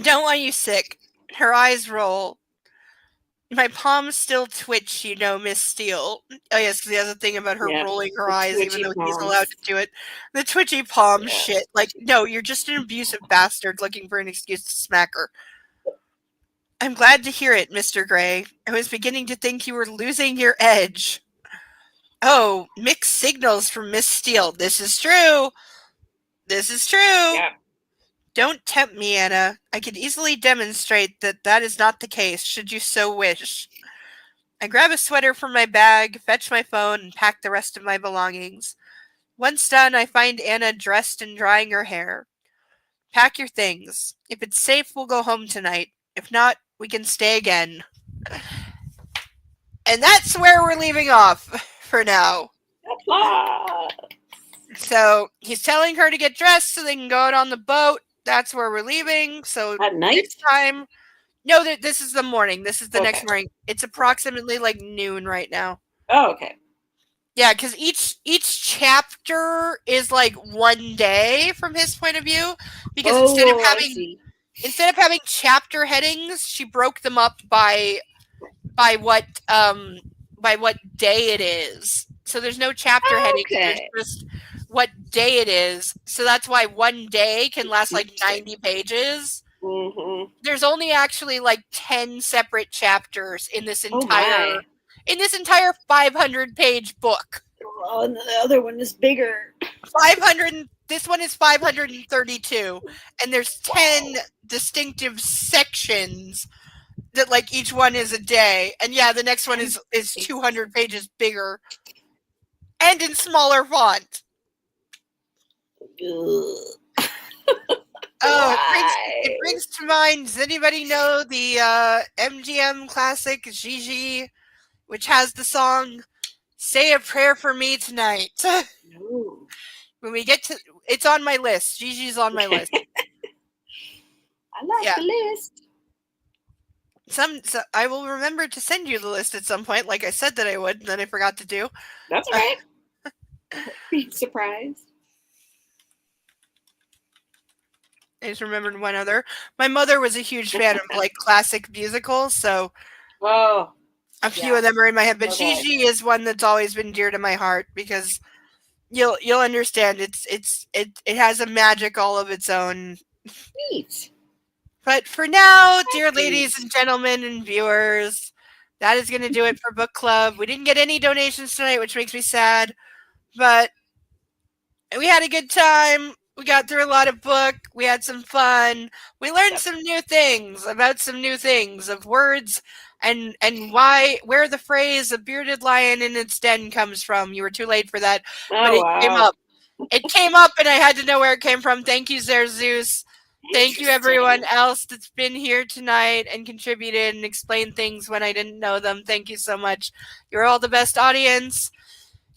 don't want you sick. Her eyes roll. My palms still twitch, you know, Miss Steele. Oh yes, because he has a thing about her Yeah, rolling her the eyes, even twitchy though he's palms. allowed to do it. The twitchy palm Yeah. shit. Like, no, you're just an abusive bastard looking for an excuse to smack her. I'm glad to hear it, Mr. Gray. I was beginning to think you were losing your edge. Oh, mixed signals from Miss Steele. This is true. This is true. Yeah. Don't tempt me, Anna. I can easily demonstrate that that is not the case, should you so wish. I grab a sweater from my bag, fetch my phone, and pack the rest of my belongings. Once done, I find Anna dressed and drying her hair. Pack your things. If it's safe, we'll go home tonight. If not, we can stay again. And that's where we're leaving off for now. Applause. So he's telling her to get dressed so they can go out on the boat. That's where we're leaving. So At night? next time. No, this is the morning. This is the Okay. next morning. It's approximately like noon right now. Oh, okay. Yeah, because each chapter is like one day from his point of view. Because instead of having chapter headings, she broke them up by what day it is. So there's no chapter headings. There's just what day it is. So that's why one day can last like 90 pages. Mm-hmm. There's only actually like 10 separate chapters in this Oh entire my. 500-page book. Oh, and the other one is bigger. 500. This one is 532, and there's 10 distinctive sections that like each one is a day. And yeah, the next one is 200 pages bigger and in smaller font. Oh, it brings to mind, does anybody know the MGM classic Gigi, which has the song Say a Prayer for Me Tonight? No. When we get to, it's on my list. Gigi's on my list. I like Yeah. the list. So I will remember to send you the list at some point, like I said that I would, and then I forgot to do. That's all right. Be surprised. I just remembered one other. My mother was a huge fan of like classic musicals, so Oh, a few yeah. of them are in my head. But Okay. Gigi is one that's always been dear to my heart because you'll understand it has a magic all of its own. Neat. But for now, dear That's ladies neat. and gentlemen and viewers, that is going to do it for Book Club. We didn't get any donations tonight, which makes me sad, but we had a good time. We got through a lot of book. We had some fun. We learned Yep. some new things about some new things of words and where the phrase "a bearded lion in its den" comes from. You were too late for that, but Oh, it came wow. up. It came up, and I had to know where it came from. Thank you, Zeus. Thank you, everyone Interesting. else that's been here tonight and contributed and explained things when I didn't know them. Thank you so much. You're all the best audience.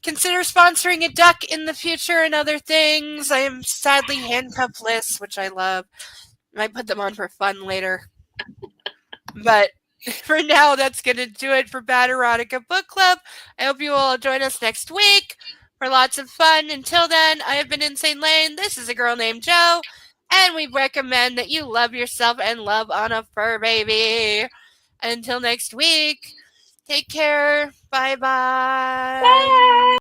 Consider sponsoring a duck in the future and other things. I am sadly handcuffless, which I love. Might put them on for fun later. But for now, that's going to do it for Bad Erotica Book Club. I hope you will join us next week for lots of fun. Until then, I have been Insane Lane. This is a girl named Joe. And we recommend that you love yourself and love on a fur baby. Until next week, take care. Bye-bye. Bye.